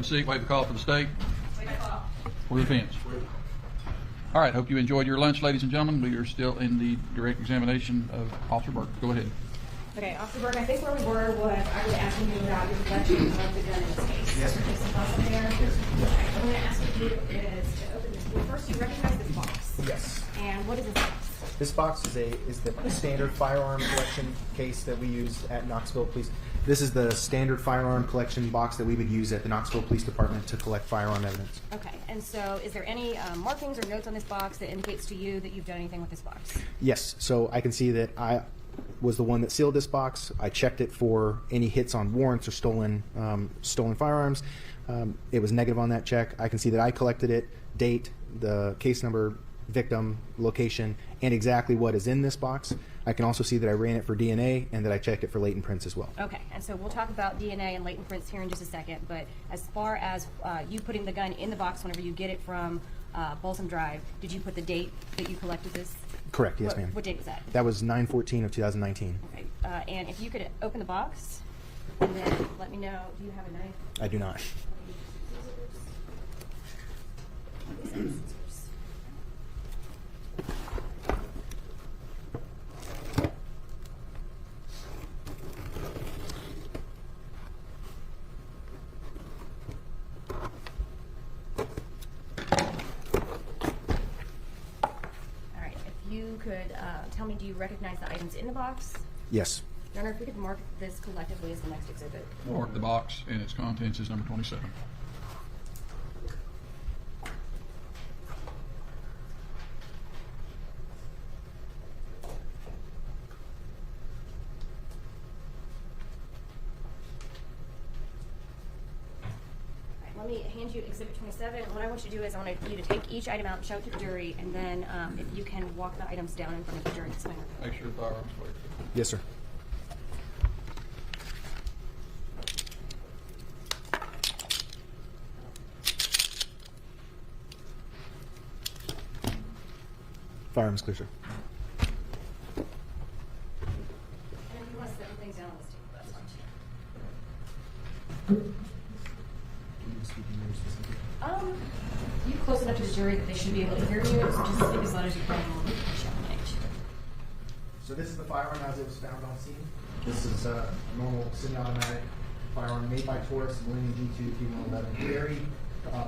a seat. Wait for the call for the state. For the defense. All right. Hope you enjoyed your lunch, ladies and gentlemen. We are still in the direct examination of Officer Burke. Go ahead. Okay, Officer Burke, I think where we were was I was asking you about your collection of the gun in this case. Yes, ma'am. Is the box up there? Yes. Okay, I'm going to ask you is to open this. Well, first, you recognize this box. Yes. And what is this box? This box is the standard firearm collection case that we use at Knoxville Police. This is the standard firearm collection box that we would use at the Knoxville Police Department to collect firearm evidence. Okay, and so is there any markings or notes on this box that indicates to you that you've done anything with this box? Yes, so I can see that I was the one that sealed this box. I checked it for any hits on warrants or stolen firearms. It was negative on that check. I can see that I collected it, date, the case number, victim, location, and exactly what is in this box. I can also see that I ran it for DNA and that I checked it for latent prints as well. Okay, and so we'll talk about DNA and latent prints here in just a second, but as far as you putting the gun in the box whenever you get it from Balsam Drive, did you put the date that you collected this? Correct, yes, ma'am. What date was that? That was 9/14 of 2019. Okay, and if you could open the box and then let me know, do you have a knife? I do not. You could tell me, do you recognize the items in the box? Yes. Your Honor, if we could mark this collectively as the next exhibit. Mark the box and its contents is number 27. Let me hand you Exhibit 27. What I want you to do is I want you to take each item out and show it to the jury, and then if you can walk the items down in front of the jury. Explain it. Make sure the firearm's clear. Yes, sir. Firearms clear, sir. And if you want to set the things down on this table, that's fine too. You close enough to the jury that they should be able to hear you, so just speak as loud as you can. So this is the firearm as it was found on scene. This is a normal semi-automatic firearm made by Taurus, Millennium G2 P111. Very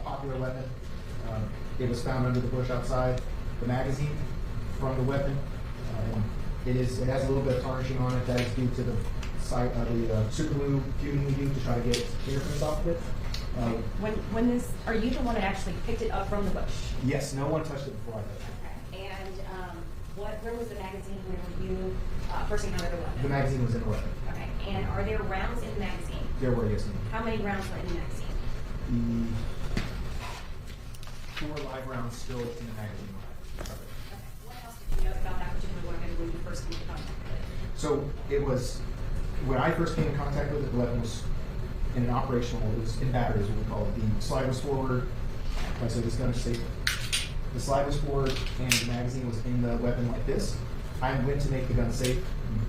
popular weapon. It was found under the bush outside. The magazine from the weapon, it has a little bit of tarnishing on it. That is due to the super glue fuming we do to try to get fingerprints off of it. When this, are you the one that actually picked it up from the bush? Yes, no one touched it before I did. Okay. And where was the magazine when you first encountered the weapon? The magazine was in the weapon. Okay. And are there rounds in the magazine? There were, yes, ma'am. How many rounds were in the magazine? The 4 live rounds still in the magazine. Okay. What else did you know about that particular weapon when you first came in contact with it? So it was, when I first came in contact with it, the weapon was in an operational, it was in battery is what we call it. The slide was forward, like I said, this gun is safe. The slide was forward and the magazine was in the weapon like this. I went to make the gun safe,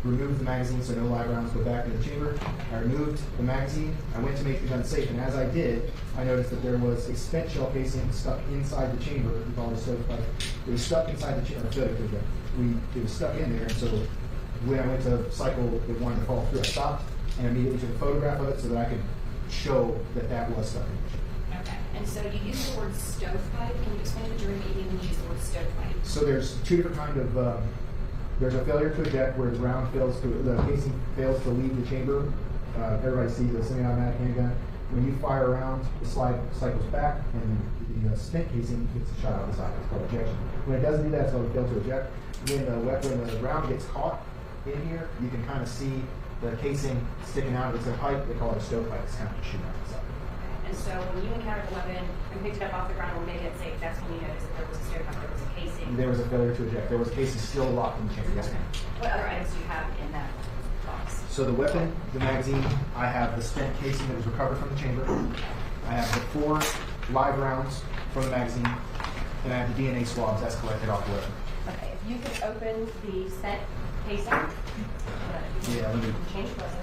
removed the magazine so no live rounds go back in the chamber. I removed the magazine, I went to make the gun safe, and as I did, I noticed that there was a spent shell casing stuck inside the chamber. We call it a stovepipe. It was stuck inside the chamber. It was stuck in there, and so when I went to cycle, it wanted to fall through. I stopped and immediately took a photograph of it so that I could show that that was stuck in the chamber. Okay. And so you used the word stovepipe. Can you explain to the jury what you mean when you use the word stovepipe? So there's 2 different kind of, there's a failure to eject where the round fails to, the casing fails to leave the chamber. Everybody sees the semi-automatic handgun. When you fire a round, the slide cycles back and the spent casing gets a shot out the side. It's called ejection. When it doesn't do that, it's called a fail to eject. When the round gets caught in here, you can kind of see the casing sticking out. It's a pipe. They call it a stovepipe. It's kind of shooting out the side. And so when you encountered the weapon and picked it up off the ground and made it safe, that's when you noticed that there was a stovepipe, there was a casing. There was a failure to eject. There was a casing still locked in the chamber. Yes, ma'am. What other items do you have in that box? So the weapon, the magazine, I have the spent casing that was recovered from the chamber. I have the 4 live rounds from the magazine, and I have the DNA swabs that's collected off the weapon. Okay, if you could open the spent casing. Yeah, let me. Change process.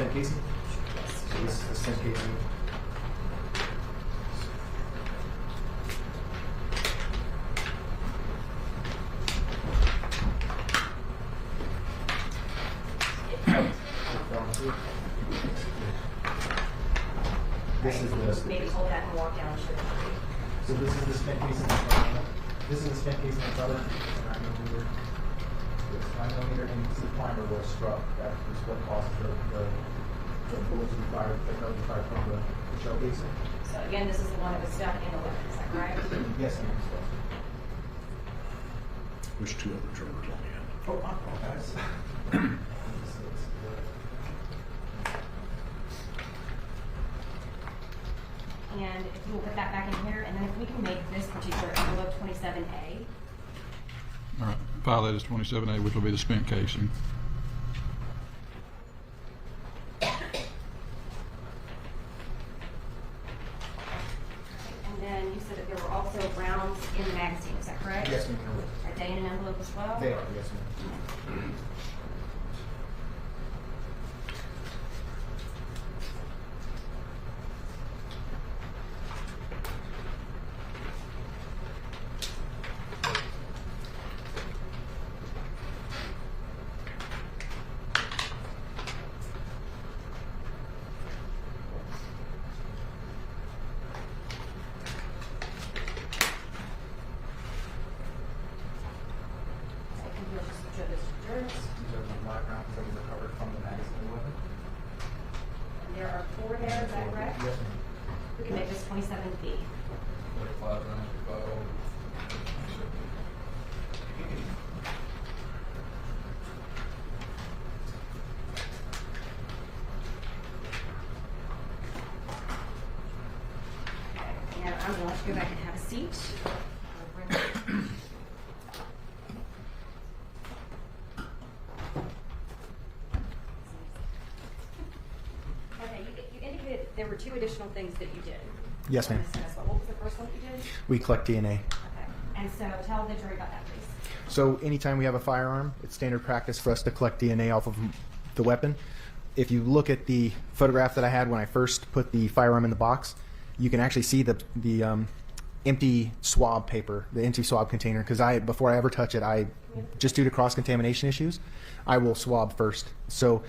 spent casing. So this is the spent casing. This is the Maybe hold that and walk down. so this is the spent casing. This is the spent casing that's other 9mm. It's 9mm, and this is the primer was struck. That is what caused the bullet to be fired, from the shell casing. So again, this is the one that was stuck in the weapon, is that correct? Yes, ma'am. There's two other triggers on the end. Oh, my fault, guys. And if you will put that back in here, and then if we can make this particular envelope 27A. All right, file that as 27A, which will be the spent casing. And then you said that there were also rounds in the magazine, is that correct? Yes, ma'am. Are they in an envelope as well? They are, yes, ma'am. These are the black rounds that were recovered from the magazine weapon. And there are 4 there, is that correct? Yes, ma'am. We can make this 27B. And I'm going to let you go back and have a seat. Okay, you indicated there were 2 additional things that you did. Yes, ma'am. What was the first one that you did? We collect DNA. Okay. And so tell the jury about that, please. So anytime we have a firearm, it's standard practice for us to collect DNA off of the weapon. If you look at the photograph that I had when I first put the firearm in the box, you can actually see the empty swab paper, the empty swab container, because before I ever touch it, just due to cross-contamination issues, I will swab first. So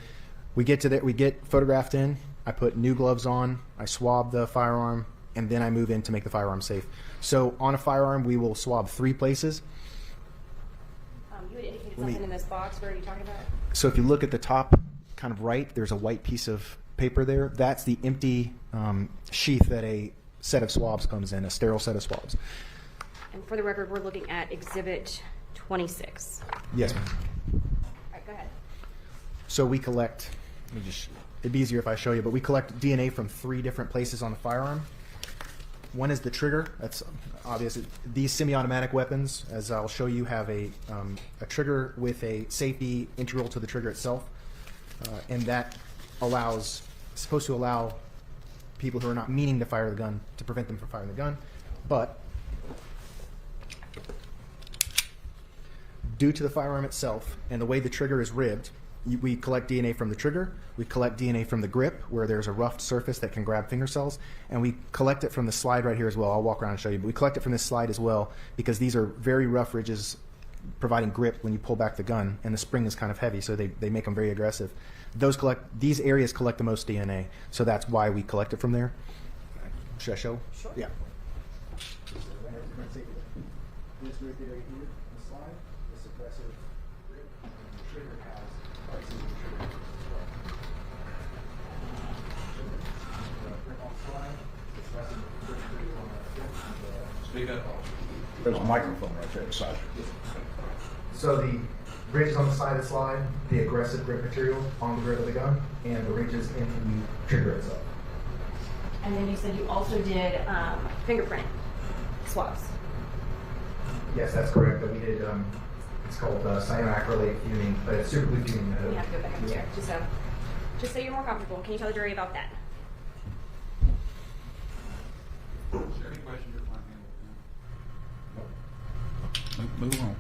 we get to that, we get photographed in, I put new gloves on, I swab the firearm, and then I move in to make the firearm safe. So on a firearm, we will swab 3 places. You had indicated something in this box. Where are you talking about? So if you look at the top, kind of right, there's a white piece of paper there. That's the empty sheath that a set of swabs comes in, a sterile set of swabs. And for the record, we're looking at Exhibit 26. Yes, ma'am. All right, go ahead. So we collect, it'd be easier if I show you, but we collect DNA from 3 different places on the firearm. One is the trigger. That's obvious. These semi-automatic weapons, as I'll show you, have a trigger with a safety integral to the trigger itself, and that is supposed to allow people who are not meaning to fire the gun to prevent them from firing the gun. But due to the firearm itself and the way the trigger is ribbed, we collect DNA from the trigger, we collect DNA from the grip where there's a rough surface that can grab finger cells, and we collect it from the slide right here as well. I'll walk around and show you, but we collect it from this slide as well because these are very rough ridges providing grip when you pull back the gun, and the spring is kind of heavy, so they make them very aggressive. These areas collect the most DNA, so that's why we collect it from there. Should I show? Sure. Yeah. This right there right here, the slide, this aggressive grip, and the trigger has obviously the trigger as well. Grip on the slide, it's less than the grip on the grip and the Speak up. There's a microphone right there beside you. So the ridges on the side of the slide, the aggressive grip material on the grip of the gun, and the ridges in the trigger itself. And then you said you also did fingerprint swabs. Yes, that's correct. That we did. It's called cyanoacrylate fuming, but it's super glue fuming. You have to go back up to there, just so you're more comfortable. Can you tell the jury about that? Is there any questions you're finding? Move on.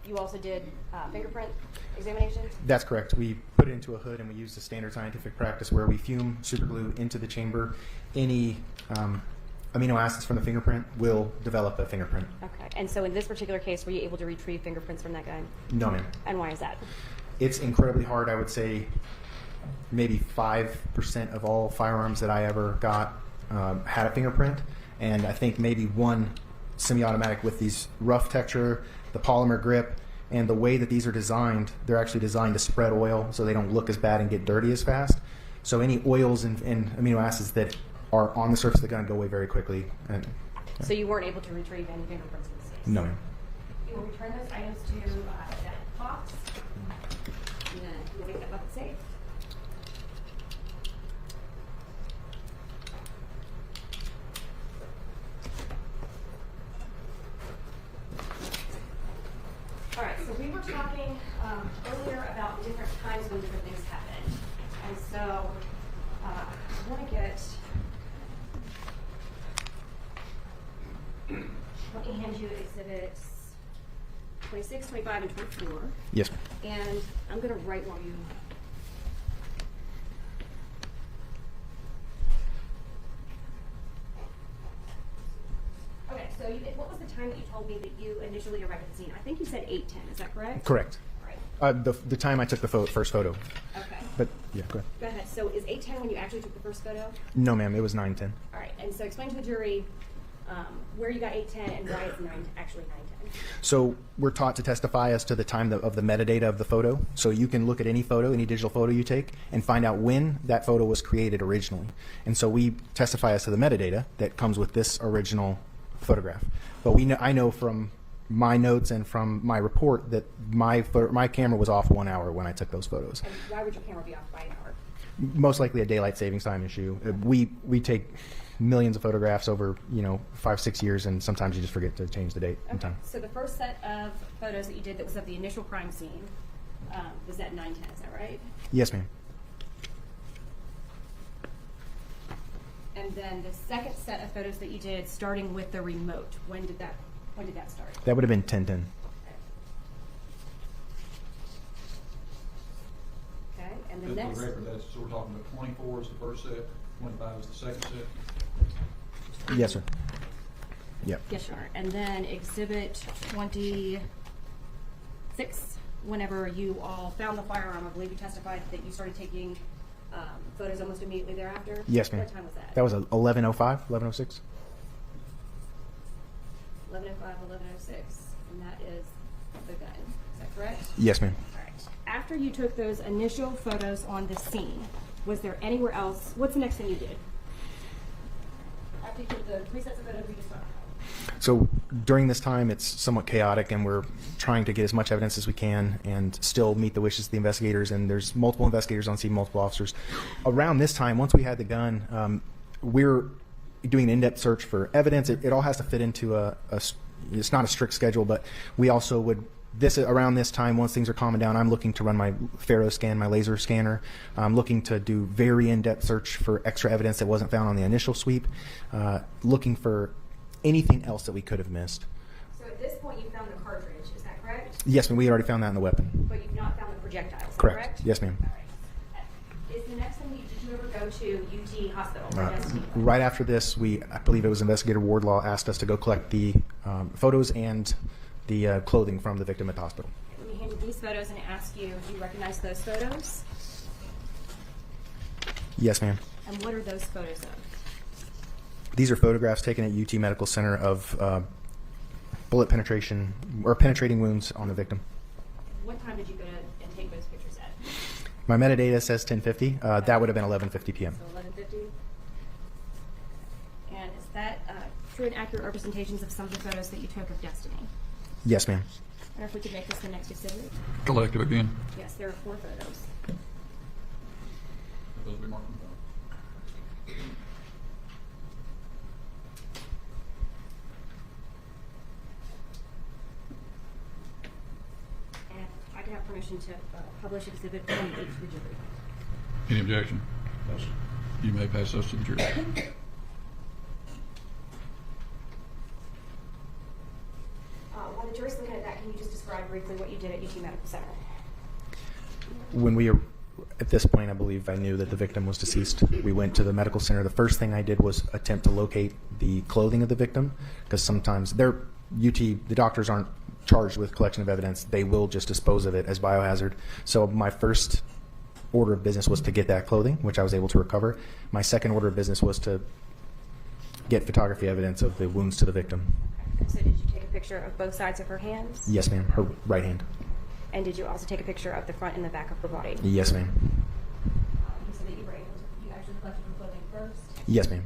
you also did fingerprint examination? That's correct. We put it into a hood and we use the standard scientific practice where we fume superglue into the chamber. Any amino acids from the fingerprint will develop a fingerprint. Okay. And so in this particular case, were you able to retrieve fingerprints from that gun? No, ma'am. And why is that? It's incredibly hard. I would say maybe 5% of all firearms that I ever got had a fingerprint. And I think maybe one semi-automatic with these rough texture, the polymer grip, and the way that these are designed, they're actually designed to spread oil so they don't look as bad and get dirty as fast. So any oils and amino acids that are on the surface of the gun go away very quickly. And, yeah. So you weren't able to retrieve any fingerprints in this case? No, ma'am. You will return those items to that box, and then you'll make that bucket safe. All right, so we were talking earlier about different times when different things happen. And so I want to get, let me hand you exhibits 26, 25, and 24. Yes, ma'am. And I'm going to write while you. Okay, so what was the time that you told me that you initially arrived at the scene? I think you said 8:10. Is that correct? Correct. All right. The time I took the first photo. Okay. But, yeah, go ahead. Go ahead. So is 8:10 when you actually took the first photo? No, ma'am. It was 9:10. All right. And so explain to the jury where you got 8:10 and why it's actually 9:10. So we're taught to testify as to the time of the metadata of the photo. So you can look at any photo, any digital photo you take, and find out when that photo was created originally. And so we testify as to the metadata that comes with this original photograph. But I know from my notes and from my report that my camera was off 1 hour when I took those photos. And why would your camera be off by an hour? Most likely a daylight savings time issue. We take millions of photographs over 5-6 years, and sometimes you just forget to change the date and Okay. time. So the first set of photos that you did that was of the initial crime scene was at 9:10. Is that right? Yes, ma'am. And then the second set of photos that you did, starting with the remote, when did that start? That would have been 10:10. Okay. And the Just next. for the record, so we're talking about 24 is the first set, 25 is the second set. Yes, sir. Yep. Yes, sure. And then exhibit 26, whenever you all found the firearm, I believe you testified that you started taking photos almost immediately thereafter. Yes, ma'am. What time was that? That was 11:05, 11:06. 11:05, 11:06, and that is the gun. Is that correct? Yes, ma'am. All right. After you took those initial photos on the scene, was there anywhere else? What's the next thing you did? After you took the presets of photos we just talked about. So during this time, it's somewhat chaotic, and we're trying to get as much evidence as we can and still meet the wishes of the investigators. And there's multiple investigators on scene, multiple officers. Around this time, once we had the gun, we're doing an in-depth search for evidence. It all has to fit into it's not a strict schedule, but we also would, around this time, once things are calming down, I'm looking to run my Faro scan, my laser scanner. I'm looking to do very in-depth search for extra evidence that wasn't found on the initial sweep, looking for anything else that we could have missed. So at this point, you found the cartridge. Is that correct? Yes, ma'am. We had already found that in the weapon. But you've not found the projectiles. Correct. Yes, ma'am. All right. Is the next thing, did you ever go to UT Hospital or Destiny? Right after this, I believe it was Investigator Wardlaw asked us to go collect the photos and the clothing from the victim at the hospital. Let me hand you these photos and ask you, do you recognize those photos? Yes, ma'am. And what are those photos of? These are photographs taken at UT Medical Center of bullet penetration or penetrating wounds on the victim. What time did you go to and take those pictures at? My metadata says 10:50. That would have been 11:50 p.m. So 11:50. And is that true and accurate representations of some of the photos that you took of Destiny? Yes, ma'am. I wonder if we could make this the next exhibit. Collect it again. Yes, there are 4 photos. Those will be marked on the phone. And I could have permission to publish exhibit 28 to the jury. Any objection? No, sir. You may pass those to the jury. while the jury's looking at that, can you just describe briefly what you did at UT Medical Center? When we are at this point, I believe I knew that the victim was deceased. We went to the medical center. The first thing I did was attempt to locate the clothing of the victim, because sometimes the doctors aren't charged with collection of evidence. They will just dispose of it as biohazard. So my first order of business was to get that clothing, which I was able to recover. My second order of business was to get photography evidence of the wounds to the victim. So did you take a picture of both sides of her hands? Yes, ma'am. Her right hand. And did you also take a picture of the front and the back of her body? Yes, ma'am. You said that you actually collected her clothing first? Yes, ma'am.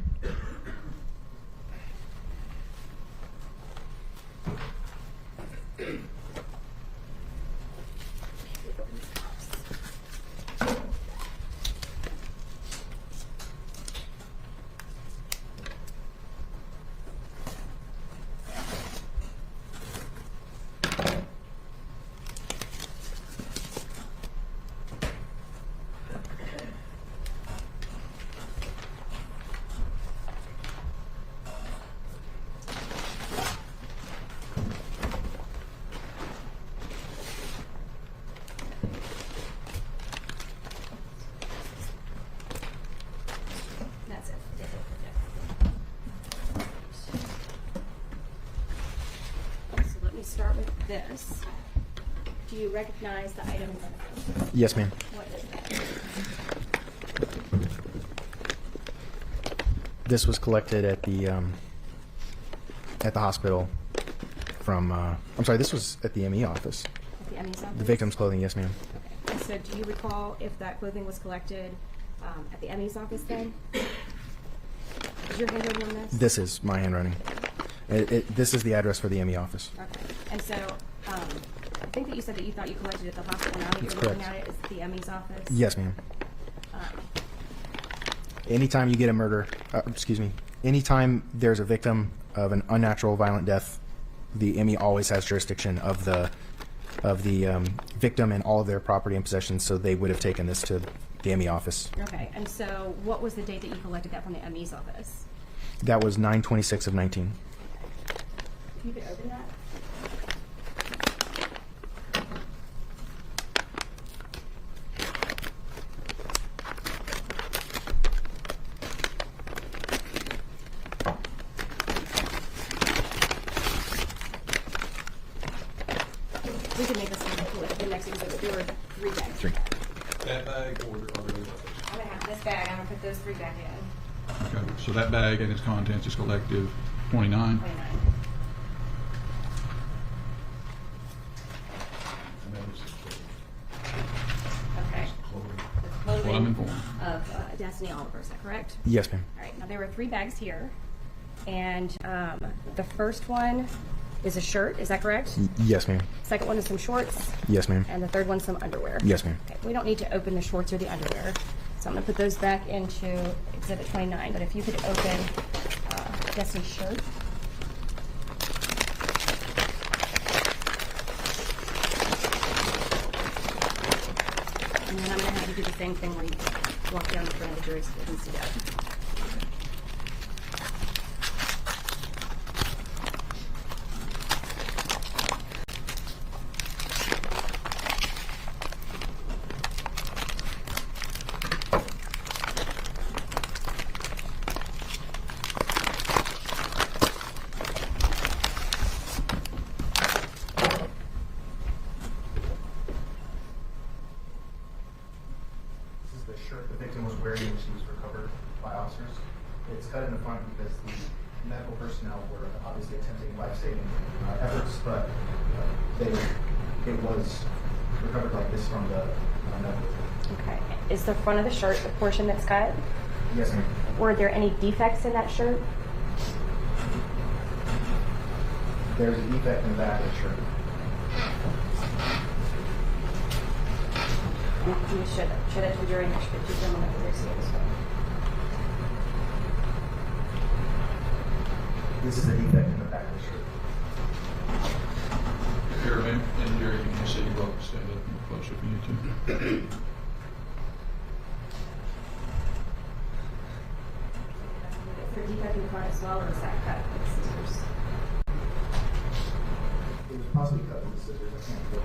That's it. So let me start with this. Do you recognize the item? Yes, ma'am. What is that? This was collected at the hospital from, I'm sorry, this was at the ME office. At the ME's office? The victim's clothing, yes, ma'am. Okay. And so do you recall if that clothing was collected at the ME's office then? Is your handwriting on this? This is my handwriting. This is the address for the ME office. Okay. And so I think that you said that you thought you collected it at the hospital. Now that That's you're looking correct. at it, it's the ME's office? Yes, ma'am. Um, Anytime you get a murder, anytime there's a victim of an unnatural violent death, the ME always has jurisdiction of the victim and all of their property and possessions, so they would have taken this to the ME office. Okay. And so what was the date that you collected that from the ME's office? That was 9/26 of 19. You could open that? We can make this one cool. The next exhibit, there were 3 bags. 3. That bag or I'm gonna have this bag, I'm gonna put those 3 back in. okay. So that bag and its contents is collective 29. 29. Okay. The Well, I'm informed. of Destiny Oliver, is that correct? Yes, ma'am. All right, now there were 3 bags here, and the first one is a shirt, is that correct? Yes, ma'am. Second one is some shorts, Yes, ma'am. and the third one's some underwear. Yes, ma'am. Okay, we don't need to open the shorts or the underwear, so I'm gonna put those back into Exhibit 29, but if you could open Destiny's shirt. And then I'm gonna have you do the same thing where you walk down the front of the jury so they can see that. This is the shirt the victim was wearing when she was recovered by officers. It's cut in the front because the medical personnel were obviously attempting life-saving efforts, but it was recovered like this from the medical. Okay. Is the front of the shirt the portion that's cut? Yes, ma'am. Were there any defects in that shirt? There's a defect in the back of the shirt. Can you show that to the jury and make sure that you can let the see it as well? This is a defect in the back of the shirt. Here, ma'am, and here you can see, well, stand up and closer if you need to. For defect in the front as well, or is that cut with scissors? It was possibly cut with the scissors. I can't feel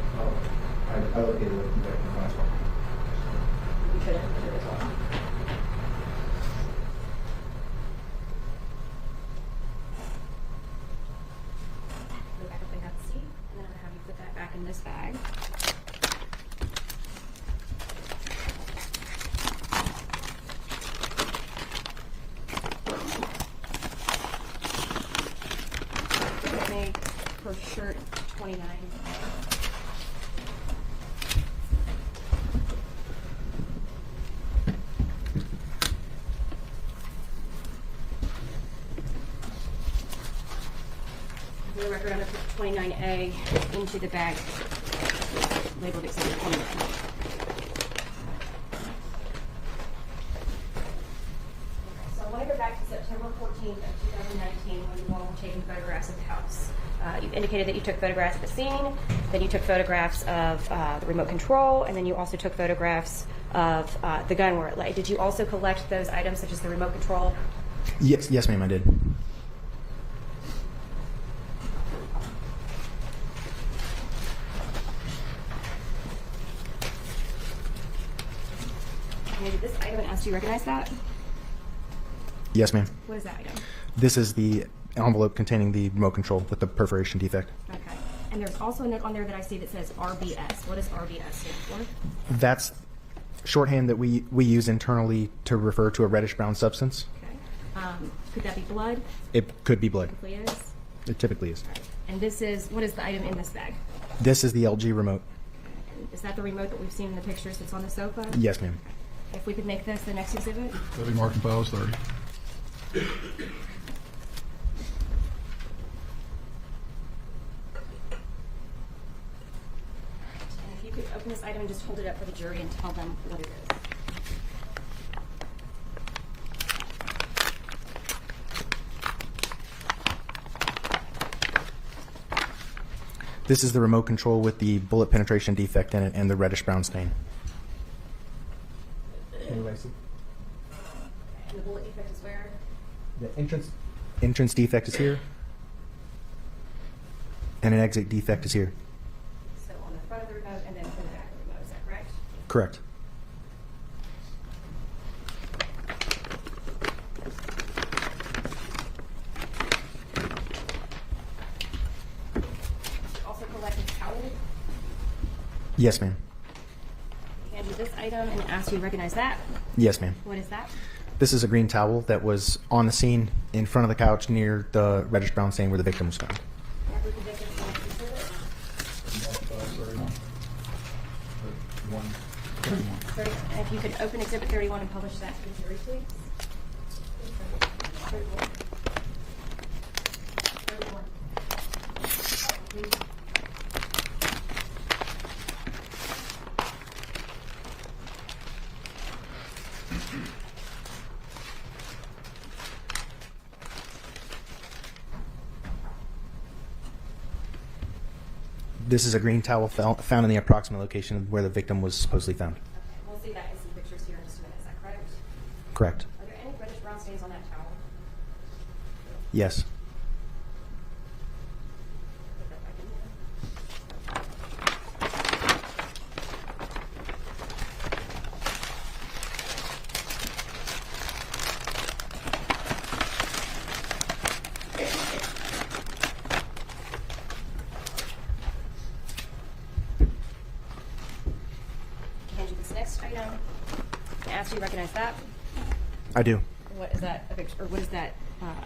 I located it from back in the last one. You could have put it as well. Go back up and have a seat, and then I'm gonna have you put that back in this bag. Make her shirt 29. For the record, I'm going to put 29A into the bag labeled Exhibit 29. So I want to go back to September 14th of 2019 when you all were taking photographs of the house. You indicated that you took photographs of the scene, then you took photographs of the remote control, and then you also took photographs of the gun where it lay. Did you also collect those items such as the remote control? Yes, ma'am, I did. And did this item ask, do you recognize that? Yes, ma'am. What is that item? This is the envelope containing the remote control with the perforation defect. Okay. And there's also a note on there that I see that says RBS. What does RBS stand for? That's shorthand that we use internally to refer to a reddish brown substance. Okay. Could that be blood? It could be blood. Typically is. It typically is. All right. And this is, what is the item in this bag? This is the LG remote. And is that the remote that we've seen in the pictures that's on the sofa? Yes, ma'am. If we could make this the next exhibit? That'll be marked and filed as 30. And if you could open this item and just hold it up for the jury and tell them what it is. This is the remote control with the bullet penetration defect in it and the reddish brown stain. And the bullet defect is where? The entrance defect is here, and an exit defect is here. So on the front of the remote and then in the back of the remote, is that correct? Correct. Also collected towel. Yes, ma'am. Hand you this item and ask you to recognize that. Yes, ma'am. What is that? This is a green towel that was on the scene in front of the couch near the reddish brown stain where the victim was found. Every conviction is going to consider it. 30, and if you could open Exhibit 31 and publish that to the jury, please. 31. 31. Please. This is a green towel found in the approximate location of where the victim was supposedly found. Okay, we'll see that in some pictures here in just a minute. Is that correct? Correct. Are there any reddish brown stains on that towel? Yes. Put that back in there. Hand you this next item. I asked you to recognize that. I do. What is that? A picture, or what is that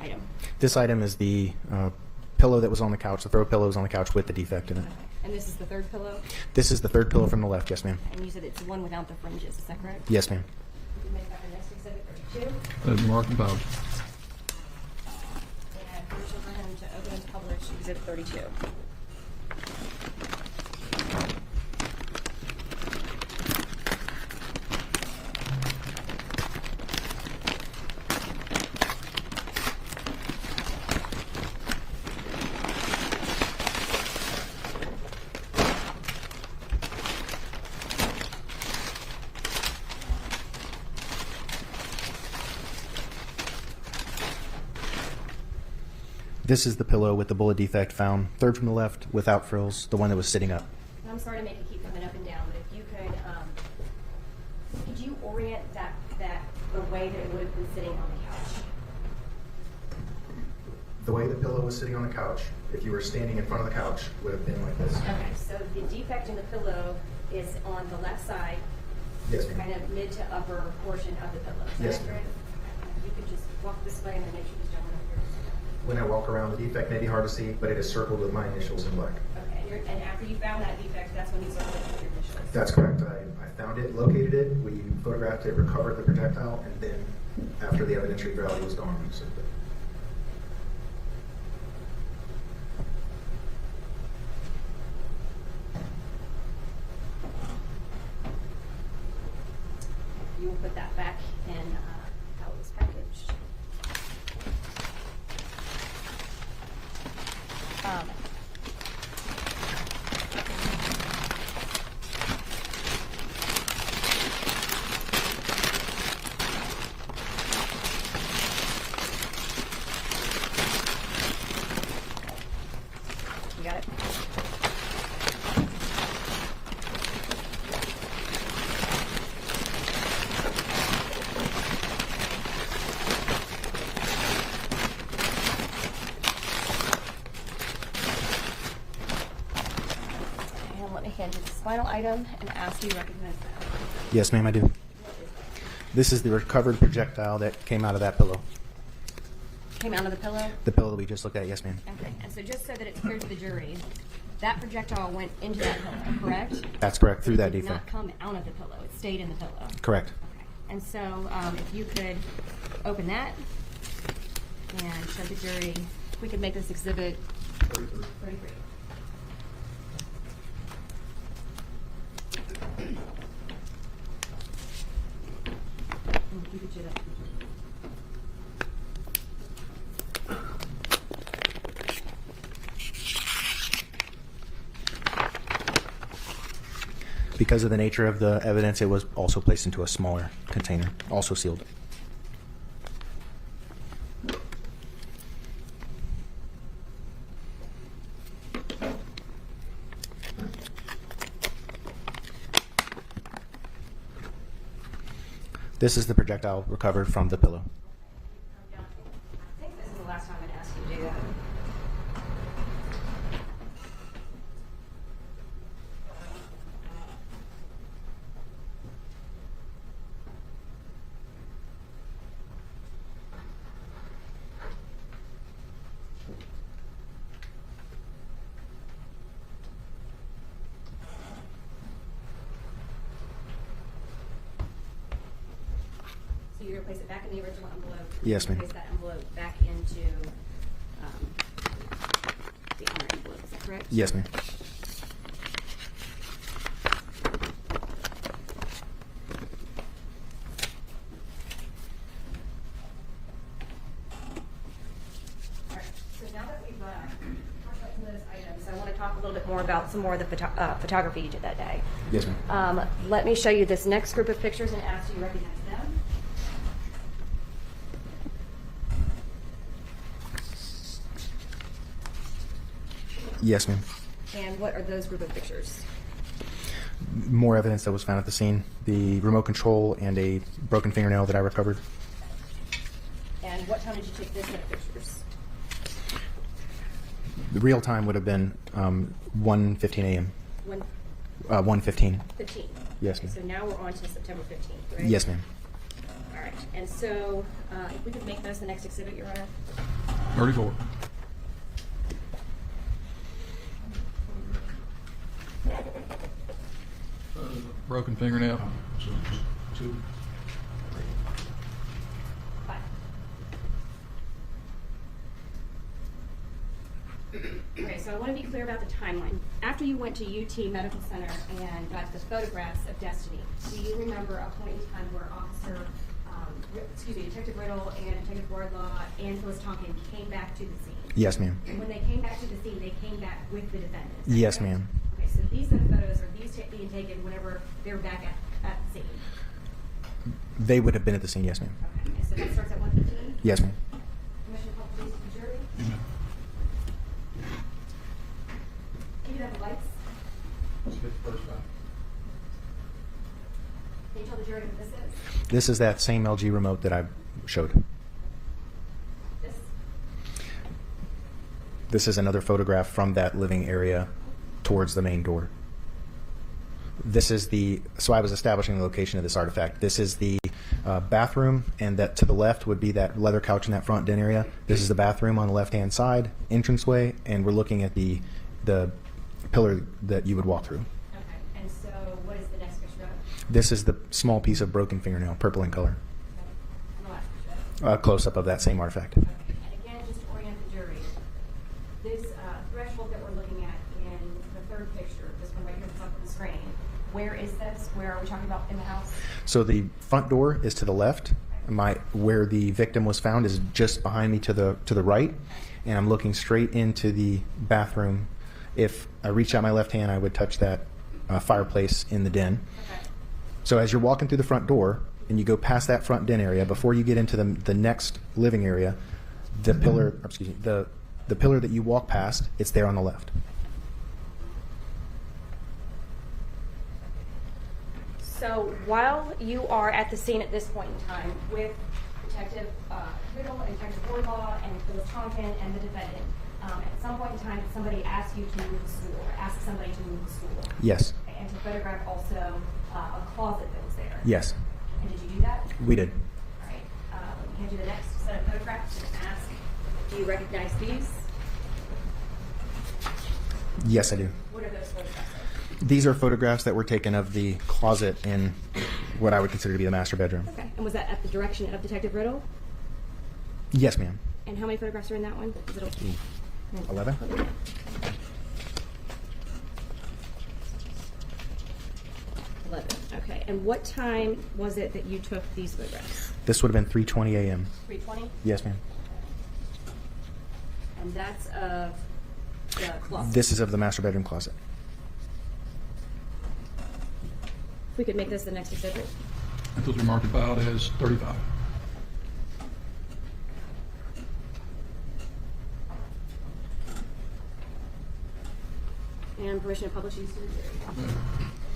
item? This item is the pillow that was on the couch. The throw pillow was on the couch with the defect in it. Okay. And this is the third pillow. This is the third pillow from the left. Yes, ma'am. And you said it's the one without the fringes. Is that correct? Yes, ma'am. You make that the next exhibit 32. That'll be marked and filed. And permission for him to open and publish exhibit 32. This is the pillow with the bullet defect found, third from the left, without frills, the one that was sitting up. I'm sorry to make you keep coming up and down, but if you could you orient that the way that it would have been sitting on the couch? The way the pillow was sitting on the couch, if you were standing in front of the couch, would have been like this. Okay, so the defect in the pillow is on the left side, Yes, ma'am. kind of mid to upper portion of the pillow. Is that Yes, ma'am. accurate? Okay. You could just walk this way and then make sure you don't want to. When I walk around, the defect may be hard to see, but it is circled with my initials in black. Okay, and after you found that defect, that's when you circled it with your initials. That's correct. I found it, located it, we photographed it, recovered the projectile, and then after the evidentiary value was gone, we sent it. You will put that back in how it was packaged. You got it? And let me hand you this final item and ask you to recognize that. Yes, ma'am, I do. What is that? This is the recovered projectile that came out of that pillow. Came out of the pillow? The pillow that we just looked at, yes, ma'am. Okay, and so just so that it's clear to the jury, that projectile went into that pillow, correct? That's correct, through that It did not defect. come out of the pillow, it stayed in the pillow. Correct. Okay, and so if you could open that and show the jury, we could make this exhibit 33. You could do that. Because of the nature of the evidence, it was also placed into a smaller container, also sealed. This is the projectile recovered from the pillow. I think this is the last time I'd ask you to do that. So you're going to place it back in the original envelope? Yes, ma'am. Place that envelope back into the other envelope, is that correct? Yes, ma'am. All right, so now that we've talked about some of those items, I want to talk a little bit more about some more of the photography you did that day. Yes, ma'am. Let me show you this next group of pictures and ask you to recognize them. Yes, ma'am. And what are those group of pictures? More evidence that was found at the scene. The remote control and a broken fingernail that I recovered. And what time did you take this set of pictures? The real time would have been 1:15 a.m. When 1:15. 15. Yes, Okay, ma'am. so now we're on to September 15th, right? Yes, ma'am. All right. And so if we could make those the next exhibit, Your Honor. 34. Broken fingernail. So, two. Five. Okay, so I want to be clear about the timeline. After you went to UT Medical Center and got the photographs of Destiny, do you remember a point in time where Detective Riddle and Detective Wardlaw and Phyllis Tonkin came back to the scene? Yes, ma'am. And when they came back to the scene, they came back with the defendant? Is that Yes, correct? ma'am. Okay, so these set of photos, are these being taken whenever they're back at the scene? They would have been at the scene. Yes, ma'am. Okay, and so that starts at 1:15? Yes, ma'am. Commissioner, call please to the jury. you have the lights? Let's get the first time. Can you tell the jury what this is? This is that same LG remote that I showed. This? This is another photograph from that living area towards the main door. This is so I was establishing the location of this artifact. This is the bathroom, and that to the left would be that leather couch in that front den area. This is the bathroom on the left-hand side, entranceway, and we're looking at the pillar that you would walk through. Okay, and so what is the next picture of? This is the small piece of broken fingernail, purple in color. Okay. And the last picture of? Close-up of that same artifact. Okay, and again, just to orient the jury, this threshold that we're looking at in the third picture, this one right here that's up on the screen, where is this? Where are we talking about in the house? So the front door is to the left. Where the victim was found is just behind me to the right, and I'm looking straight into the bathroom. If I reach out my left hand, I would touch that fireplace in the den. Okay. So as you're walking through the front door and you go past that front den area, before you get into the next living area, the pillar that you walk past, it's there on the left. So while you are at the scene at this point in time with Detective Riddle and Detective Orlaw and Phyllis Tonkin and the defendant, at some point in time somebody asked you to move the stool, or asked somebody to move the stool. Yes. And to photograph also a closet that was there. Yes. And did you do that? We did. All right. Hand you the next set of photographs and ask, do you recognize these? Yes, I do. What are those photographs of? These are photographs that were taken of the closet in what I would consider to be the master bedroom. Okay. And was that at the direction of Detective Riddle? Yes, ma'am. And how many photographs are in that one? Is it 11? 11. Okay. And what time was it that you took these photographs? This would have been 3:20 a.m. 3:20? Yes, ma'am. And that's of the closet. This is of the master bedroom closet. If we could make this the next exhibit. And those are marked and filed as 35. And permission to publish these to the jury.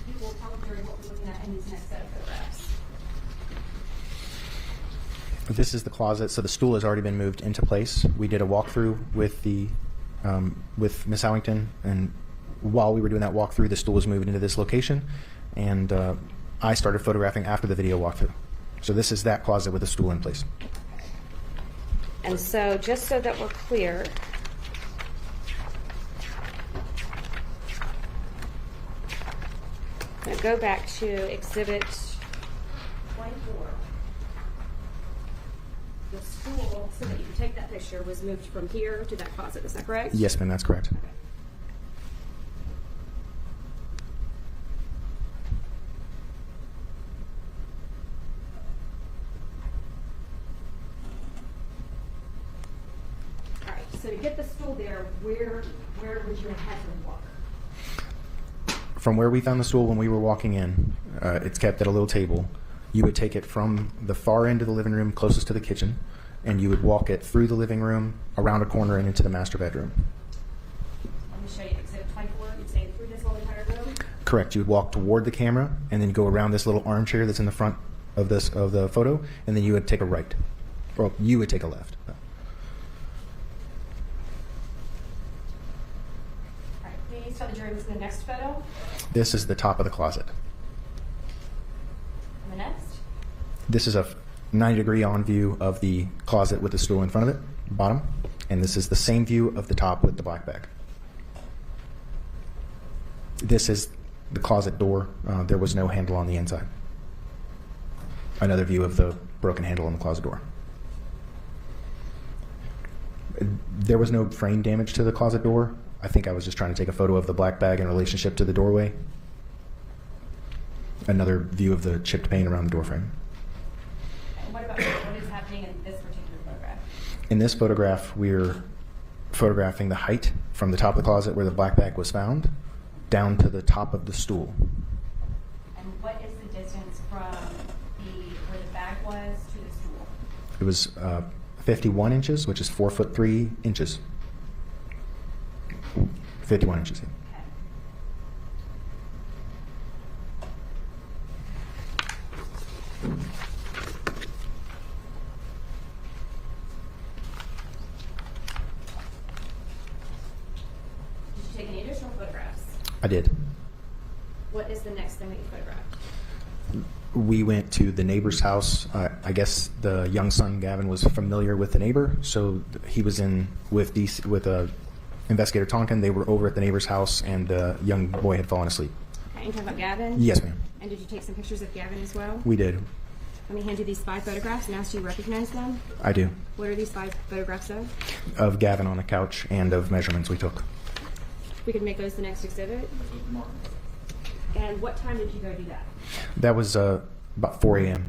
You will tell the jury what we're looking at in these next set of photographs. This is the closet, so the stool has already been moved into place. We did a walkthrough with Miss Howington, and while we were doing that walkthrough, the stool was moved into this location, and I started photographing after the video walkthrough. So this is that closet with the stool in place. And so, just so that we're clear, I'm going to go back to Exhibit 24. The stool, so that you can take that picture, was moved from here to that closet. Is that correct? Yes, ma'am, that's correct. All right. So to get the stool there, where would you have had to walk? From where we found the stool when we were walking in, it's kept at a little table. You would take it from the far end of the living room closest to the kitchen, and you would walk it through the living room, around a corner, and into the master bedroom. Let me show you Exhibit 24. You'd say through this whole entire room? Correct. You would walk toward the camera, and then go around this little armchair that's in the front of the photo, and then you would take a right. Or you would take a left. All right. Please tell the jury what's in the next photo. This is the top of the closet. And the next. This is a 90-degree on view of the closet with the stool in front of it, bottom. And this is the same view of the top with the black bag. This is the closet door. There was no handle on the inside. Another view of the broken handle on the closet door. There was no frame damage to the closet door. I think I was just trying to take a photo of the black bag in relationship to the doorway. Another view of the chipped paint around the door frame. And what about what is happening in this particular photograph? In this photograph, we're photographing the height from the top of the closet where the black bag was found down to the top of the stool. And what is the distance from where the bag was to the stool? It was 51 inches, which is 4'3" 51 inches. Okay. I did. What is the next thing that you photographed? We went to the neighbor's house. I guess the young son Gavin was familiar with the neighbor, so he was in with investigator Tonkin. They were over at the neighbor's house, and the young boy had fallen asleep. Okay, you talking about Gavin? Yes, ma'am. And did you take some pictures of Gavin as well? We did. Let me hand you these 5 photographs and ask you to recognize them. I do. What are these 5 photographs of? Of Gavin on the couch and of measurements we took. We could make those the next exhibit. And what time did you go do that? That was about 4 a.m.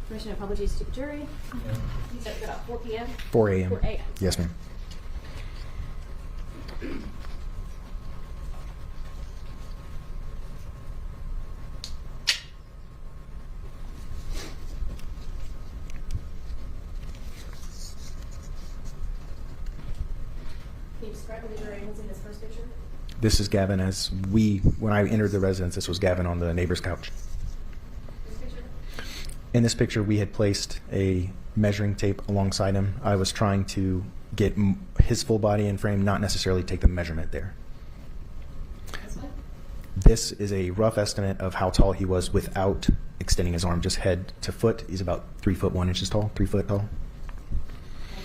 Permission of public use to the jury. You said it was about 4 p.m.? 4 a.m. 4 a.m. Yes, ma'am. Can you describe to the jury what's in this first picture? This is Gavin when I entered the residence, this was Gavin on the neighbor's couch. This picture? In this picture, we had placed a measuring tape alongside him. I was trying to get his full body in frame, not necessarily take the measurement there. This one? This is a rough estimate of how tall he was without extending his arm, just head to foot. He's about 3 foot 1 inches tall, 3 foot tall. And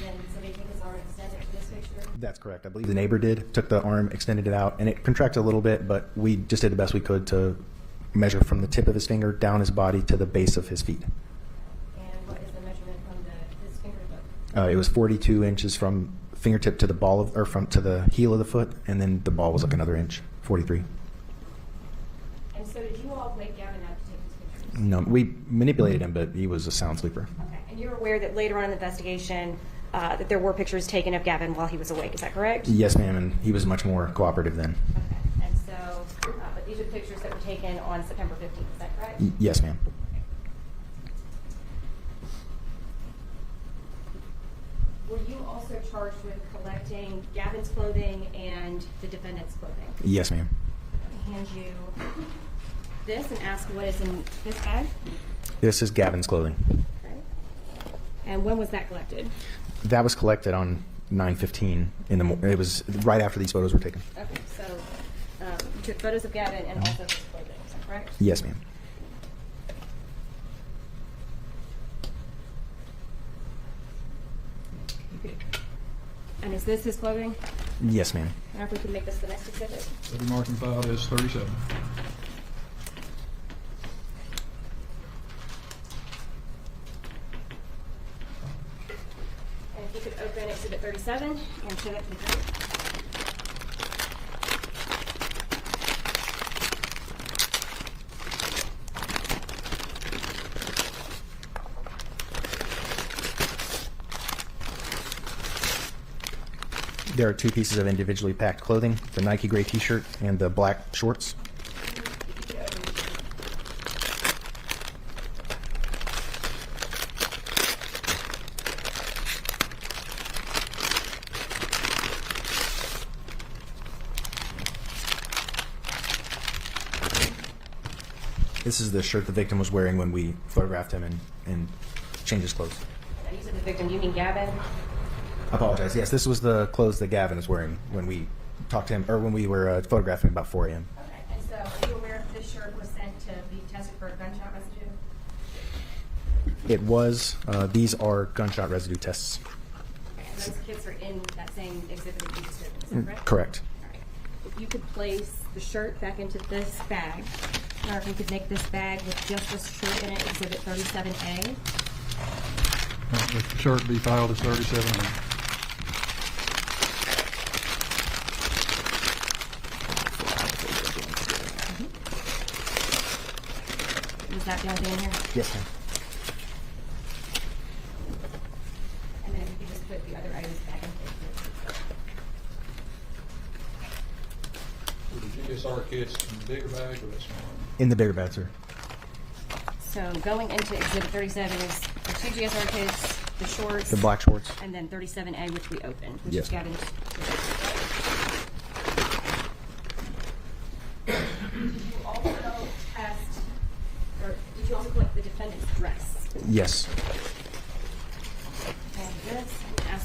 then somebody took his arm and extended it to this picture? That's correct. I believe the neighbor took the arm, extended it out, and it contracted a little bit, but we just did the best we could to measure from the tip of his finger down his body to the base of his feet. And what is the measurement from his finger to foot? It was 42 inches from fingertip to the to the heel of the foot, and then the ball was like another inch, 43. And so did you all wake Gavin up to take these pictures? No, we manipulated him, but he was a sound sleeper. Okay. And you're aware that later on in the investigation that there were pictures taken of Gavin while he was awake, is that correct? Yes, ma'am, and he was much more cooperative then. Okay. And so, but these are pictures that were taken on September 15th, is that correct? Yes, ma'am. Were you also charged with collecting Gavin's clothing and the defendant's clothing? Yes, ma'am. Let me hand you this and ask what is in this bag. This is Gavin's clothing. Okay. And when was that collected? That was collected on 9:15 in the morning. It was right after these photos were taken. Okay, so you took photos of Gavin and also his clothing, is that correct? Yes, ma'am. And is this his clothing? Yes, ma'am. Now if we can make this the next exhibit. Every marking filed is 37. And if you could open exhibit 37 and show that to the jury. There are 2 pieces of individually packed clothing, the Nike gray t-shirt and the black shorts. This is the shirt the victim was wearing when we photographed him and changed his clothes. And you said the victim, you mean Gavin? I apologize. Yes, this was the clothes that Gavin was wearing when we talked to him, or when we were photographing about 4 a.m. Okay, and so are you aware if this shirt was sent to be tested for a gunshot residue? It was. These are gunshot residue tests. Okay, and those kits are in that same exhibit that you just did, is that correct? Correct. All right. If you could place the shirt back into this bag, or if you could make this bag with just this shirt in it, exhibit 37A. The shirt be filed as 37. Is that the only thing in here? Yes, ma'am. And then if you could just put the other items back into The GSR kits in the bigger bag or that smaller? In the bigger bag, sir. So going into exhibit 37 is the 2 GSR kits, the shorts. The black shorts. And then 37A, which we opened, which Yes. is Gavin's. Did you also test, or did you also collect the defendant's dress? Yes. And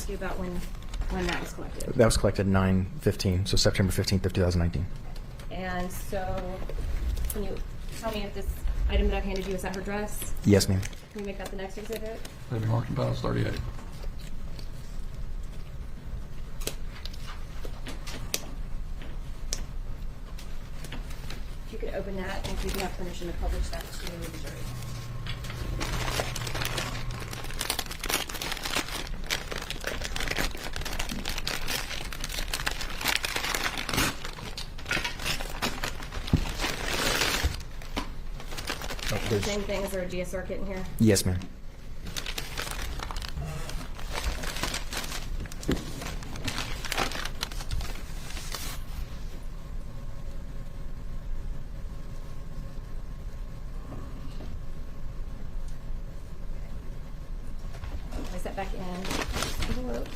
ask you about when that was collected. That was collected 9/15, so September 15th of 2019. And so, can you tell me if this item that I've handed you, is that her dress? Yes, ma'am. Can we make that the next exhibit? That'd be marked in files 38. If you could open that, and if you can have permission to publish that to the jury. Same thing, is there a GSR kit in here? Yes, ma'am. Place that back in. Envelope.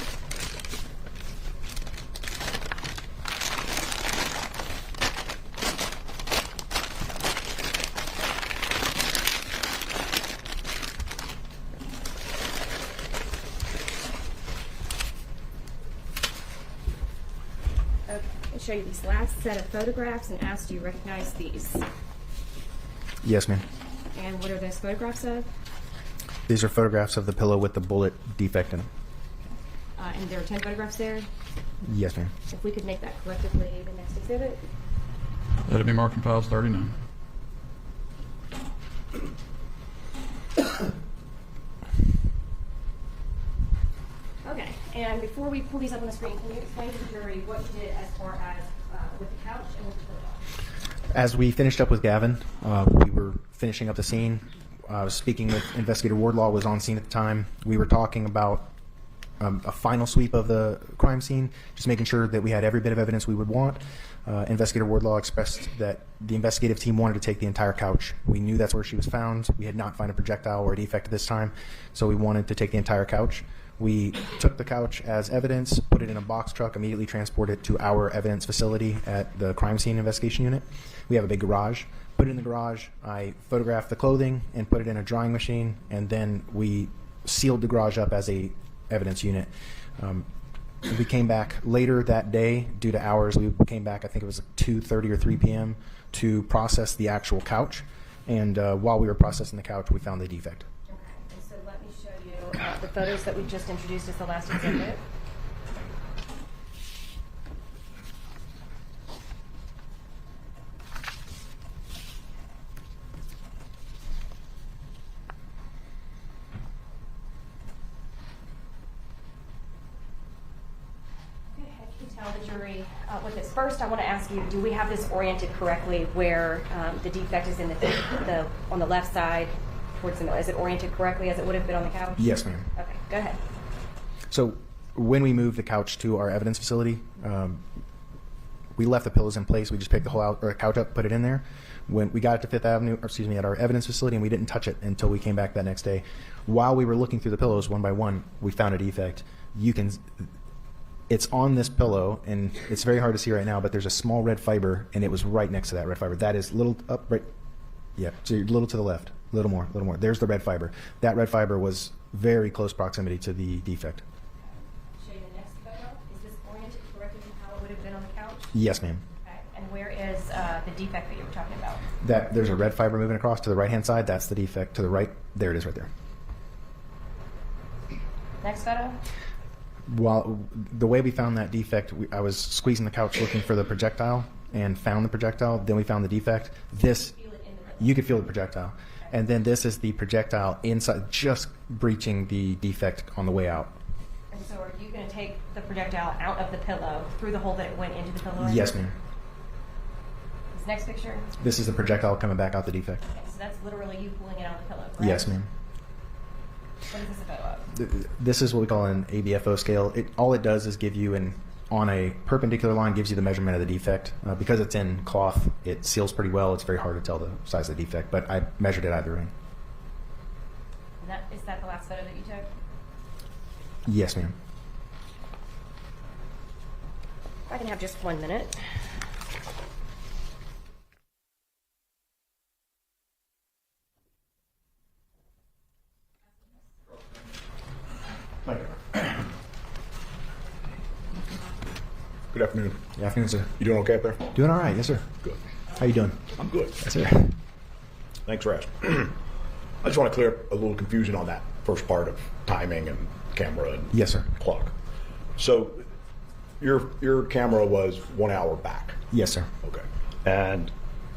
Show you these last set of photographs and ask, do you recognize these? Yes, ma'am. And what are those photographs of? These are photographs of the pillow with the bullet defect in it. And there are 10 photographs there. Yes, ma'am. If we could make that collectively the next exhibit. That'd be marked in files 39. Okay, and before we pull these up on the screen, can you explain to the jury what you did as far as with the couch and with the pillow? As we finished up with Gavin, we were finishing up the scene. I was speaking with Investigator Wardlaw, was on scene at the time. We were talking about a final sweep of the crime scene, just making sure that we had every bit of evidence we would want. Investigator Wardlaw expressed that the investigative team wanted to take the entire couch. We knew that's where she was found. We had not found a projectile or a defect at this time, so we wanted to take the entire couch. We took the couch as evidence, put it in a box truck, immediately transported it to our evidence facility at the crime scene investigation unit. We have a big garage. Put it in the garage. I photographed the clothing and put it in a drying machine, and then we sealed the garage up as a evidence unit. We came back later that day due to hours. We came back, I think it was 2:30 or 3 p.m. to process the actual couch. And while we were processing the couch, we found the defect. Okay, and so let me show you the photos that we just introduced as the last exhibit. Tell the jury with this. First, I want to ask you: do we have this oriented correctly, where the defect is in the on the left side towards the middle? Is it oriented correctly as it would have been on the couch? Yes, ma'am. Okay, go ahead. So when we moved the couch to our evidence facility, we left the pillows in place. We just picked the whole couch up, put it in there. When we got it to Fifth Avenue, or excuse me, at our evidence facility, and we didn't touch it until we came back that next day. While we were looking through the pillows one by one, we found a defect. It's on this pillow, and it's very hard to see right now, but there's a small red fiber, and it was right next to that red fiber. That is little up, right, yeah, so you're a little to the left, a little more. There's the red fiber. That red fiber was very close proximity to the defect. Show you the next photo. Is this oriented correctly how it would have been on the couch? Yes, ma'am. Okay, and where is the defect that you were talking about? There's a red fiber moving across to the right-hand side. That's the defect. To the right, there it is right there. Next photo. While the way we found that defect, I was squeezing the couch looking for the projectile and found the projectile. Then we found the defect. You could feel the projectile. Okay. And then this is the projectile inside, just breaching the defect on the way out. And so are you going to take the projectile out of the pillow through the hole that it went into the pillow? Yes, ma'am. This next picture? This is the projectile coming back out the defect. Okay, so that's literally you pulling it out of the pillow, correct? Yes, ma'am. What is this a photo of? This is what we call an ABFO scale. All it does is give you on a perpendicular line, gives you the measurement of the defect. Because it's in cloth, it seals pretty well. It's very hard to tell the size of the defect, but I measured it either way. Is that the last photo that you took? Yes, ma'am. I can have just 1 minute. Good afternoon. Good afternoon, sir. You doing okay up there? Doing all right, yes, sir. Good. How you doing? I'm good. Yes, sir. Thanks for asking. I just want to clear up a little confusion on that first part of timing and camera and Yes, sir. clock. So your camera was 1 hour back. Yes, sir. Okay. And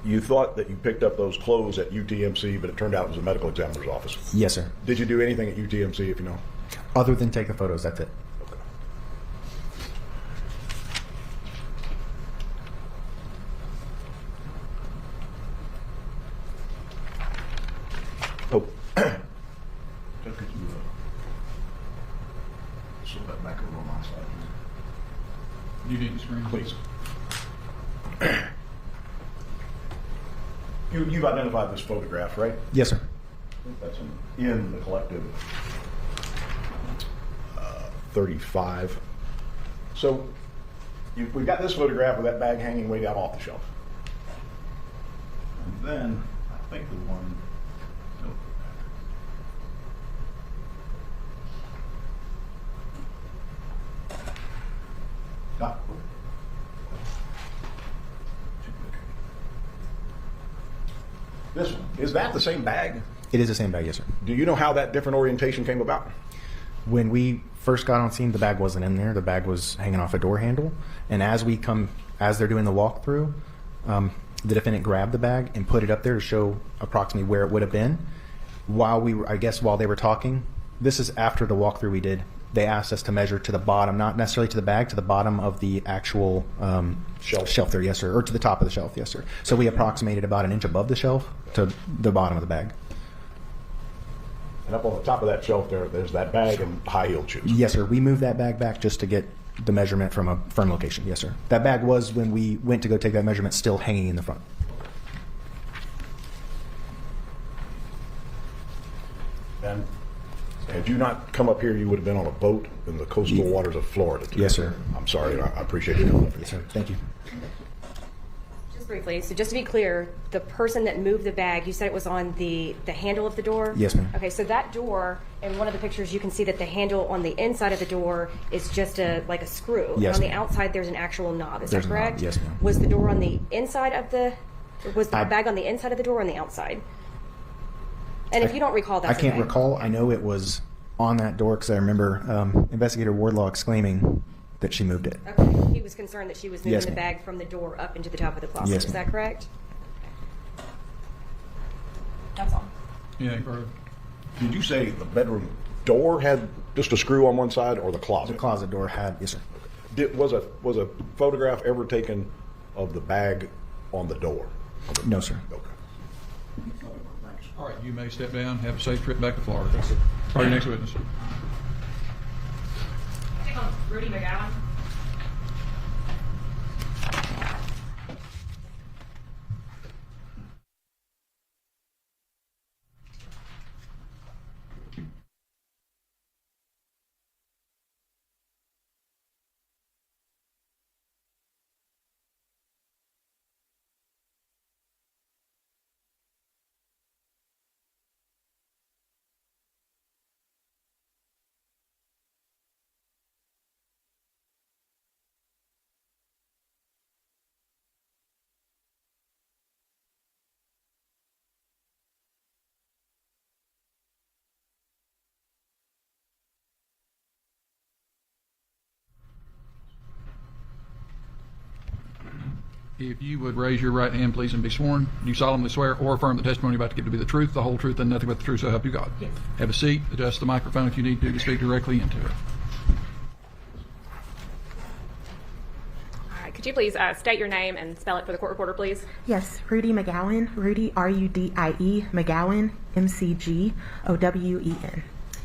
you thought that you picked up those clothes at UTMC, but it turned out it was a medical examiner's office. Yes, sir. Did you do anything at UTMC, if you know? Other than take the photos, that's it. Okay. Oh. Could you slow that back over on my side, You need the screen. please? You've identified this photograph, right? Yes, sir. That's in the collective 35. So we've got this photograph with that bag hanging way down off the shelf. And then I think the one. Ah. This one. Is that the same bag? It is the same bag, yes, sir. Do you know how that different orientation came about? When we first got on scene, the bag wasn't in there. The bag was hanging off a door handle. And as they're doing the walkthrough, the defendant grabbed the bag and put it up there to show approximately where it would have been. While they were talking, this is after the walkthrough we did. They asked us to measure to the bottom, not necessarily to the bag, to the bottom of the actual shelf there, yes, sir, or to the top of the shelf, yes, sir. So we approximated about an inch above the shelf to the bottom of the bag. And up on the top of that shelf there's that bag and high-heeled shoes. Yes, sir. We moved that bag back just to get the measurement from a firm location, yes, sir. That bag was, when we went to go take that measurement, still hanging in the front. And had you not come up here, you would have been on a boat in the coastal waters of Florida today. Yes, sir. I'm sorry. I appreciate you coming up here. Yes, sir. Thank you. Just briefly, so just to be clear, the person that moved the bag, you said it was on the handle of the door? Yes, ma'am. Okay, so that door, in one of the pictures, you can see that the handle on the inside of the door is just like a screw. Yes, And on the ma'am. outside, there's an actual knob. Is There's that a knob, correct? yes, ma'am. Was the door on the inside of was the I- bag on the inside of the door or on the outside? And if you don't recall, I that's can't okay. recall. I know it was on that door because I remember Investigator Wardlaw exclaiming that she moved it. Okay, he was concerned that she was moving Yes, the ma'am. bag from the door up into the top of the closet. Yes, Is ma'am. that correct? That's all. Yeah, further. Did you say the bedroom door had just a screw on one side, or the closet? The closet door had, yes, sir. Was a photograph ever taken of the bag on the door? No, sir. Okay. All right, you may step down. Have a safe trip back to Florida. Call your next witness. Rudy McGowan. If you would raise your right hand, please, and be sworn. Do you solemnly swear or affirm the testimony you're about to give to be the truth, the whole truth, and nothing but the truth, so help you God? Yes. Have a seat. Adjust the microphone if you need to speak directly into it. All right, could you please state your name and spell it for the court reporter, please? Yes, Rudy McGowan. Rudy, R-U-D-I-E, McGowan, M-C-G-O-W-E-N.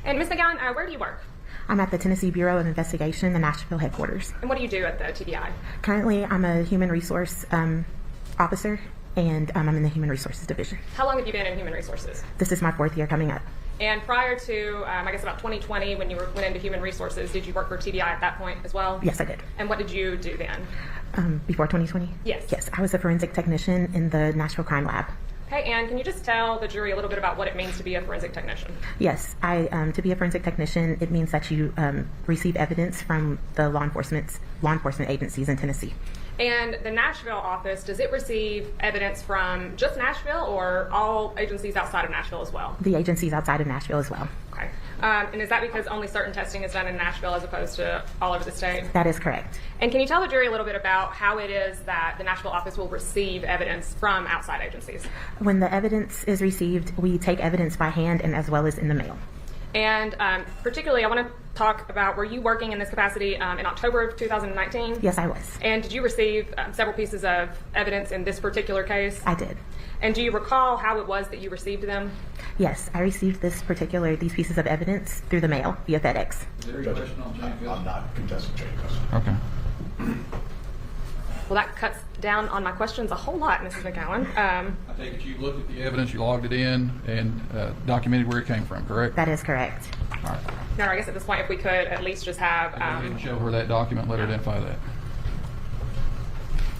And Ms. McGowan, where do you work? I'm at the Tennessee Bureau of Investigation, the Nashville headquarters. And what do you do at the TBI? Currently, I'm a human resource officer, and I'm in the Human Resources Division. How long have you been in human resources? This is my 4th year coming up. And prior to, I guess about 2020, when you went into human resources, did you work for TBI at that point as well? Yes, I did. And what did you do then? Before 2020? Yes. Yes, I was a forensic technician in the Nashville Crime Lab. Okay, and can you just tell the jury a little bit about what it means to be a forensic technician? Yes, to be a forensic technician, it means that you receive evidence from the law enforcement agencies in Tennessee. And the Nashville office, does it receive evidence from just Nashville or all agencies outside of Nashville as well? The agencies outside of Nashville as well. Okay. And is that because only certain testing is done in Nashville as opposed to all over the state? That is correct. And can you tell the jury a little bit about how it is that the Nashville office will receive evidence from outside agencies? When the evidence is received, we take evidence by hand and as well as in the mail. And particularly, I want to talk about, were you working in this capacity in October of 2019? Yes, I was. And did you receive several pieces of evidence in this particular case? I did. And do you recall how it was that you received them? Yes, I received these pieces of evidence through the mail via FedEx. Is there any question on chain of custody? I'm not contesting chain of custody. Okay. Well, that cuts down on my questions a whole lot, Mrs. McCowan. I take it you looked at the evidence, you logged it in, and documented where it came from, correct? That is correct. All right. Now, I guess at this point, if we could at least just have... Go ahead and show her that document, let her identify that.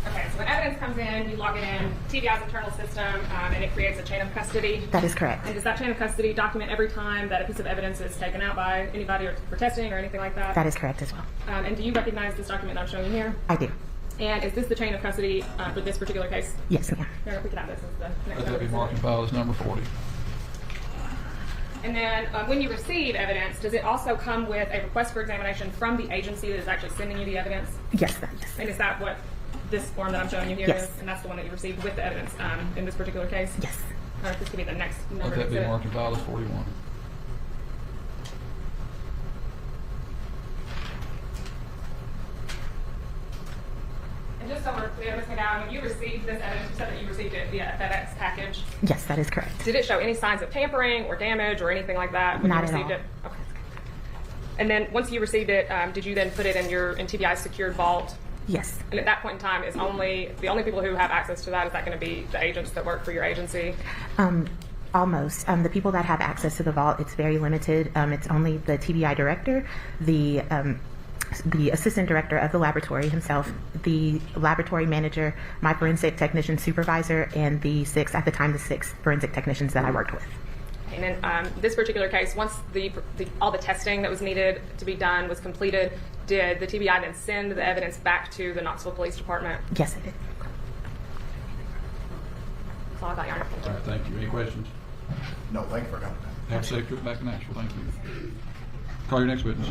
Okay, so when evidence comes in, you log it in, TBI's internal system, and it creates a chain of custody. That is correct. And does that chain of custody document every time that a piece of evidence is taken out by anybody or for testing or anything like that? That is correct as well. And do you recognize this document that I'm showing you here? I do. And is this the chain of custody for this particular case? Yes, ma'am. Here, if we could have this as the next Let that be evidence. marked and filed as number 40. And then when you receive evidence, does it also come with a request for examination from the agency that is actually sending you the evidence? Yes. And is that what this form that I'm showing you here Yes. is? And that's the one that you received with the evidence in this particular case? Yes. All right, this could be the next number. Let that be exhibit. marked and filed as 41. And just so we're clear, Ms. McGowan, when you received this evidence, you said that you received it via a FedEx package. Yes, that is correct. Did it show any signs of tampering or damage or anything like that when Not you at received all. it? Okay. And then once you received it, did you then put it in TBI's secured vault? Yes. And at that point in time, is the only people who have access to that, is that going to be the agents that work for your agency? Almost. The people that have access to the vault, it's very limited. It's only the TBI director, the assistant director of the laboratory himself, the laboratory manager, my forensic technician supervisor, and the six forensic technicians that I worked with. And then this particular case, once all the testing that was needed to be done was completed, did the TBI then send the evidence back to the Knoxville Police Department? Yes, I did. That's all I got, Your Honor. Thank you. All right, thank you. Any questions? No, thank you for coming. Have a safe trip back to Nashville. Thank you. Call your next witness.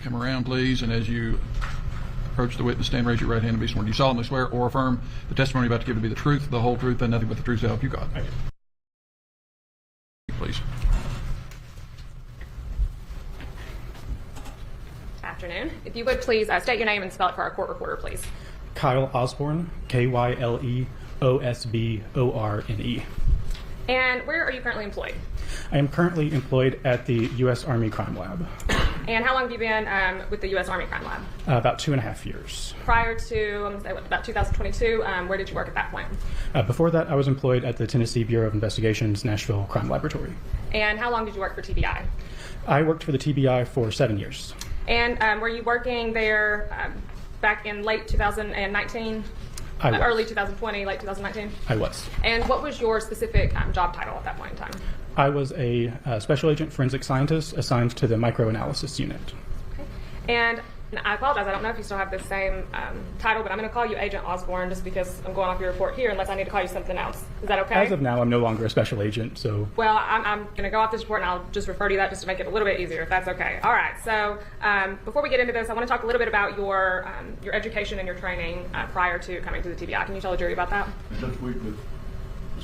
Come around, please, and as you approach the witness stand, raise your right hand and be sworn. Do you solemnly swear or affirm the testimony you're about to give to be the truth, the whole truth, and nothing but the truth to help you God? Thank you. Please. Afternoon. If you would please state your name and spell it for our court reporter, please. Kyle Osborne, Kyleosborne. And where are you currently employed? I am currently employed at the U.S. Army Crime Lab. And how long have you been with the U.S. Army Crime Lab? About 2.5 years. Prior to, about 2022, where did you work at that point? Before that, I was employed at the Tennessee Bureau of Investigation's Nashville Crime Laboratory. And how long did you work for TBI? I worked for the TBI for 7 years. And were you working there back in late 2019? I was. Early 2020, late 2019? I was. And what was your specific job title at that point in time? I was a special agent forensic scientist assigned to the microanalysis unit. Okay. And I apologize, I don't know if you still have the same title, but I'm going to call you Agent Osborne just because I'm going off your report here, unless I need to call you something else. Is that okay? As of now, I'm no longer a special agent, so... Well, I'm going to go off this report, and I'll just refer to that just to make it a little bit easier, if that's okay. All right, so before we get into this, I want to talk a little bit about your education and your training prior to coming to the TBI. Can you tell the jury about that? Judge Weekly,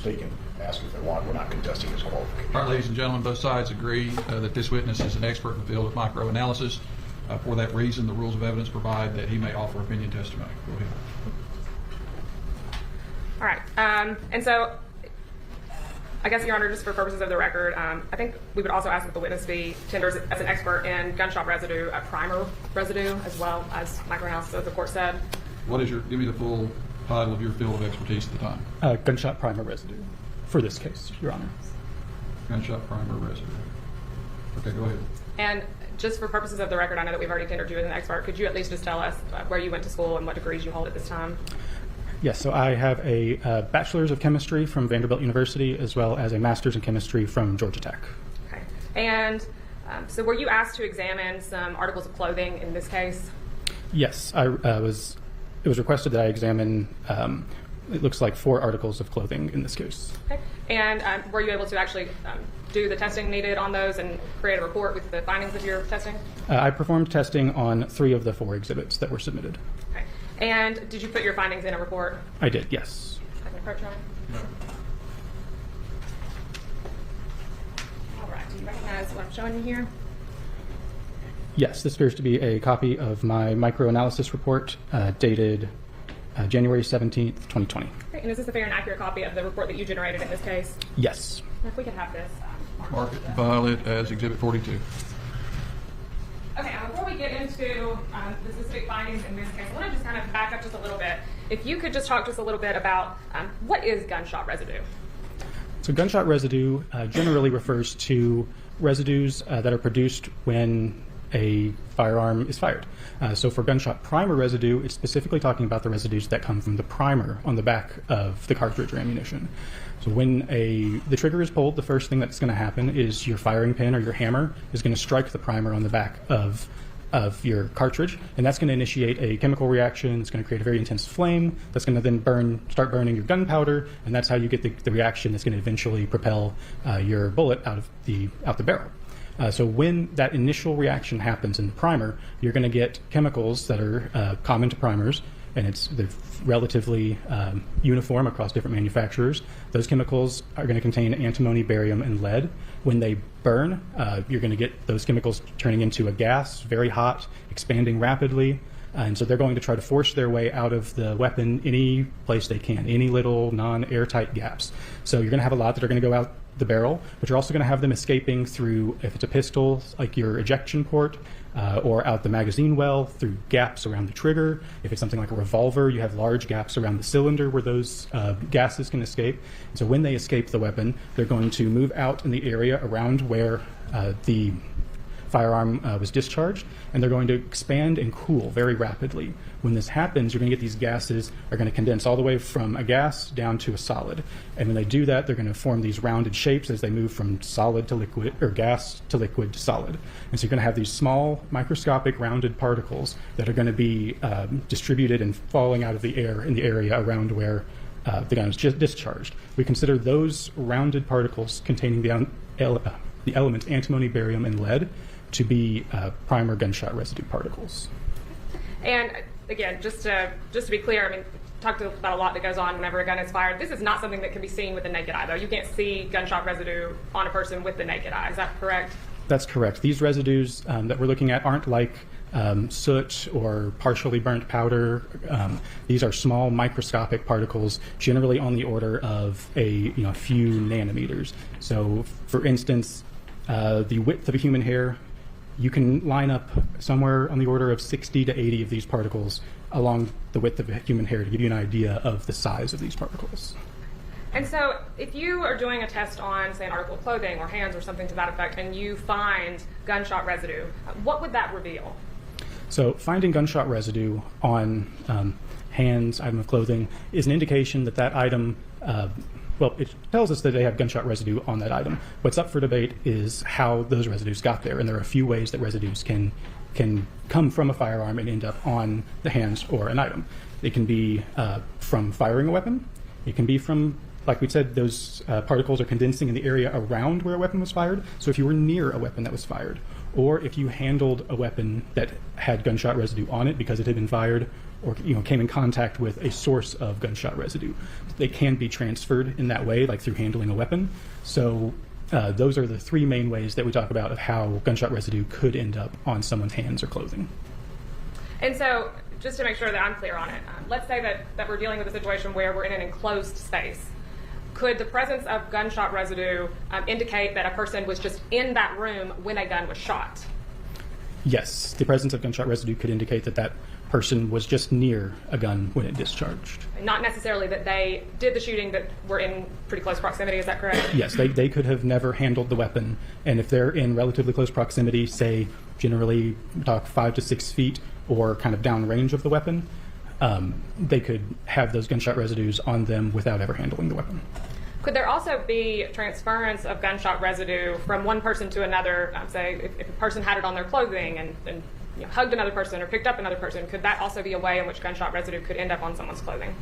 they can ask if they want. We're not contesting his qualifications. All right, ladies and gentlemen, both sides agree that this witness is an expert in the field of microanalysis. For that reason, the rules of evidence provide that he may offer opinion testimony. Go ahead. All right, and so I guess, Your Honor, just for purposes of the record, I think we would also ask that the witness be tendered as an expert in gunshot residue, primer residue, as well as microanalysis, as the court said. Give me the full title of your field of expertise at the time. Gunshot primer residue for this case, Your Honor. Gunshot primer residue. Okay, go ahead. And just for purposes of the record, I know that we've already tendered you as an expert. Could you at least just tell us where you went to school and what degrees you hold at this time? Yes, so I have a bachelor's of chemistry from Vanderbilt University, as well as a master's in chemistry from Georgia Tech. Okay. And so were you asked to examine some articles of clothing in this case? Yes, it was requested that I examine, it looks like 4 articles of clothing in this case. Okay. And were you able to actually do the testing needed on those and create a report with the findings of your testing? I performed testing on 3 of the 4 exhibits that were submitted. Okay. And did you put your findings in a report? I did, yes. I can approach, Your Honor. All right. Do you recognize what I'm showing you here? Yes, this appears to be a copy of my microanalysis report dated January 17th, 2020. Great. And is this a fair and accurate copy of the report that you generated in this case? Yes. If we could have this. Mark it, file it as Exhibit 42. Okay, before we get into the specific findings in this case, I want to just kind of back up just a little bit. If you could just talk to us a little bit about what is gunshot residue? So gunshot residue generally refers to residues that are produced when a firearm is fired. So for gunshot primer residue, it's specifically talking about the residues that come from the primer on the back of the cartridge or ammunition. So when the trigger is pulled, the first thing that's going to happen is your firing pin or your hammer is going to strike the primer on the back of your cartridge, and that's going to initiate a chemical reaction. It's going to create a very intense flame that's going to then start burning your gunpowder, and that's how you get the reaction that's going to eventually propel your bullet out the barrel. So when that initial reaction happens in the primer, you're going to get chemicals that are common to primers, and they're relatively uniform across different manufacturers. Those chemicals are going to contain antimony, barium, and lead. When they burn, you're going to get those chemicals turning into a gas, very hot, expanding rapidly. And so they're going to try to force their way out of the weapon any place they can, any little non-airtight gaps. So you're going to have a lot that are going to go out the barrel, but you're also going to have them escaping through, if it's a pistol, like your ejection port, or out the magazine well, through gaps around the trigger. If it's something like a revolver, you have large gaps around the cylinder where those gases can escape. And so when they escape the weapon, they're going to move out in the area around where the firearm was discharged, and they're going to expand and cool very rapidly. When this happens, you're going to get these gases are going to condense all the way from a gas down to a solid. And when they do that, they're going to form these rounded shapes as they move from solid to liquid, or gas to liquid to solid. And so you're going to have these small microscopic rounded particles that are going to be distributed and falling out of the air in the area around where the gun is just discharged. We consider those rounded particles containing the elements antimony, barium, and lead to be primer gunshot residue particles. And again, just to be clear, I mean, talked about a lot that goes on whenever a gun is fired. This is not something that can be seen with the naked eye, though. You can't see gunshot residue on a person with the naked eye. Is that correct? That's correct. These residues that we're looking at aren't like soot or partially burnt powder. These are small microscopic particles, generally on the order of a few nanometers. So, for instance, the width of a human hair, you can line up somewhere on the order of 60 to 80 of these particles along the width of a human hair to give you an idea of the size of these particles. And so if you are doing a test on, say, an article of clothing or hands or something to that effect, and you find gunshot residue, what would that reveal? So finding gunshot residue on hands, item of clothing, is an indication that that item, it tells us that they have gunshot residue on that item. What's up for debate is how those residues got there, and there are a few ways that residues can come from a firearm and end up on the hands or an item. It can be from firing a weapon. It can be from, like we said, those particles are condensing in the area around where a weapon was fired. So if you were near a weapon that was fired, or if you handled a weapon that had gunshot residue on it because it had been fired, or came in contact with a source of gunshot residue, they can be transferred in that way, like through handling a weapon. So those are the three main ways that we talk about of how gunshot residue could end up on someone's hands or clothing. And so, just to make sure that I'm clear on it, let's say that we're dealing with a situation where we're in an enclosed space. could the presence of gunshot residue indicate that a person was just in that room when a gun was shot? Yes, the presence of gunshot residue could indicate that that person was just near a gun when it discharged. Not necessarily that they did the shooting, but were in pretty close proximity, is that correct? Yes, they could have never handled the weapon, and if they're in relatively close proximity, say generally talk 5 to 6 feet or kind of downrange of the weapon, they could have those gunshot residues on them without ever handling the weapon. Could there also be transference of gunshot residue from one person to another? Say, if a person had it on their clothing and hugged another person or picked up another person, could that also be a way in which gunshot residue could end up on someone's clothing?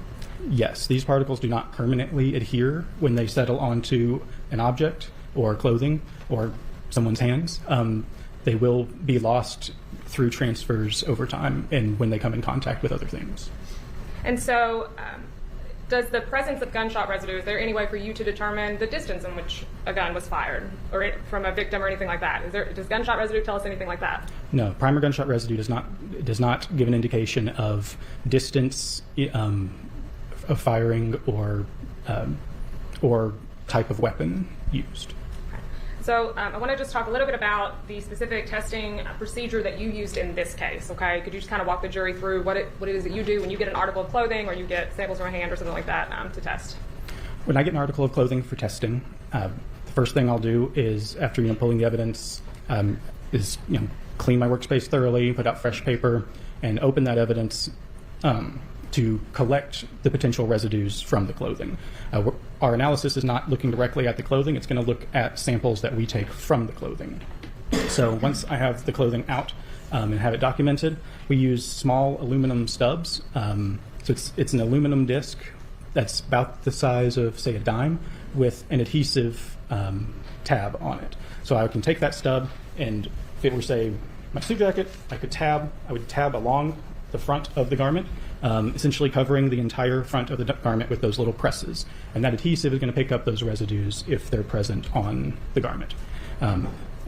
Yes, these particles do not permanently adhere when they settle onto an object or clothing or someone's hands. They will be lost through transfers over time and when they come in contact with other things. And so, does the presence of gunshot residue, is there any way for you to determine the distance in which a gun was fired or from a victim or anything like that? Does gunshot residue tell us anything like that? No, primer gunshot residue does not give an indication of distance of firing or type of weapon used. So I want to just talk a little bit about the specific testing procedure that you used in this case, okay? Could you just kind of walk the jury through what it is that you do when you get an article of clothing or you get samples from a hand or something like that to test? When I get an article of clothing for testing, the first thing I'll do is, after pulling the evidence, is clean my workspace thoroughly, put out fresh paper, and open that evidence to collect the potential residues from the clothing. Our analysis is not looking directly at the clothing, it's going to look at samples that we take from the clothing. So once I have the clothing out and have it documented, we use small aluminum stubs. So it's an aluminum disc that's about the size of, say, a dime with an adhesive tab on it. So I can take that stub, and if it were, say, my suit jacket, I would tab along the front of the garment, essentially covering the entire front of the garment with those little presses. And that adhesive is going to pick up those residues if they're present on the garment.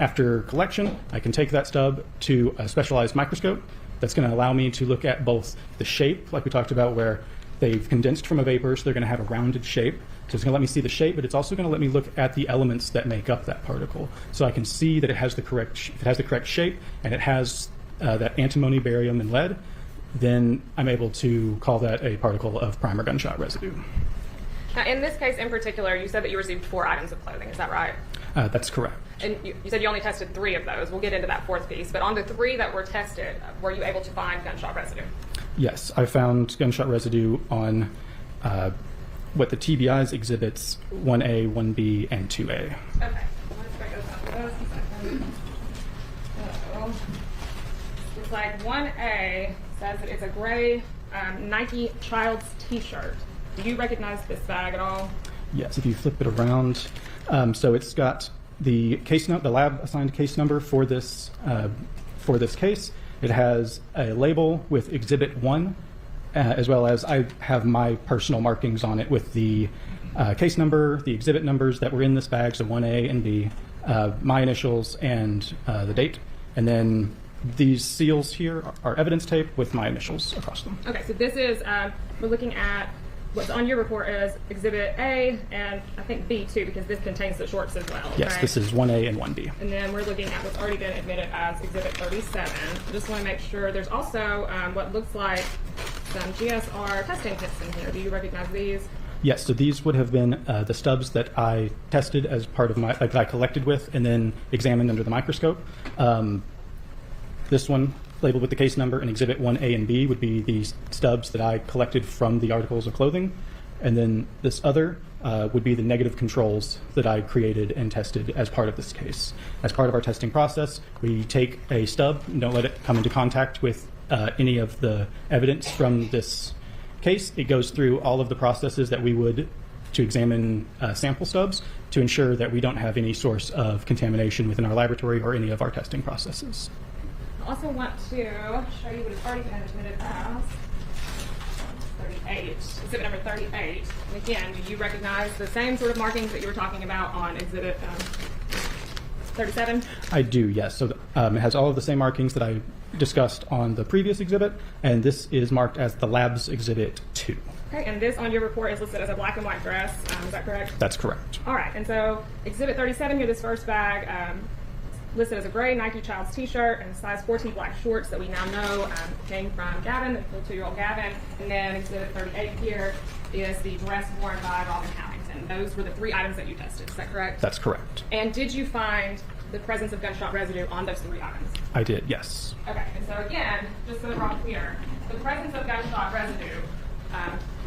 After collection, I can take that stub to a specialized microscope that's going to allow me to look at both the shape, like we talked about, where they've condensed from a vapor, so they're going to have a rounded shape. So it's going to let me see the shape, but it's also going to let me look at the elements that make up that particle. So I can see that it has the correct shape and it has that antimony, barium, and lead. Then I'm able to call that a particle of primer gunshot residue. Now, in this case in particular, you said that you received 4 items of clothing. Is that right? That's correct. And you said you only tested 3 of those. We'll get into that 4th piece. But on the 3 that were tested, were you able to find gunshot residue? Yes, I found gunshot residue on what the TBI's exhibits 1A, 1B, and 2A. Okay. Let's break those up for those. Looks like 1A says that it's a gray Nike child's t-shirt. Do you recognize this bag at all? Yes, if you flip it around. So it's got the lab assigned case number for this case. It has a label with Exhibit 1, as well as I have my personal markings on it with the case number, the exhibit numbers that were in this bag, so 1A and B, my initials, and the date. And then these seals here are evidence tape with my initials across them. Okay, so this is, we're looking at what's on your report as Exhibit A and I think B too, because this contains the shorts as well. Yes, right? This is 1A and 1B. And then we're looking at what's already been admitted as Exhibit 37. I just want to make sure there's also what looks like some GSR testing kits in here. Do you recognize these? Yes, so these would have been the stubs that I tested as part of my, that I collected with and then examined under the microscope. This one, labeled with the case number, and Exhibit 1A and B would be the stubs that I collected from the articles of clothing. And then this other would be the negative controls that I created and tested as part of this case. As part of our testing process, we take a stub and don't let it come into contact with any of the evidence from this case. It goes through all of the processes that we would to examine sample stubs to ensure that we don't have any source of contamination within our laboratory or any of our testing processes. I also want to show you what has already been admitted as 38, exhibit number 38. And again, do you recognize the same sort of markings that you were talking about on exhibit 37? I do, yes. So it has all of the same markings that I discussed on the previous exhibit, and this is marked as the lab's Exhibit 2. Okay, and this on your report is listed as a black and white dress. Is that correct? That's correct. All right, and so Exhibit 37 here, this first bag, listed as a gray Nike Child's t-shirt and size 14 black shorts that we now know came from Gavin, the full 2-year-old Gavin. And then Exhibit 38 here is the dress worn by Robin Howington. Those were the 3 items that you tested, is that correct? That's correct. And did you find the presence of gunshot residue on those 3 items? I did, yes. Okay, and so again, just so that we're all clear, the presence of gunshot residue,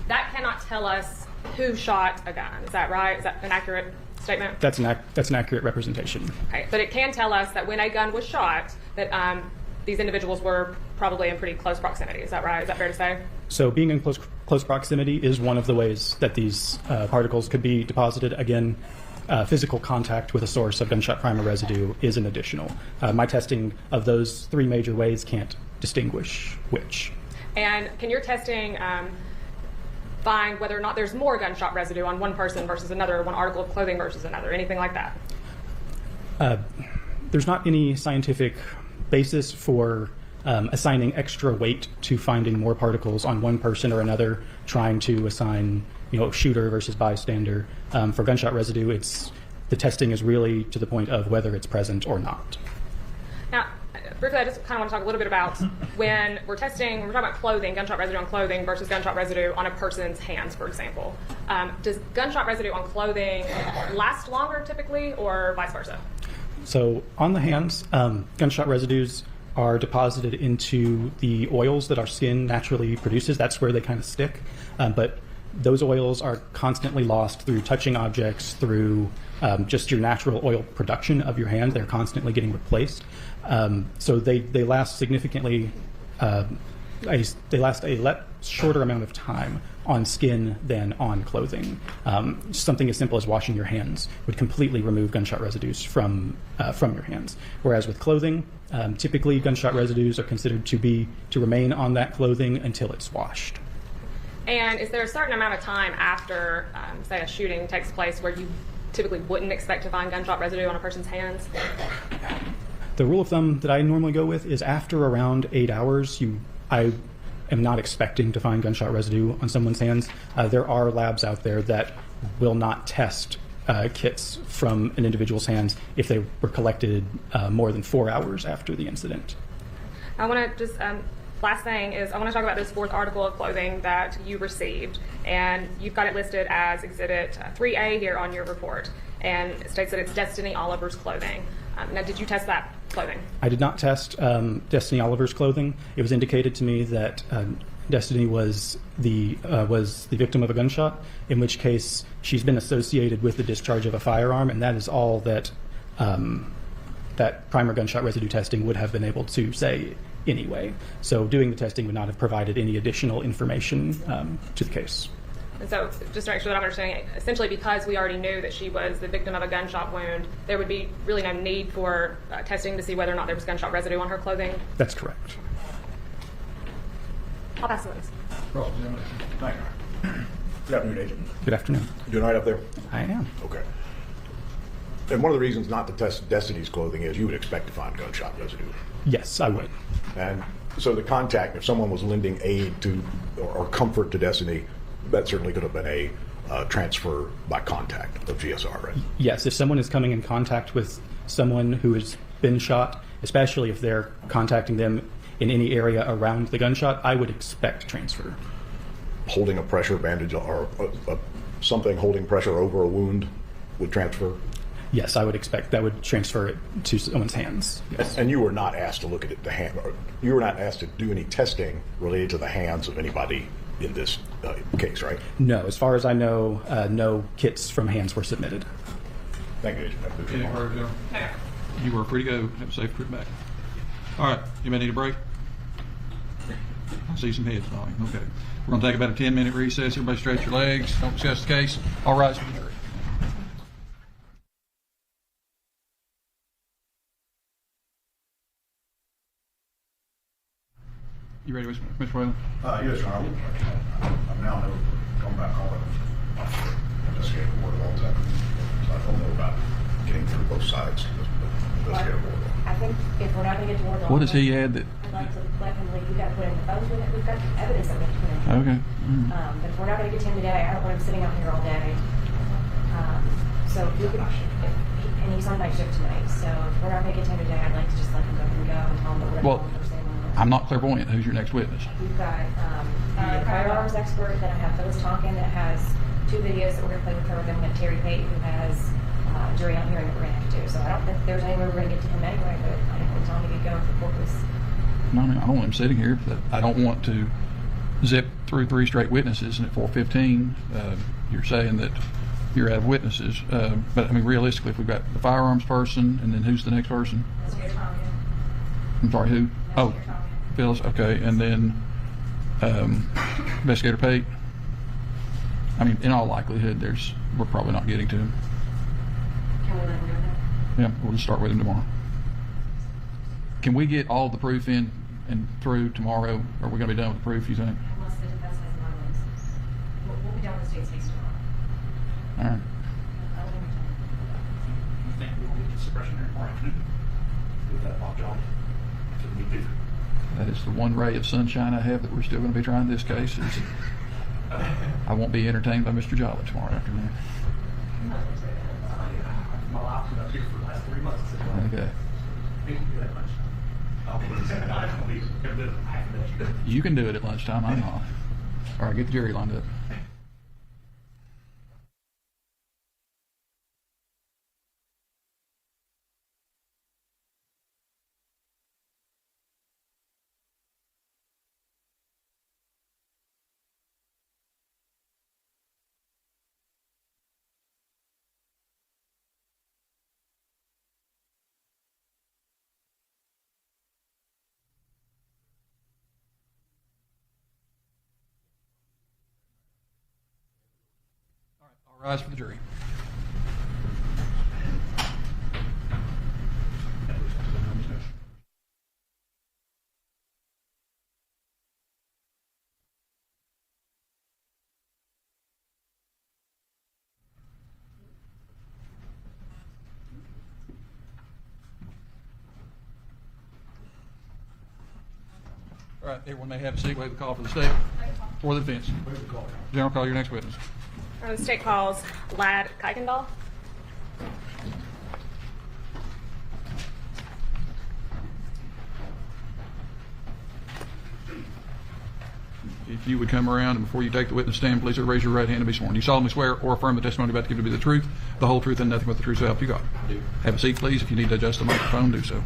that cannot tell us who shot a gun. Is that right? Is that an accurate statement? That's an accurate representation. Okay, but it can tell us that when a gun was shot, that these individuals were probably in pretty close proximity. Is that right? Is that fair to say? So being in close proximity is one of the ways that these particles could be deposited. Again, physical contact with a source of gunshot primer residue is an additional. My testing of those 3 major ways can't distinguish which. And can your testing find whether or not there's more gunshot residue on one person versus another, one article of clothing versus another, anything like that? There's not any scientific basis for assigning extra weight to finding more particles on one person or another, trying to assign, shooter versus bystander. For gunshot residue, the testing is really to the point of whether it's present or not. Now, briefly, I just kind of want to talk a little bit about when we're talking about clothing, gunshot residue on clothing versus gunshot residue on a person's hands, for example. Does gunshot residue on clothing last longer typically, or vice versa? So on the hands, gunshot residues are deposited into the oils that our skin naturally produces. That's where they kind of stick. But those oils are constantly lost through touching objects, through just your natural oil production of your hand. They're constantly getting replaced. So they last significantly, they last a shorter amount of time on skin than on clothing. Something as simple as washing your hands would completely remove gunshot residues from your hands. Whereas with clothing, typically gunshot residues are considered to remain on that clothing until it's washed. And is there a certain amount of time after, say, a shooting takes place where you typically wouldn't expect to find gunshot residue on a person's hands? The rule of thumb that I normally go with is after around 8 hours, I am not expecting to find gunshot residue on someone's hands. There are labs out there that will not test kits from an individual's hands if they were collected more than 4 hours after the incident. I want to just, last thing is I want to talk about this 4th article of clothing that you received, and you've got it listed as Exhibit 3A here on your report, and it states that it's Destiny Oliver's clothing. Now, did you test that clothing? I did not test Destiny Oliver's clothing. It was indicated to me that Destiny was the victim of a gunshot, in which case she's been associated with the discharge of a firearm, and that is all that that primer gunshot residue testing would have been able to say anyway. So doing the testing would not have provided any additional information to the case. And so, just to make sure that I'm understanding, essentially because we already knew that she was the victim of a gunshot wound, there would be really no need for testing to see whether or not there was gunshot residue on her clothing? That's correct. I'll pass the list. Thank you. Good afternoon, Agent. Good afternoon. You doing all right up there? I am. Okay. And one of the reasons not to test Destiny's clothing is you would expect to find gunshot residue. Yes, I would. And so the contact, if someone was lending aid to or comfort to Destiny, that certainly could have been a transfer by contact of GSR, right? Yes, if someone is coming in contact with someone who has been shot, especially if they're contacting them in any area around the gunshot, I would expect transfer. Holding a pressure bandage or something holding pressure over a wound would transfer? Yes, I would expect that would transfer it to someone's hands. Yes. And you were not asked to look at the hand, or you were not asked to do any testing related to the hands of anybody in this case, right? No, as far as I know, no kits from hands were submitted. Thank you, Agent. You were free to go. Have a safe trip back. All right, you may need a break. I see some heads nodding. Okay. We're going to take about a 10-minute recess. Everybody stretch your legs. Don't discuss the case. All rise for the jury. You ready, Mr. Whalen? Yes, Your Honor. I'm now never come back home. I'm investigating the board a long time. So I don't know about getting through both sides. I think if we're not going to get to work on What has he had that like to let him leave, we've got to put him in the phones with it. We've got evidence that we have to put in. Okay. But if we're not going to get him today, I don't want him sitting out here all day. So if we could, and he's on night shift tonight, so if we're not going to get him today, I'd like to just let him go and tell him that we're Well, going to first thing in the morning. I'm not clairvoyant. Who's your next witness? We've got a firearms expert, then I have Phyllis Tonkin that has 2 videos that we're going to play with her. Then we have Terry Pate who has jury out hearing that we're going to have to do. So I don't think there's any way we're going to get to him anyway, but I didn't want to tell him to get going if the court was. No, I mean, I don't want him sitting here. But I don't want to zip through 3 straight witnesses, and at 4:15, you're saying that you're out of witnesses. But I mean, realistically, if we've got the firearms person, and then who's the next person? I'm sorry, who? Oh, Phyllis. Okay, and then Investigator Pate. I mean, in all likelihood, we're probably not getting to him. Can we let him know that? Yeah, we'll just start with him tomorrow. Can we get all the proof in and through tomorrow? Or are we going to be done with the proof, you think? Unless the defense has a lot of witnesses. We'll be done with the state's case tomorrow. All right. I don't think You think we'll get the suppression hearing tomorrow afternoon with that Bob John? Should we do? That is the one ray of sunshine I have that we're still going to be trying this case. Is I won't be entertained by Mr. Jolly tomorrow afternoon. My life's been up here for the last 3 months. Okay. We can do that much. I'll be able to do it half a day. You can do it at lunchtime. I'm not. All right, get the jury lined up. All rise for the jury. All right, everyone may have a seat. Waive the call for the state or the defense. General, call your next witness. The state calls Lad Kuykendall. If you would come around and before you take the witness stand, please raise your right hand and be sworn. Do you solemnly swear or affirm the testimony about to give to be the truth, the whole truth, and nothing but the truth, so help you God? I do. Have a seat, please. If you need to adjust the microphone, do so.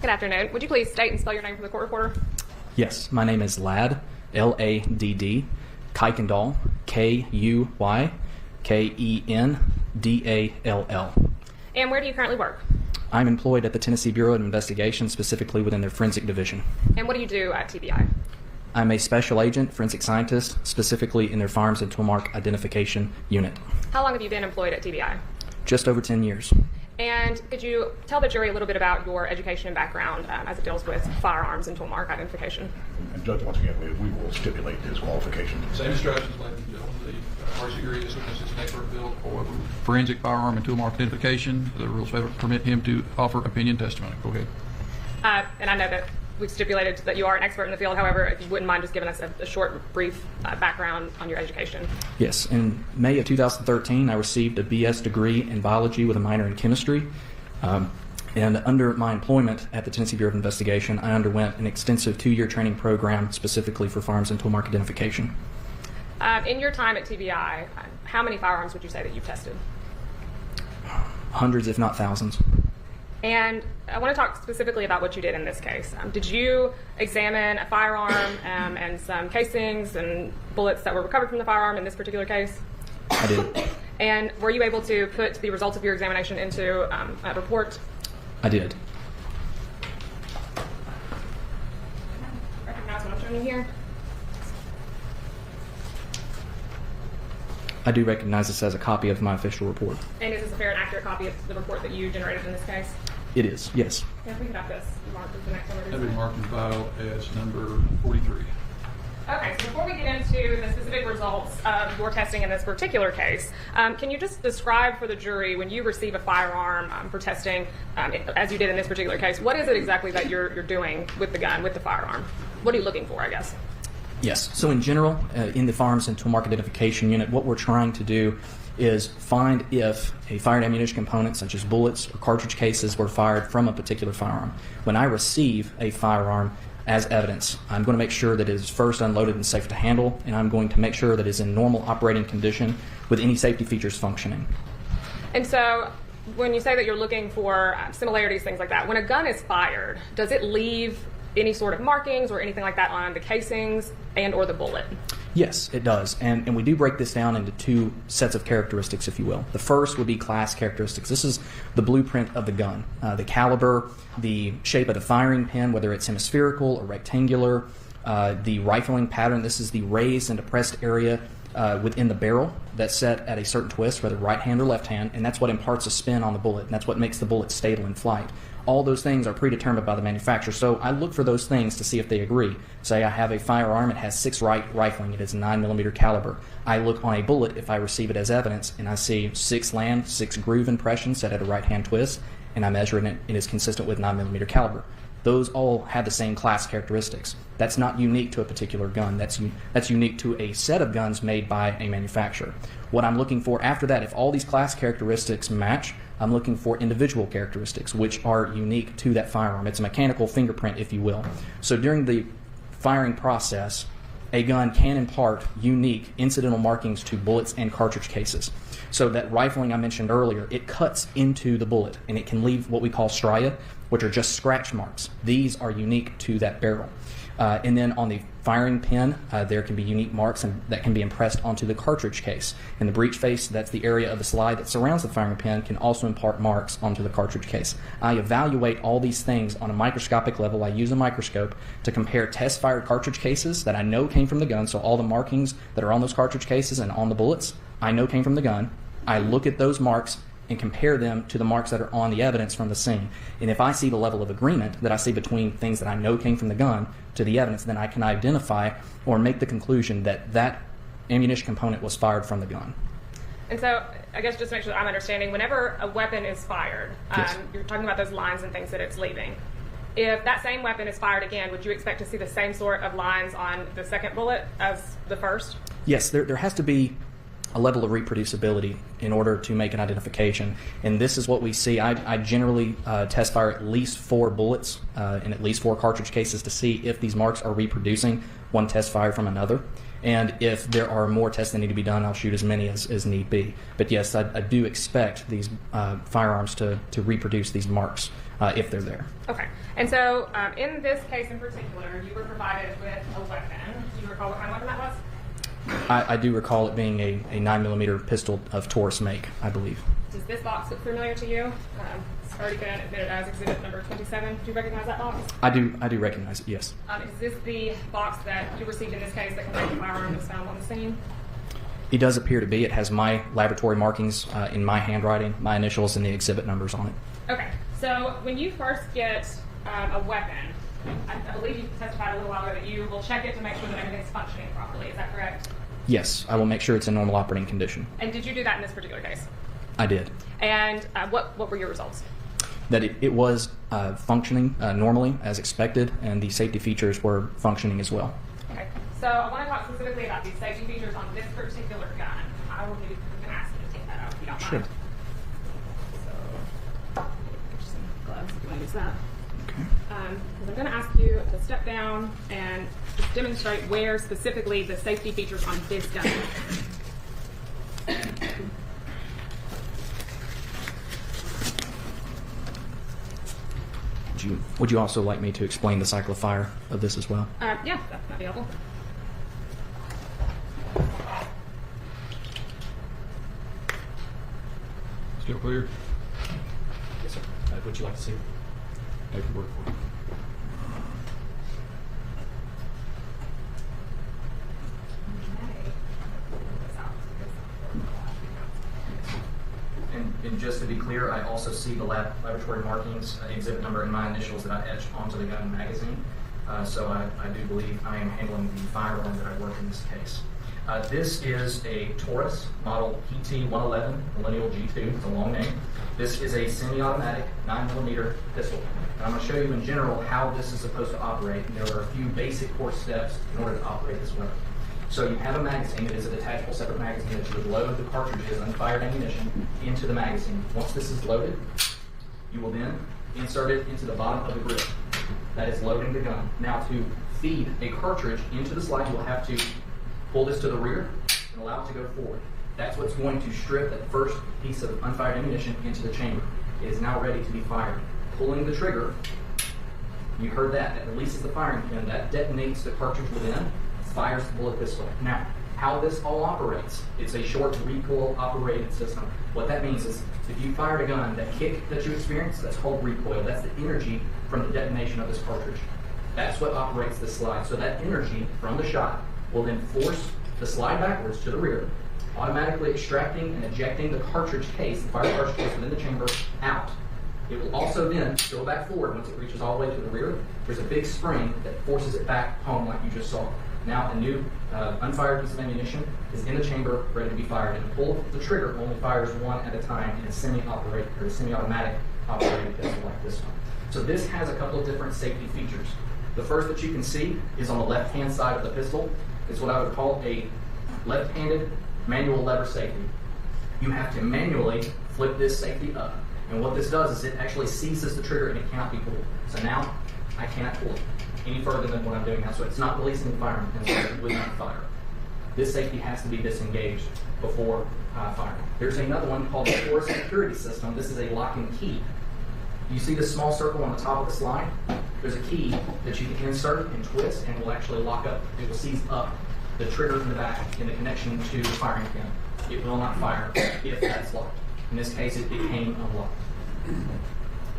Good afternoon. Would you please state and spell your name for the court reporter? Yes, my name is Ladd, L-A-D-D, Kuykendall, K-U-Y-K-E-N-D-A-L-L. And where do you currently work? I'm employed at the Tennessee Bureau of Investigation, specifically within their forensic division. And what do you do at TBI? I'm a special agent, forensic scientist, specifically in their firearms and tool mark identification unit. How long have you been employed at TBI? Just over 10 years. And could you tell the jury a little bit about your education and background as it deals with firearms and tool mark identification? And Judge, once again, we will stipulate his qualifications. Same instructions, ladies and gentlemen. The first degree is witness is an expert field for forensic firearm and tool mark identification. The rules permit him to offer opinion testimony. Go ahead. And I know that we've stipulated that you are an expert in the field. However, if you wouldn't mind just giving us a short, brief background on your education. Yes, in May of 2013, I received a BS degree in biology with a minor in chemistry. And under my employment at the Tennessee Bureau of Investigation, I underwent an extensive 2-year training program specifically for firearms and tool mark identification. In your time at TBI, how many firearms would you say that you've tested? Hundreds, if not thousands. And I want to talk specifically about what you did in this case. Did you examine a firearm and some casings and bullets that were recovered from the firearm in this particular case? I did. And were you able to put the results of your examination into a report? I did. Recognize what I'm showing you here? I do recognize this as a copy of my official report. And is this a fair and accurate copy of the report that you generated in this case? It is, yes. Yeah, if we could have this marked as the next one. That'd be marked and filed as number 43. Okay, so before we get into the specific results of your testing in this particular case, can you just describe for the jury, when you receive a firearm for testing, as you did in this particular case, what is it exactly that you're doing with the gun, with the firearm? What are you looking for, I guess? Yes. So in general, in the Firearms and Tool Mark Identification Unit, what we're trying to do is find if a fired ammunition component, such as bullets or cartridge cases, were fired from a particular firearm. When I receive a firearm as evidence, I'm going to make sure that it is first unloaded and safe to handle, and I'm going to make sure that it is in normal operating condition with any safety features functioning. And so when you say that you're looking for similarities, things like that, when a gun is fired, does it leave any sort of markings or anything like that on the casings and or the bullet? Yes, it does. And we do break this down into two sets of characteristics, if you will. The first would be class characteristics. This is the blueprint of the gun. The caliber, the shape of the firing pin, whether it's hemispherical or rectangular, the rifling pattern. This is the raised and depressed area within the barrel that's set at a certain twist, whether right hand or left hand, and that's what imparts a spin on the bullet, and that's what makes the bullet stable in flight. All those things are predetermined by the manufacturer, so I look for those things to see if they agree. Say I have a firearm, it has 6 rifling, it is 9mm caliber. I look on a bullet if I receive it as evidence, and I see 6 land, 6 groove impressions set at a right-hand twist, and I measure it, and it is consistent with 9mm caliber. Those all have the same class characteristics. That's not unique to a particular gun. That's unique to a set of guns made by a manufacturer. What I'm looking for after that, if all these class characteristics match, I'm looking for individual characteristics which are unique to that firearm. It's a mechanical fingerprint, if you will. So during the firing process, a gun can impart unique incidental markings to bullets and cartridge cases. So that rifling I mentioned earlier, it cuts into the bullet, and it can leave what we call stria, which are just scratch marks. These are unique to that barrel. And then on the firing pin, there can be unique marks that can be impressed onto the cartridge case. And the breech face, that's the area of the slide that surrounds the firing pin, can also impart marks onto the cartridge case. I evaluate all these things on a microscopic level. I use a microscope to compare test-fired cartridge cases that I know came from the gun, so all the markings that are on those cartridge cases and on the bullets, I know came from the gun. I look at those marks and compare them to the marks that are on the evidence from the scene. And if I see the level of agreement that I see between things that I know came from the gun to the evidence, then I can identify or make the conclusion that that ammunition component was fired from the gun. And so, I guess just to make sure that I'm understanding, whenever a weapon is fired, Yes. You're talking about those lines and things that it's leaving. If that same weapon is fired again, would you expect to see the same sort of lines on the second bullet as the first? Yes, there has to be a level of reproducibility in order to make an identification. And this is what we see. I generally test fire at least 4 bullets in at least 4 cartridge cases to see if these marks are reproducing one test fire from another. And if there are more tests that need to be done, I'll shoot as many as need be. But yes, I do expect these firearms to reproduce these marks if they're there. Okay. And so, in this case in particular, you were provided with a weapon. Do you recall what kind of weapon that was? I do recall it being a 9mm pistol of Taurus make, I believe. Does this box look familiar to you? It's already been admitted as exhibit number 27. Do you recognize that box? I do recognize it, yes. Is this the box that you received in this case that contained the firearm that was found on the scene? It does appear to be. It has my laboratory markings in my handwriting, my initials, and the exhibit numbers on it. Okay. So when you first get a weapon, I believe you testified a little while ago that you will check it to make sure that everything's functioning properly. Is that correct? Yes, I will make sure it's in normal operating condition. And did you do that in this particular case? I did. And what were your results? That it was functioning normally as expected, and the safety features were functioning as well. Okay. So I want to talk specifically about these safety features on this particular gun. I will give you an ask you to take that out if you don't Sure. mind. So, get some gloves if you want to use that. Okay. Because I'm going to ask you to step down and just demonstrate where specifically the safety features on this gun. Would you also like me to explain the cycle of fire of this as well? Yeah, that'd be helpful. Still clear? Yes, sir. Would you like to see it? Take your word for it. And just to be clear, I also see the laboratory markings, exhibit number, and my initials that I etched onto the gun magazine. so I do believe I am handling the firearm that I work in this case. This is a Taurus model Pt.2 Millennial G2. It's a long name. This is a semi-automatic 9mm pistol. And I'm going to show you in general how this is supposed to operate. And there are a few basic core steps in order to operate this weapon. So you have a magazine. It is a detachable separate magazine that you would load the cartridges, unfired ammunition, into the magazine. Once this is loaded, you will then insert it into the bottom of the grip. That is loading the gun. Now to feed a cartridge into the slide, you will have to pull this to the rear and allow it to go forward. That's what's going to strip that first piece of unfired ammunition into the chamber. It is now ready to be fired. Pulling the trigger, you heard that. That releases the firing pin. That detonates the cartridge within, fires the bullet pistol. Now, how this all operates, it's a short recoil operated system. What that means is if you fired a gun, that kick that you experience, that's called recoil. That's the energy from the detonation of this cartridge. That's what operates this slide. So that energy from the shot will then force the slide backwards to the rear, automatically extracting and ejecting the cartridge case, the fire cartridge case within the chamber, out. It will also then go back forward once it reaches all the way to the rear. There's a big spring that forces it back home like you just saw. Now a new unfired piece of ammunition is in the chamber, ready to be fired. And the pull of the trigger only fires one at a time in a semi-automatic operated pistol like this one. So this has a couple of different safety features. The first that you can see is on the left-hand side of the pistol. It's what I would call a left-handed manual lever safety. You have to manually flip this safety up. And what this does is it actually seizes the trigger and it cannot be pulled. So now I cannot pull it any further than what I'm doing now. So it's not releasing the firing pin, so it will not fire. This safety has to be disengaged before firing. There's another one called the Taurus security system. This is a lock and key. You see the small circle on the top of the slide? There's a key that you can insert and twist and will actually lock up. It will seize up the trigger in the back in the connection to the firing pin. It will not fire if that's locked. In this case, it became unlocked.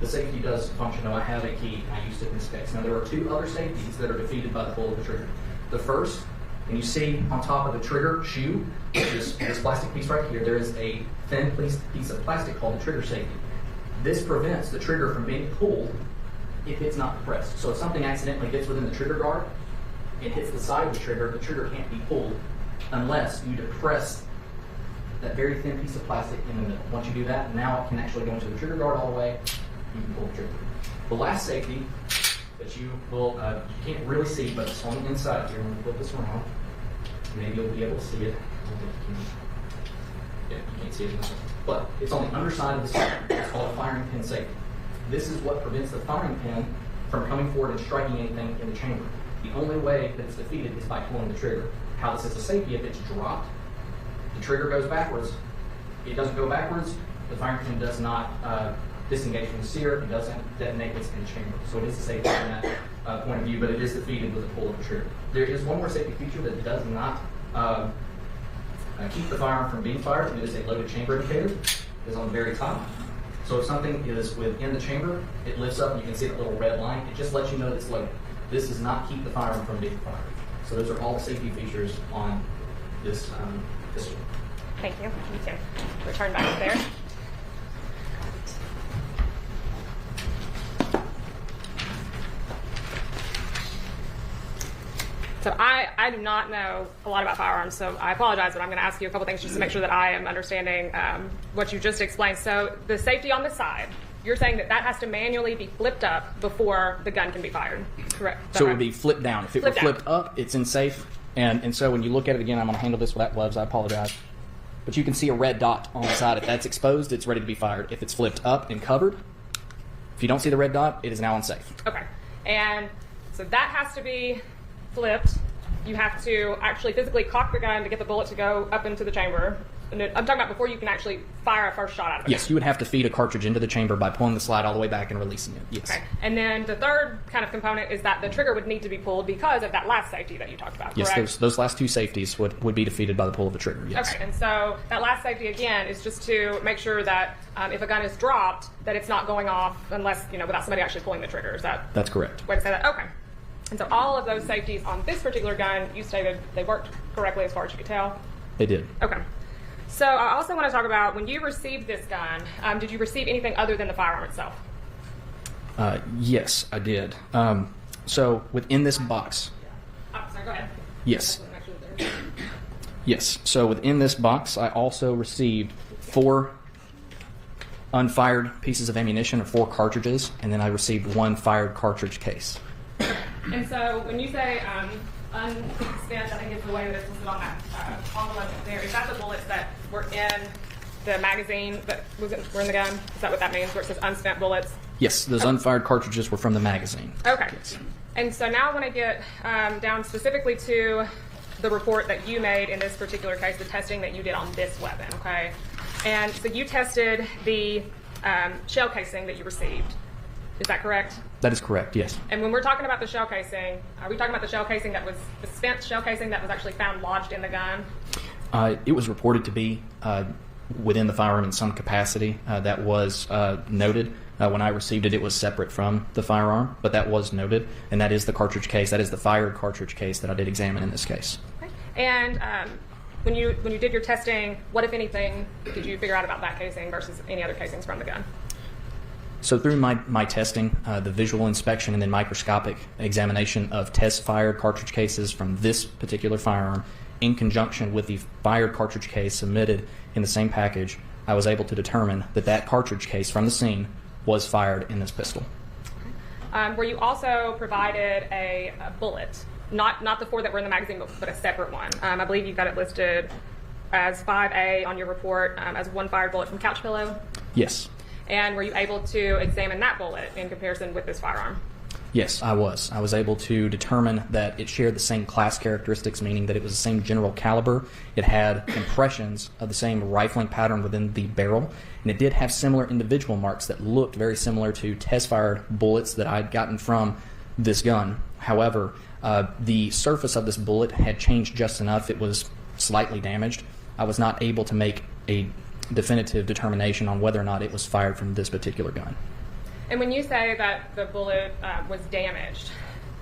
The safety does function, though. I have a key, and I used it in this case. Now, there are two other safeties that are defeated by the pull of the trigger. The first, and you see on top of the trigger shoe, this plastic piece right here, there is a thin piece of plastic called the trigger safety. This prevents the trigger from being pulled if it's not pressed. So if something accidentally gets within the trigger guard, it hits the side of the trigger can't be pulled unless you depress that very thin piece of plastic in the middle. Once you do that, now it can actually go into the trigger guard all the way. You can pull the trigger. The last safety that you will, you can't really see, but it's on the inside here. When you flip this around, maybe you'll be able to see it. Yeah, you can't see it enough. But it's on the underside of the slide. It's called a firing pin safety. This is what prevents the firing pin from coming forward and striking anything in the chamber. The only way that it's defeated is by pulling the trigger. How this is a safety, if it's dropped, the trigger goes backwards. It doesn't go backwards. The firing pin does not disengage from the sear. It doesn't detonate what's in the chamber. So it is a safety from that point of view, but it is defeated with a pull of the trigger. There is one more safety feature that does not keep the firearm from being fired, and it is a loaded chamber indicator. It is on the very top. So if something is within the chamber, it lifts up and you can see that little red line. It just lets you know that it's loaded. This does not keep the firearm from being fired. So those are all the safety features on this pistol. Thank you. You can return back there. So I do not know a lot about firearms, so I apologize, but I'm going to ask you a couple things just to make sure that I am understanding what you just explained. So the safety on the side, you're saying that has to manually be flipped up before the gun can be fired, correct? So it would be flipped down. If it were flipped up, it's in safe. And so when you look at it again, I'm going to handle this without gloves. I apologize. But you can see a red dot on the side. If that's exposed, it's ready to be fired. If it's flipped up and covered, if you don't see the red dot, it is now unsafe. Okay. And so that has to be flipped. You have to actually physically cock the gun to get the bullet to go up into the chamber. And I'm talking about before you can actually fire a first shot out of it. Yes, you would have to feed a cartridge into the chamber by pulling the slide all the way back and releasing it. Yes. Okay. And then the third kind of component is that the trigger would need to be pulled because of that last safety that you talked about, correct? Yes, those last two safeties would be defeated by the pull of the trigger, yes. Okay, and so that last safety, again, is just to make sure that if a gun is dropped, that it's not going off unless, without somebody actually pulling the trigger. Is that? That's correct. Way to say that? Okay. And so all of those safeties on this particular gun, you stated they worked correctly as far as you could tell? They did. Okay. So I also want to talk about when you received this gun, did you receive anything other than the firearm itself? Yes, I did. So within this box, Sorry, go ahead. yes. Yes. So within this box, I also received 4 unfired pieces of ammunition, or 4 cartridges, and then I received 1 fired cartridge case. And so when you say unspent, I think is the way that it's listed on that envelope there. Is that the bullets that were in the magazine that were in the gun? Is that what that means, where it says unspent bullets? Yes, those unfired cartridges were from the magazine. Okay. Yes. And so now I want to get down specifically to the report that you made in this particular case, the testing that you did on this weapon, okay? And so you tested the shell casing that you received. Is that correct? That is correct, yes. And when we're talking about the shell casing, are we talking about the shell casing that was the spent shell casing that was actually found lodged in the gun? It was reported to be within the firearm in some capacity. That was noted. When I received it, it was separate from the firearm, but that was noted, and that is the cartridge case. That is the fired cartridge case that I did examine in this case. Okay. And when you did your testing, what, if anything, did you figure out about that casing versus any other casings from the gun? So through my testing, the visual inspection and then microscopic examination of test-fired cartridge cases from this particular firearm, in conjunction with the fired cartridge case submitted in the same package, I was able to determine that that cartridge case from the scene was fired in this pistol. Were you also provided a bullet, not the 4 that were in the magazine, but a separate one? I believe you've got it listed as 5A on your report as 1 fired bullet from couch pillow. Yes. And were you able to examine that bullet in comparison with this firearm? Yes, I was. I was able to determine that it shared the same class characteristics, meaning that it was the same general caliber. It had impressions of the same rifling pattern within the barrel, and it did have similar individual marks that looked very similar to test-fired bullets that I'd gotten from this gun. However, the surface of this bullet had changed just enough. It was slightly damaged. I was not able to make a definitive determination on whether or not it was fired from this particular gun. And when you say that the bullet was damaged,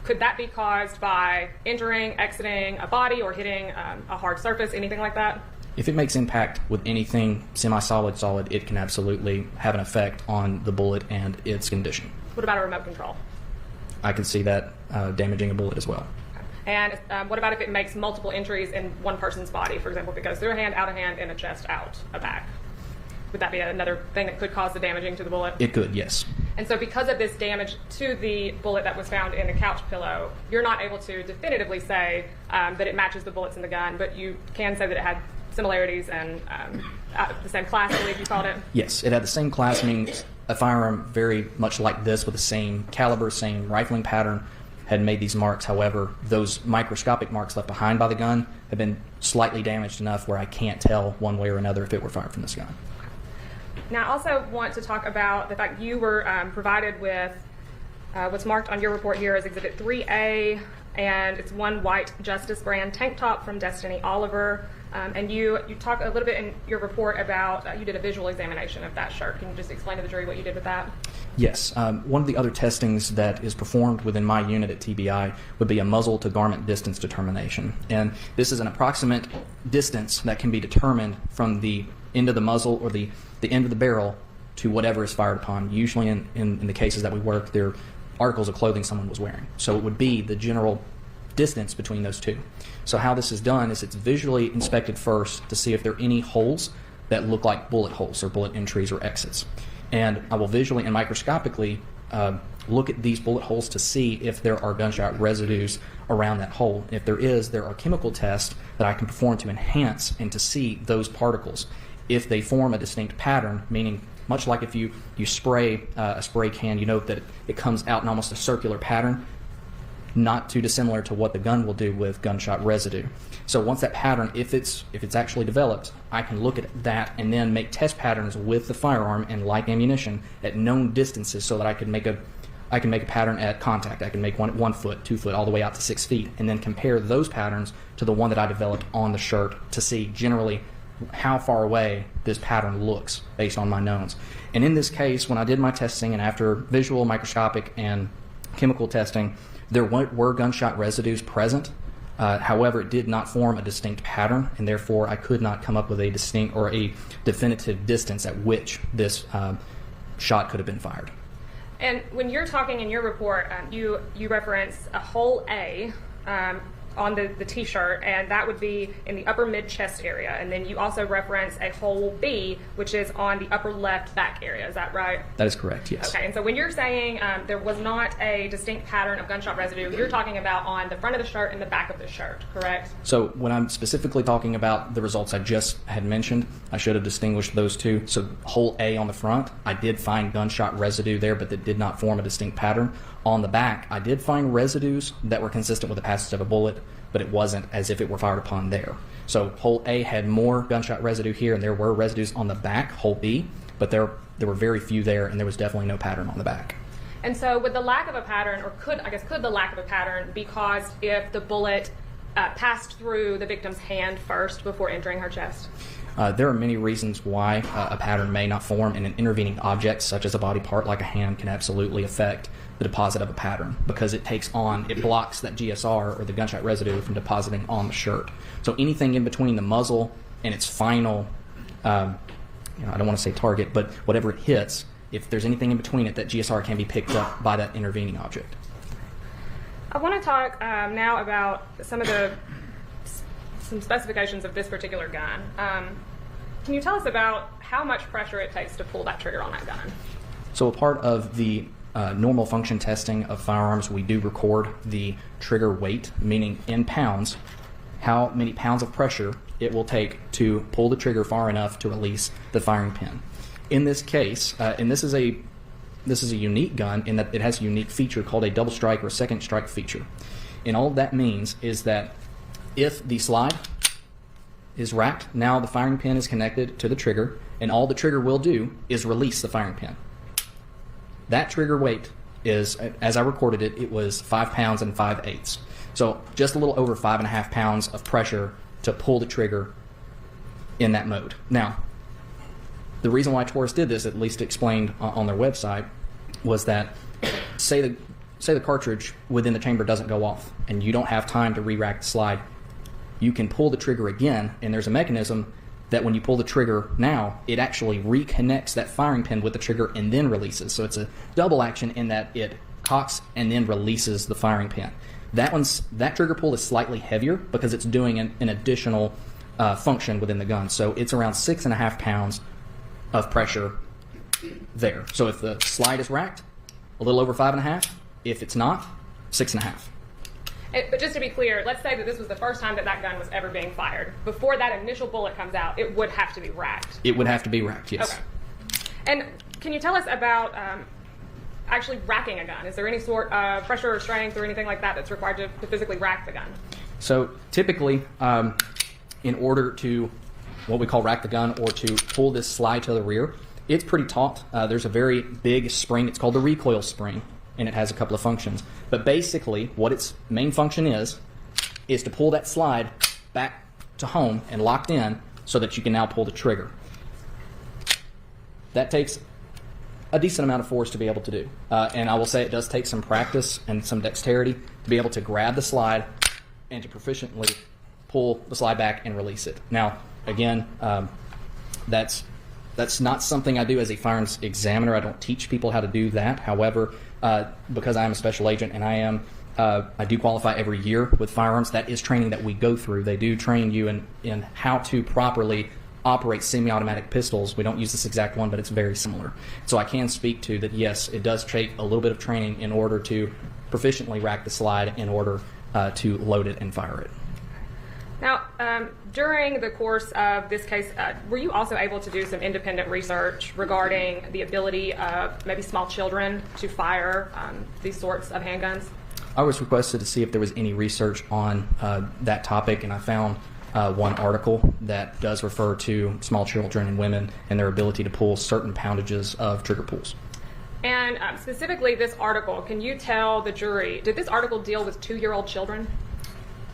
could that be caused by entering, exiting a body, or hitting a hard surface, anything like that? If it makes impact with anything semi-solid, solid, it can absolutely have an effect on the bullet and its condition. What about a remote control? I can see that damaging a bullet as well. And what about if it makes multiple entries in one person's body? For example, if it goes through a hand, out a hand, in a chest, out a back. Would that be another thing that could cause the damaging to the bullet? It could, yes. And so because of this damage to the bullet that was found in the couch pillow, you're not able to definitively say that it matches the bullets in the gun, but you can say that it had similarities and the same class, I believe you called it? Yes, it had the same class, meaning a firearm very much like this with the same caliber, same rifling pattern, had made these marks. However, those microscopic marks left behind by the gun have been slightly damaged enough where I can't tell one way or another if it were fired from this gun. Now, I also want to talk about the fact you were provided with what's marked on your report here as Exhibit 3A, and it's 1 white Justice brand tank top from Destiny Oliver. And you talk a little bit in your report about you did a visual examination of that shirt. Can you just explain to the jury what you did with that? Yes. One of the other testings that is performed within my unit at TBI would be a muzzle to garment distance determination. And this is an approximate distance that can be determined from the end of the muzzle or the end of the barrel to whatever is fired upon. Usually in the cases that we work, they're articles of clothing someone was wearing. So it would be the general distance between those two. So how this is done is it's visually inspected first to see if there are any holes that look like bullet holes or bullet entries or exits. And I will visually and microscopically look at these bullet holes to see if there are gunshot residues around that hole. If there is, there are chemical tests that I can perform to enhance and to see those particles. If they form a distinct pattern, meaning much like if you spray a spray can, you know that it comes out in almost a circular pattern, not too dissimilar to what the gun will do with gunshot residue. So once that pattern, if it's actually developed, I can look at that and then make test patterns with the firearm and like ammunition at known distances so that I can make a pattern at contact. I can make 1 foot, 2 foot, all the way out to 6 feet, and then compare those patterns to the one that I developed on the shirt to see generally how far away this pattern looks based on my knowns. And in this case, when I did my testing and after visual, microscopic, and chemical testing, there were gunshot residues present. However, it did not form a distinct pattern, and therefore I could not come up with a distinct or a definitive distance at which this shot could have been fired. And when you're talking in your report, you reference a hole A on the T-shirt, and that would be in the upper mid-chest area. And then you also reference a hole B, which is on the upper left back area. Is that right? That is correct, yes. Okay, and so when you're saying there was not a distinct pattern of gunshot residue, you're talking about on the front of the shirt and the back of the shirt, correct? So when I'm specifically talking about the results I just had mentioned, I should have distinguished those two. So hole A on the front, I did find gunshot residue there, but that did not form a distinct pattern. On the back, I did find residues that were consistent with the passage of a bullet, but it wasn't as if it were fired upon there. So hole A had more gunshot residue here, and there were residues on the back, hole B, but there were very few there, and there was definitely no pattern on the back. And so with the lack of a pattern, or could the lack of a pattern be caused if the bullet passed through the victim's hand first before entering her chest? There are many reasons why a pattern may not form, and an intervening object such as a body part like a hand can absolutely affect the deposit of a pattern, because it blocks that GSR or the gunshot residue from depositing on the shirt. So anything in between the muzzle and its final, I don't want to say target, but whatever it hits, if there's anything in between it, that GSR can be picked up by that intervening object. I want to talk now about some specifications of this particular gun. Can you tell us about how much pressure it takes to pull that trigger on that gun? So a part of the normal function testing of firearms, we do record the trigger weight, meaning in pounds, how many pounds of pressure it will take to pull the trigger far enough to release the firing pin. In this case, and this is a unique gun in that it has a unique feature called a double strike or second strike feature. And all that means is that if the slide is racked, now the firing pin is connected to the trigger, and all the trigger will do is release the firing pin. That trigger weight is, as I recorded it, it was 5 pounds and 5/8. So just a little over 5.5 pounds of pressure to pull the trigger in that mode. Now, the reason why Taurus did this, at least explained on their website, was that say the cartridge within the chamber doesn't go off and you don't have time to re-rack the slide, you can pull the trigger again, and there's a mechanism that when you pull the trigger now, it actually reconnects that firing pin with the trigger and then releases. So it's a double action in that it cocks and then releases the firing pin. That trigger pull is slightly heavier because it's doing an additional function within the gun. So it's around 6.5 pounds of pressure there. So if the slide is racked, a little over 5.5. If it's not, 6.5. But just to be clear, let's say that this was the first time that gun was ever being fired. Before that initial bullet comes out, it would have to be racked. It would have to be racked, yes. Okay. And can you tell us about actually racking a gun? Is there any sort of pressure or strength or anything like that that's required to physically rack the gun? So typically, in order to what we call rack the gun or to pull this slide to the rear, it's pretty taut. There's a very big spring. It's called the recoil spring, and it has a couple of functions. But basically, what its main function is to pull that slide back to home and locked in so that you can now pull the trigger. That takes a decent amount of force to be able to do. And I will say it does take some practice and some dexterity to be able to grab the slide and to proficiently pull the slide back and release it. Now, again, that's not something I do as a firearms examiner. I don't teach people how to do that. However, because I am a special agent and I do qualify every year with firearms, that is training that we go through. They do train you in how to properly operate semi-automatic pistols. We don't use this exact one, but it's very similar. So I can speak to that, yes, it does take a little bit of training in order to proficiently rack the slide in order to load it and fire it. Now, during the course of this case, were you also able to do some independent research regarding the ability of maybe small children to fire these sorts of handguns? I was requested to see if there was any research on that topic, and I found one article that does refer to small children and women and their ability to pull certain poundages of trigger pulls. And specifically this article, can you tell the jury, did this article deal with 2-year-old children?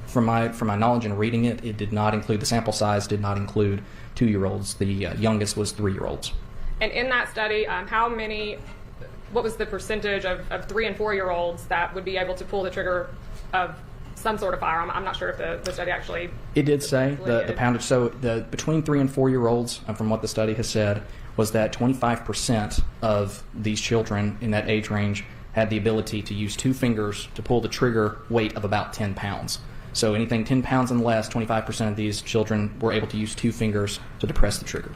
From my knowledge in reading it, it did not include, the sample size did not include 2-year-olds. The youngest was 3-year-olds. And in that study, what was the percentage of 3- and 4-year-olds that would be able to pull the trigger of some sort of firearm. I'm not sure if the study actually. It did say the poundage. So the between 3 and 4 year olds, from what the study has said, was that 25% of these children in that age range had the ability to use 2 fingers to pull the trigger weight of about 10 pounds. So anything 10 pounds and less, 25% of these children were able to use 2 fingers to depress the trigger.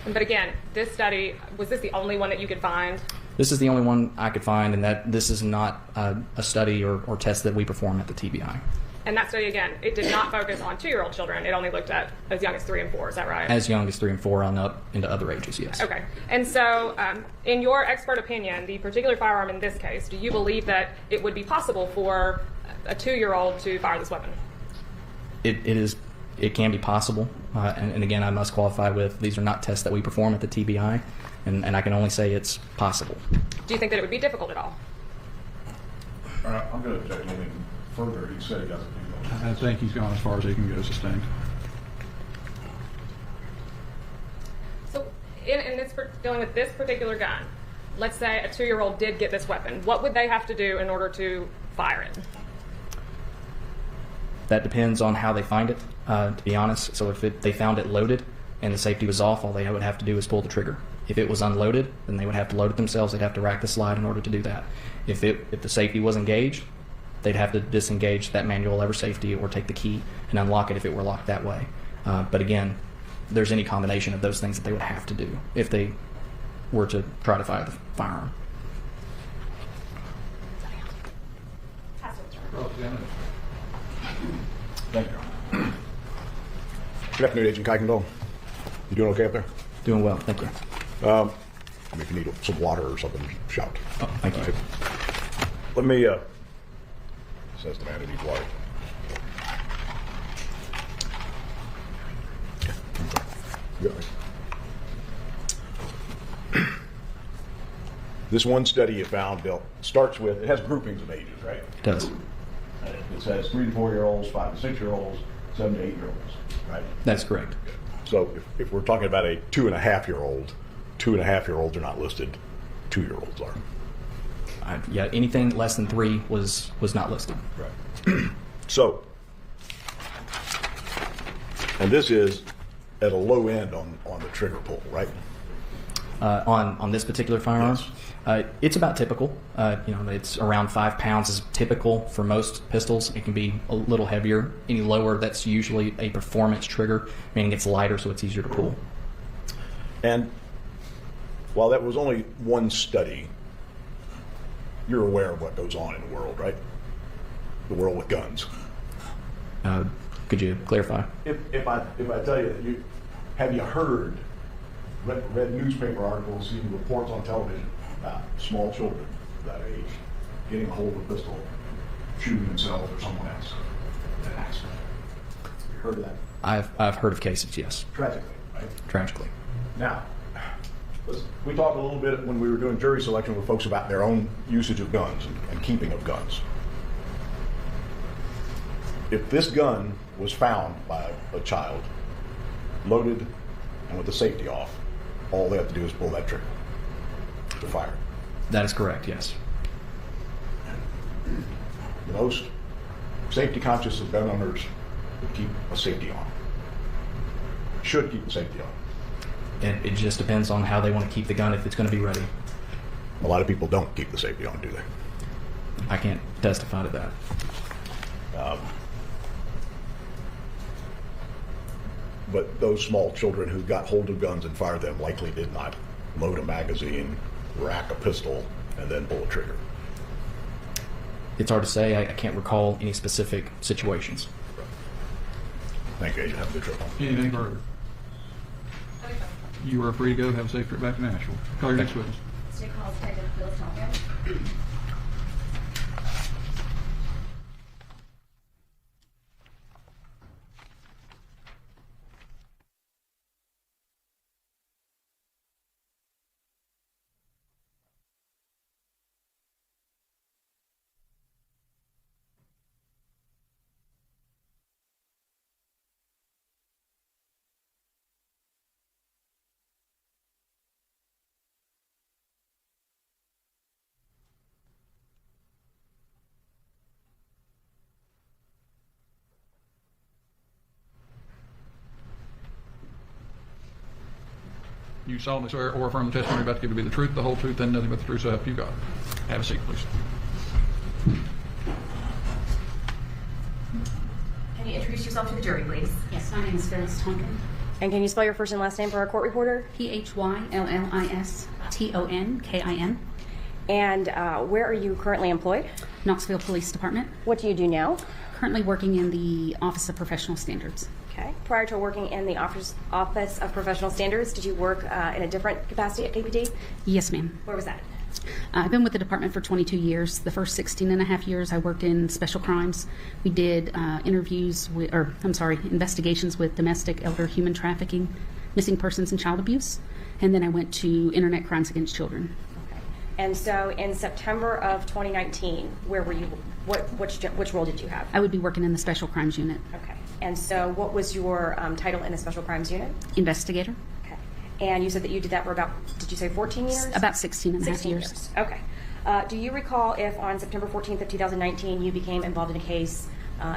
But again, this study, was this the only one that you could find? This is the only one I could find, and that this is not a study or test that we perform at the TBI. And that study, again, it did not focus on 2-year-old children. It only looked at as young as 3 and 4. Is that right? As young as 3 and 4 on up into other ages, yes. Okay. And so, in your expert opinion, the particular firearm in this case, do you believe that it would be possible for a 2-year-old to fire this weapon? It can be possible. And again, I must qualify with these are not tests that we perform at the TBI, and I can only say it's possible. Do you think that it would be difficult at all? I'm going to object anything further. He said he doesn't do that. I think he's gone as far as he can go, sustained. So, in this, dealing with this particular gun, let's say a 2-year-old did get this weapon. What would they have to do in order to fire it? That depends on how they find it, to be honest. So if they found it loaded and the safety was off, all they would have to do is pull the trigger. If it was unloaded, then they would have to load it themselves. They'd have to rack the slide in order to do that. If the safety was engaged, they'd have to disengage that manual lever safety or take the key and unlock it if it were locked that way. But again, there's any combination of those things that they would have to do if they were to try to fire the firearm. Thank you. Good afternoon, Agent Kuykendall. You doing okay up there? Doing well, thank you. If you need some water or something, shout. Oh, thank you. Let me, says the man who needs water. Okay. This one study you found, Bill, starts with, it has groupings of ages, right? It does. It says 3 to 4 year olds, 5 to 6 year olds, 7 to 8 year olds, right? That's correct. So if we're talking about a 2.5 year old, 2.5 year olds are not listed, 2 year olds are. Yeah, anything less than 3 was not listed. Right. So, and this is at a low end on the trigger pull, right? On this particular firearm, Yes. It's about typical. It's around 5 pounds is typical for most pistols. It can be a little heavier. Any lower, that's usually a performance trigger, meaning it's lighter, so it's easier to pull. And while that was only one study, you're aware of what goes on in the world, right? The world with guns. Could you clarify? If I tell you that have you heard, read newspaper articles, seen reports on television about small children that age getting a hold of a pistol, shooting themselves or someone else in an accident? Have you heard of that? I've heard of cases, yes. Tragically, right? Tragically. Now, we talked a little bit when we were doing jury selection with folks about their own usage of guns and keeping of guns. If this gun was found by a child, loaded and with the safety off, all they have to do is pull that trigger to fire. That is correct, yes. Most safety conscious of gun owners would keep a safety on. Should keep the safety on. And it just depends on how they want to keep the gun if it's going to be ready. A lot of people don't keep the safety on, do they? I can't testify to that. But those small children who got hold of guns and fired them likely did not load a magazine, rack a pistol, and then pull a trigger. It's hard to say. I can't recall any specific situations. Thank you, Agent. Have a good trip home. Anything further? You are free to go. Have a safe trip back to Nashville. Call your next witness. State Calls Detective Phyllis Tomko. you solemnly swear or affirm the testimony you're about to give to be the truth, the whole truth, and nothing but the truth, so help you God. Have a seat, please. Can you introduce yourself to the jury, please? Yes, my name is Phyllis Tonkin. And can you spell your first and last name for our court reporter? Phyllistonkin. And where are you currently employed? Knoxville Police Department. What do you do now? Currently working in the Office of Professional Standards. Okay. Prior to working in the Office of Professional Standards, did you work in a different capacity at KPD? Yes, ma'am. Where was that? I've been with the department for 22 years. The first 16 and a half years I worked in special crimes. We did investigations with domestic, elder, human trafficking, missing persons, and child abuse. And then I went to internet crimes against children. Okay. And so in September of 2019, where were you? Which role did you have? I would be working in the special crimes unit. Okay. And so what was your title in the special crimes unit? Investigator. Okay. And you said that you did that for about, did you say 14 years? About 16 and a half 16 years. Okay. Do you recall if on September 14th of 2019 you became involved in a case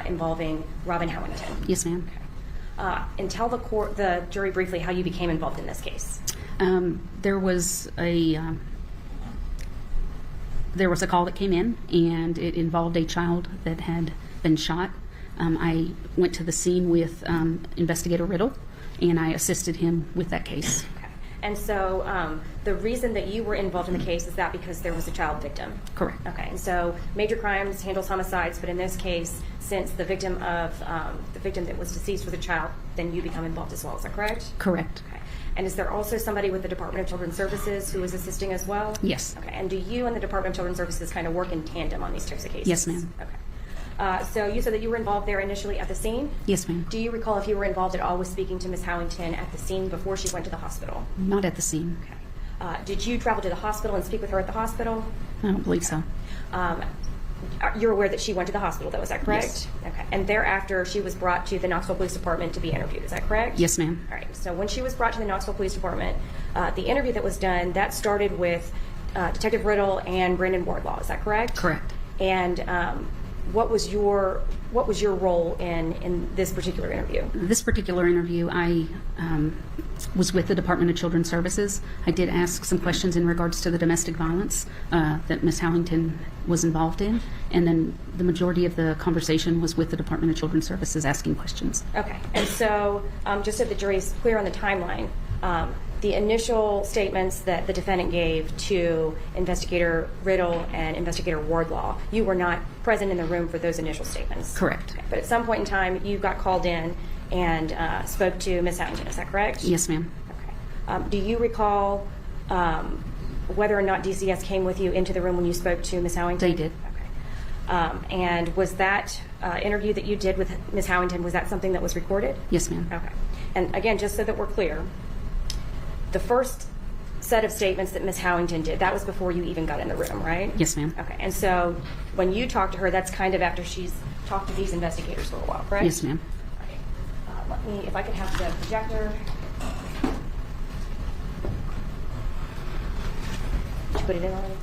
involving Robin Howington? Yes, ma'am. Okay. And tell the jury briefly how you became involved in this case. There was a call that came in, and it involved a child that had been shot. I went to the scene with Investigator Riddle, and I assisted him with that case. Okay. And so the reason that you were involved in the case is that because there was a child victim? Correct. Okay. And so major crimes handles homicides, but in this case, since the victim that was deceased was a child, then you become involved as well. Is that correct? Correct. Okay. And is there also somebody with the Department of Children's Services who is assisting as well? Yes. Okay. And do you and the Department of Children's Services kind of work in tandem on these types of cases? Yes, ma'am. Okay. So you said that you were involved there initially at the scene? Yes, ma'am. Do you recall if you were involved at all with speaking to Ms. Howington at the scene before she went to the hospital? Not at the scene. Okay. Did you travel to the hospital and speak with her at the hospital? I don't believe so. You're aware that she went to the hospital, though, is that correct? Yes. Okay. And thereafter, she was brought to the Knoxville Police Department to be interviewed, is that correct? Yes, ma'am. All right. So when she was brought to the Knoxville Police Department, the interview that was done, that started with Detective Riddle and Brandon Wardlaw, is that correct? Correct. And what was your role in this particular interview? This particular interview, I was with the Department of Children's Services. I did ask some questions in regards to the domestic violence that Ms. Howington was involved in, and then the majority of the conversation was with the Department of Children's Services asking questions. Okay. And so just so the jury is clear on the timeline, the initial statements that the defendant gave to Investigator Riddle and Investigator Wardlaw, you were not present in the room for those initial statements? Correct. Okay. But at some point in time, you got called in and spoke to Ms. Howington, is that correct? Yes, ma'am. Okay. Do you recall whether or not DCS came with you into the room when you spoke to Ms. Howington? They did. Okay. And was that interview that you did with Ms. Howington, was that something that was recorded? Yes, ma'am. Okay. And again, just so that we're clear, the first set of statements that Ms. Howington did, that was before you even got in the room, right? Yes, ma'am. Okay. And so when you talked to her, that's kind of after she's talked to these investigators for a while, correct? Yes, ma'am. Okay. Let me, if I could have the projector. Did you put it in already?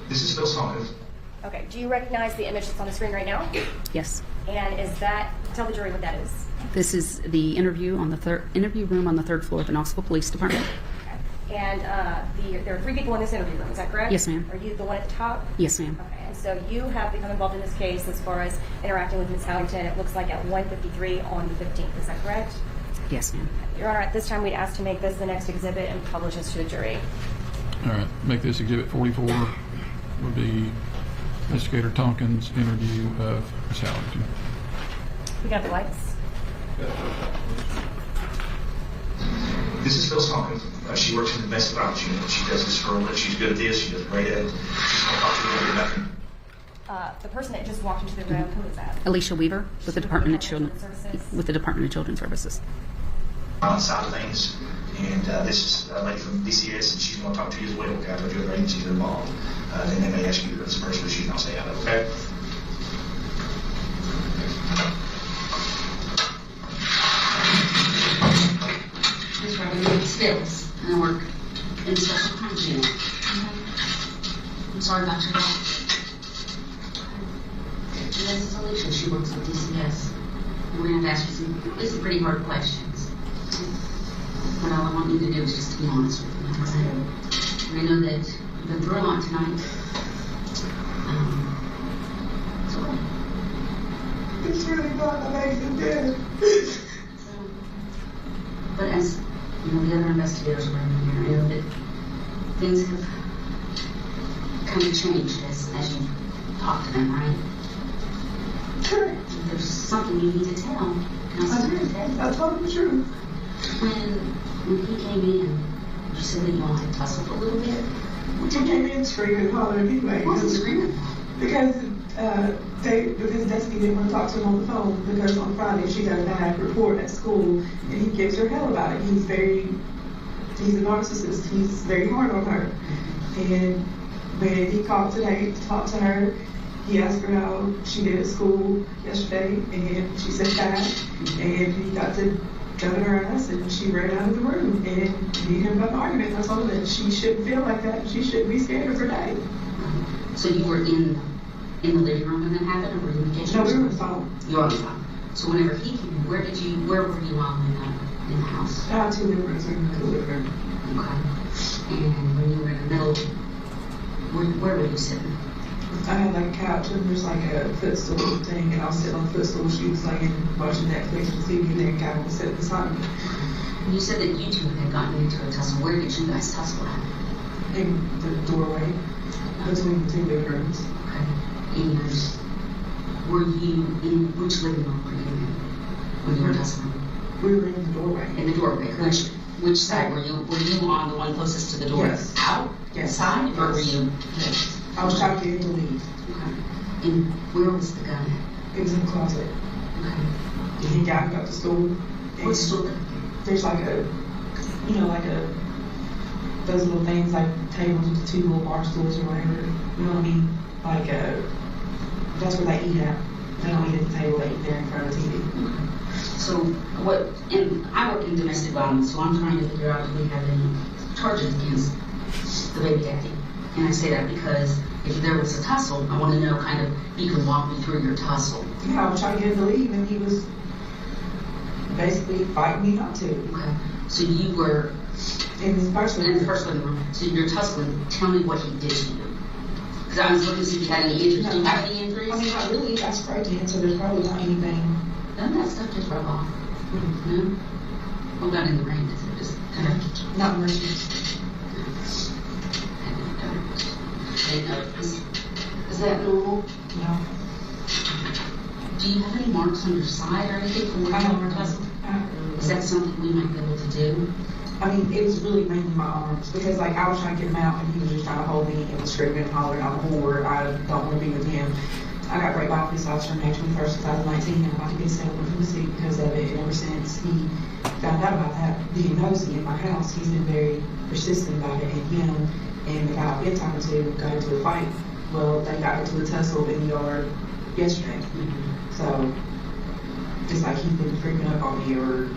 This is Phil Tonkin. Okay. Do you recognize the image that's on the screen right now? Yes. And is that, tell the jury what that is. This is the interview room on the third floor of the Knoxville Police Department. Okay. And there are 3 people in this interview room, is that correct? Yes, ma'am. Are you the one at the top? Yes, ma'am. Okay. And so you have become involved in this case as far as interacting with Ms. Howington, it looks like at 1:53 on the 15th, is that correct? Yes, ma'am. Your Honor, at this time we'd ask to make this the next exhibit and publish this to the jury. All right, make this exhibit 44 would be Investigator Tonkin's interview of Ms. Howington. We got the lights. This is Phil Tonkin. She works in the domestic violence unit. She does this for a living. She's good at this. She does great at it. She's going to talk to you a little bit about it. The person that just walked into the room, who is that? Alicia Weaver with the Department of Children's Services. On side of things, and this is a lady from DCS, and she's going to talk to you as well. Okay, I've got your other agencies are involved. Then they may ask you some personal issues, and I'll stay out of it. Okay. Phyllis, and I work in the special crimes unit. I'm sorry about your dog. This is Alicia. She works at DCS. And we're going to ask you some pretty hard questions. But all I want you to do is just to be honest with me. Because I know that you've been through a lot tonight. So what? It's really not amazing, dead. But as you know, the other investigators were in here, I know that things have kind of changed as you talk to them, right? Correct. If there's something you need to tell, can I start to tell you? I told him the truth. When he came in, you said that you all had tussled a little bit. He came in screaming and hollering anyway. What was he screaming? Because Destiny didn't want to talk to him on the phone because on Friday she got a bad report at school and he gives her hell about it. He's a narcissist. He's very hard on her. And when he called today to talk to her, he asked her how she did at school yesterday, and she said bad. And he got to jumping her ass, and she ran out of the room. And me and him got an argument. I told her that she shouldn't feel like that. She shouldn't be scared of her day. So you were in the living room when that happened, or were you in the kitchen? No, we were on the phone. You were on the phone. So whenever he came in, where were you all in the house? I had 2 living rooms. We were in the living room. Okay. And when you were in the middle, where were you sitting? I had like a couch and there's like a footstool thing, and I was sitting on the footstool. She was laying watching Netflix and TV, and then Gavin was sitting beside me. You said that you two had gotten into a tussle. Where did you guys tussle at? In the doorway between the 2 living rooms. Okay. And were you in which living room were you in when you were tussling? We were in the doorway. In the doorway. Which side were you? Were you on the one closest to the door? Yes. Out? Yes. Side? Or were you? Yes. I was trying to get him to leave. Okay. And where was the gun at? It was in the closet. Okay. And he got me up to school. What stool? There's like those little things like tables with 2 little bar stools or whatever. You know what I mean? Like that's where they eat at. They don't eat at the table, they eat there in front of the TV. So and I work in domestic violence, so I'm trying to figure out if we have any charges against the baby daddy. And I say that because if there was a tussle, I want to know kind of, you can walk me through your tussle. Yeah, I was trying to get him to leave, and he was basically fighting me not to. Okay. So you were in the first living room. So you're tussling. Tell me what he did to you. Because I was looking to see if you had any injuries. Do you have any injuries? I mean, not really. I sprayed him, so there's probably not anything. None of that stuff just rub off. Mm-hmm. No? What got in the rain? Is it just kind of... Not really. Is that normal? No. Do you have any marks on your side or anything from where you were tussling? Is that something we might be able to do? I mean, it was really mainly my arms because, like, I was trying to get him out and he was just trying to hold me and was screaming and hollering, I'm a whore, I don't want to be with him. I got raped by a police officer on May 21st, 2019, and I'm about to get settled from the city because of it. And ever since he found out about that being nosy in my house, he's been very persistent about it. And him and the guy I've been talking to got into a fight. Well, they got into a tussle in the yard yesterday. So it's like he's been creeping up on me or,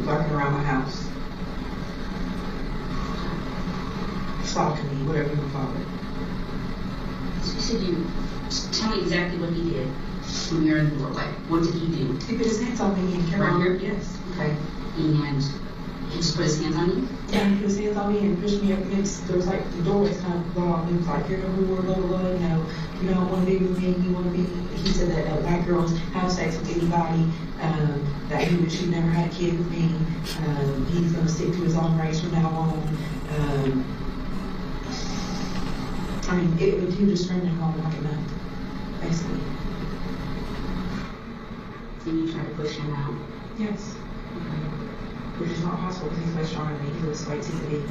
lurking around my house. Stalking me, whatever you want to call it. So you said tell me exactly what he did when you were in the doorway. What did he do? He put his hands on me and came right here? Yes. Okay. And he just put his hands on you? Yeah, he put his hands on me and pushed me up against, there was like, the doorway's kind of long. It was like, you're no more, blah, blah, blah, you don't want to be with me, you want to be, he said that black girls have sex with anybody, that he would, she never had a kid with me, he's going to stick to his own race from now on. I mean, he was just screaming home like a nut, basically. And you tried to push him out? Yes. Which is not possible because he's way stronger than me. He lifts weights, he's a big and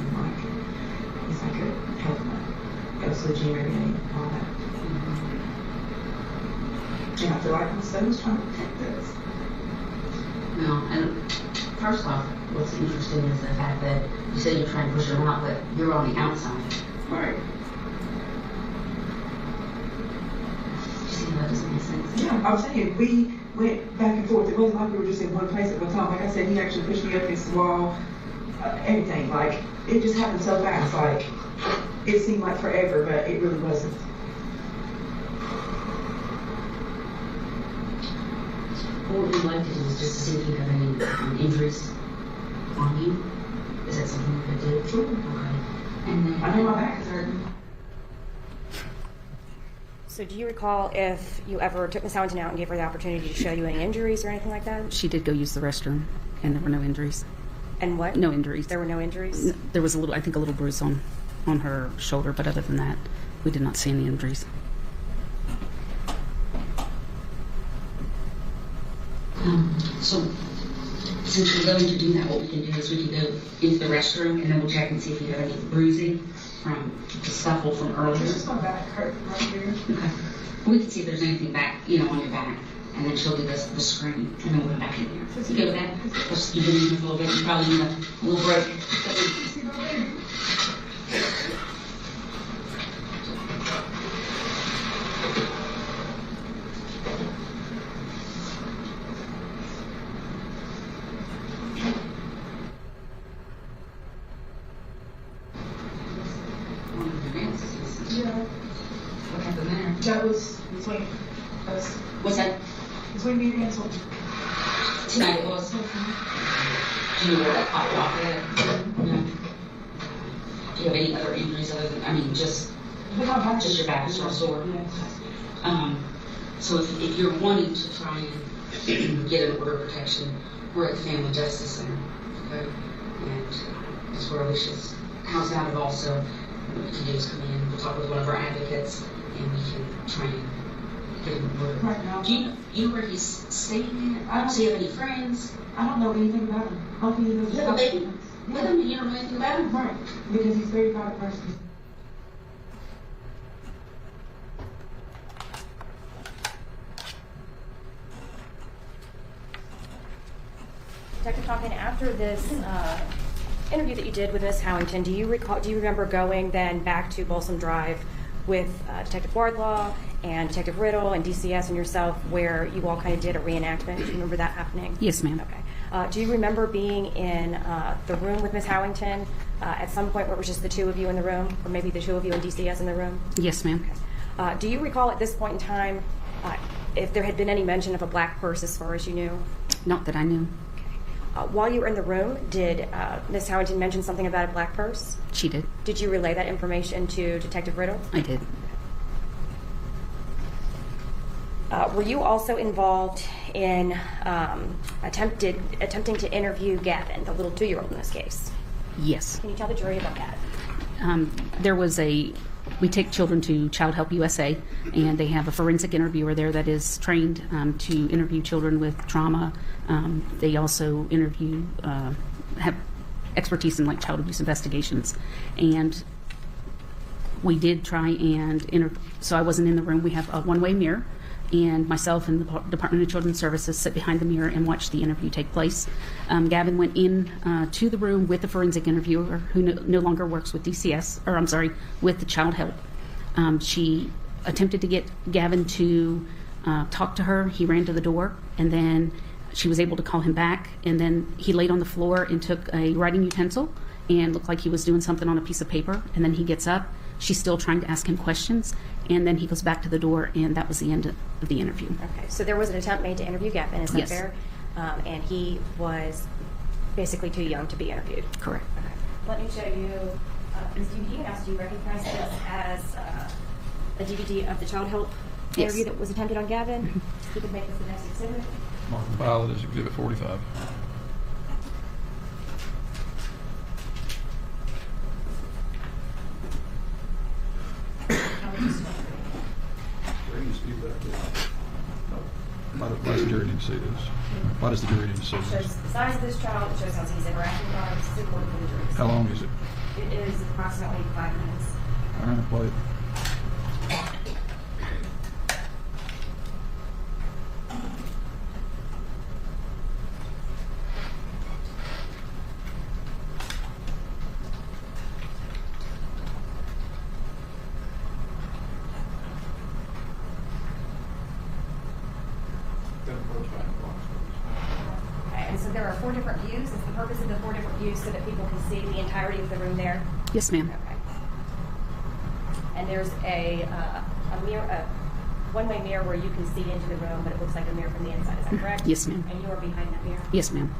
he's like a health nut. Goes to the gym every day and all that. And I feel like my son was trying to protect this. No, and first off, what's interesting is the fact that you said you're trying to push him out, but you're on the outside. Right. You see how that doesn't make sense? Yeah, I'm saying we went back and forth. It wasn't like we were just in one place at one time. Like I said, he actually pushed me up against the wall everything. Like, it just happened so fast. Like, it seemed like forever, but it really wasn't. What we'd like to do is just to see if you have any injuries on you. Is that something you could do? Sure. Okay. And then I know my back is hurting. So do you recall if you ever took Miss Howington out and gave her the opportunity to show you any injuries or anything like that? She did go use the restroom, and there were no injuries. And what? No injuries. There were no injuries? There was I think a little bruise on her shoulder, but other than that, we did not see any injuries. So, since we're going to do that, what we can do is we can go into the restroom and then we'll check and see if you have any bruising from the scuffle from earlier. It's just my back hurt right here. Okay. We can see if there's anything back, on your back. And then she'll do the screen, and then we'll go back in there. You go with that? Just, you've been in here for a little bit. You probably need a little break. Yeah. What happened there? That was between us. What's that? Between me and Ansel. Tonight it was. Do you know where that popped off at? No. Do you have any other injuries other than, just your back is sore? Yeah. So if you're wanting to try and get an order of protection, we're at the Family Justice Center, okay? And that's where Alicia's housed out of also. What we can do is come in, we'll talk with one of our advocates, and we can try and get an order. Right now. Do you know where he's staying at? I don't see you have any friends. I don't know anything about him. I don't think he knows. You have a baby with him and you don't know anything about him? Right. Because he's a very private person. Detective Tonkin, after this interview that you did with Miss Howington, do you remember going then back to Balsam Drive with Detective Wardlaw and Detective Riddle and DCS and yourself, where you all kind of did a reenactment? Do you remember that happening? Yes, ma'am. Okay. Do you remember being in the room with Miss Howington at some point where it was just the two of you in the room, or maybe the two of you and DCS in the room? Yes, ma'am. Okay. Do you recall at this point in time if there had been any mention of a black purse as far as you knew? Not that I knew. While you were in the room, did Miss Howington mention something about a black purse? She did. Did you relay that information to Detective Riddle? I did. Were you also involved in attempting to interview Gavin, the little 2-year-old in this case? Yes. Can you tell the jury about that? We take children to Child Help USA, and they have a forensic interviewer there that is trained to interview children with trauma. They also have expertise in child abuse investigations. And we did try and so I wasn't in the room. We have a one-way mirror, and myself and the Department of Children's Services sit behind the mirror and watch the interview take place. Gavin went in to the room with the forensic interviewer, who no longer works with with the Child Help. She attempted to get Gavin to talk to her. He ran to the door, and then she was able to call him back, and then he laid on the floor and took a writing utensil and looked like he was doing something on a piece of paper, and then he gets up. She's still trying to ask him questions, and then he goes back to the door, and that was the end of the interview. Okay, so there was an attempt made to interview Gavin, is that Yes. fair? And he was basically too young to be interviewed. Correct. Okay. Let me show you, Ms. Dean, do you recognize this as a DVD of the Child Help Yes. interview that was attempted on Gavin? You could make this the next exhibit. Mark and file it as Exhibit 45. Why does the jury need to see this? Why does the jury need to see It this? shows the size of this child, it shows how he's interacting with others. This is important for the jury. How long is it? It is approximately 5 minutes. All right, play it. Okay, and so there are 4 different views. Is the purpose of the 4 different views so that people can see the entirety of the room there? Yes, ma'am. Okay. And there's a mirror, a one-way mirror where you can see into the room, but it looks like a mirror from the inside. Is that correct? Yes, ma'am. And you are behind that mirror? Yes, ma'am.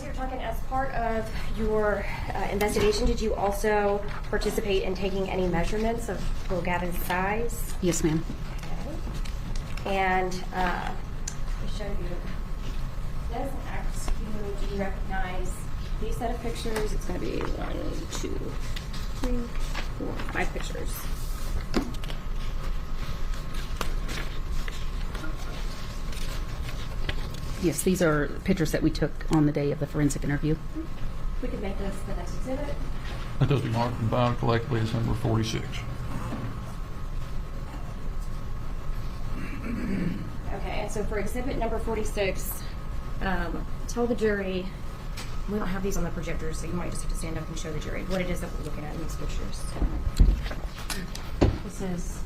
You're talking as part of your investigation, did you also participate in taking any measurements of little Gavin's size? Yes, ma'am. Okay. And we showed you this. Excuse do you recognize these set of pictures? It's going to be 1, 2, 3, 4, 5 pictures. Yes, these are pictures that we took on the day of the forensic interview. We could make this the next exhibit. Let those be marked and bound collectively as number 46. Okay, and so for exhibit number 46, tell the jury, we don't have these on the projector, so you might just have to stand up and show the jury what it is that we're looking at in these pictures. This is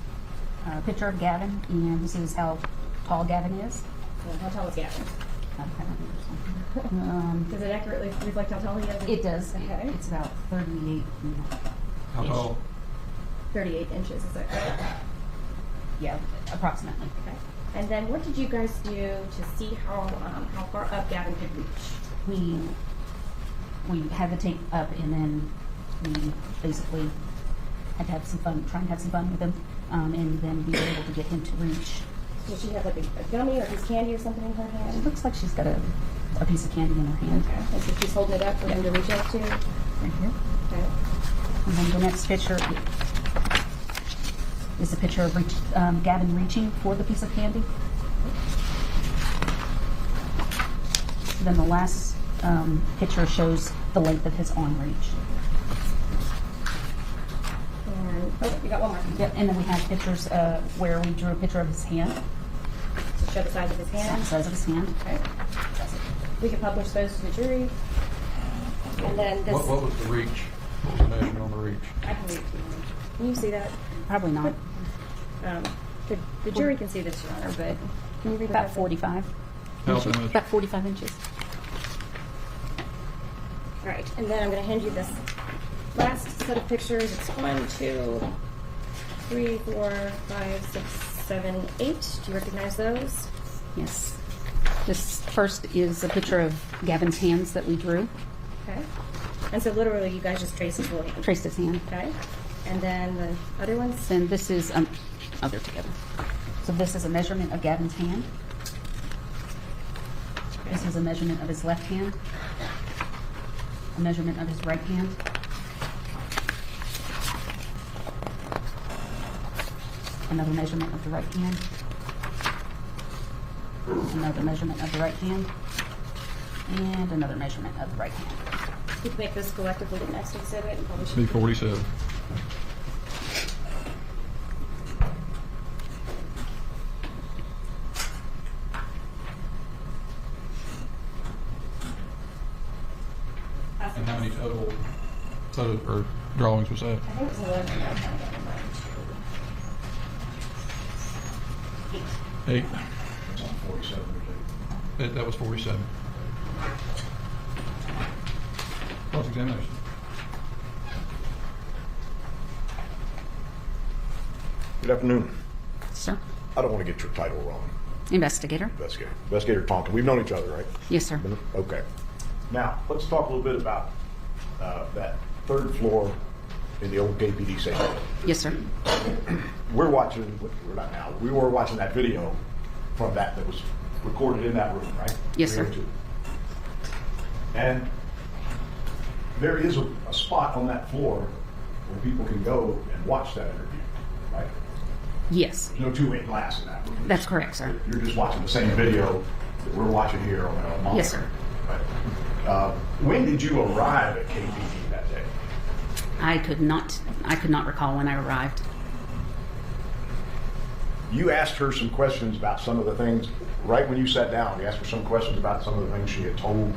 a picture of Gavin, and this is how tall Gavin is. Well, how tall is Gavin? Does it accurately reflect how tall he is? It does. Okay. It's about 38. How tall? 38 inches, is that correct? Yeah, approximately. Okay. And then what did you guys do to see how far up Gavin could reach? We had the tape up, and then we basically had to have some fun, try and have some fun with him, and then be able to get him to reach. Does she have like a gummy or a piece of candy or something in her hand? It looks like she's got a piece of candy in her hand. Okay. And so she's holding it up for him to reach out to? Right here. Okay. And then the next picture is a picture of Gavin reaching for the piece of candy. And then the last picture shows the length of his arm reach. And, oh, you got one more. Yep, and then we have pictures where we drew a picture of his hand. To show the size of his hand? The size of his hand. Okay. We can publish those to the jury. And then this. What was the reach? What was the measurement on the reach? I can read it to you. Can you see that? Probably not. The jury can see this, Your Honor, but can you read About that? 45. How inches. much? About 45 inches. All right, and then I'm going to hand you this last set of pictures. It's 1, 2, 3, 4, 5, 6, 7, 8. Do you recognize those? Yes. This first is a picture of Gavin's hands that we drew. Okay. And so literally you guys just traced his little hand. Traced his hand. Okay. And then the other ones? Then this is, oh, they're together. So this is a measurement of Gavin's hand. This is a measurement of his left hand. A measurement of his right hand. Another measurement of the right hand. Another measurement of the right hand. And another measurement of the right hand. You can make this collectively the next exhibit and publish it. Be 47. And how many total or drawings was that? I think it was 11. 8. It's on 47. That was 47. Cross-examination. Good afternoon. Sir? I don't want to get your title wrong. Investigator? Investigator. Investigator Tonkin. We've known each other, right? Yes, sir. Okay. Now, let's talk a little bit about that third floor in the old KPD safe. Yes, sir. We're watching, we're not now, we were watching that video from that was recorded in that room, right? Yes, sir. 302. And there is a spot on that floor where people can go and watch that interview, right? Yes. There's no two-way glass in that room. That's correct, sir. You're just watching the same video that we're watching here on the monitor. Yes, sir. Right. When did you arrive at KPD that day? I could not recall when I arrived. You asked her some questions about some of the things, right when you sat down, you asked her some questions about some of the things she had told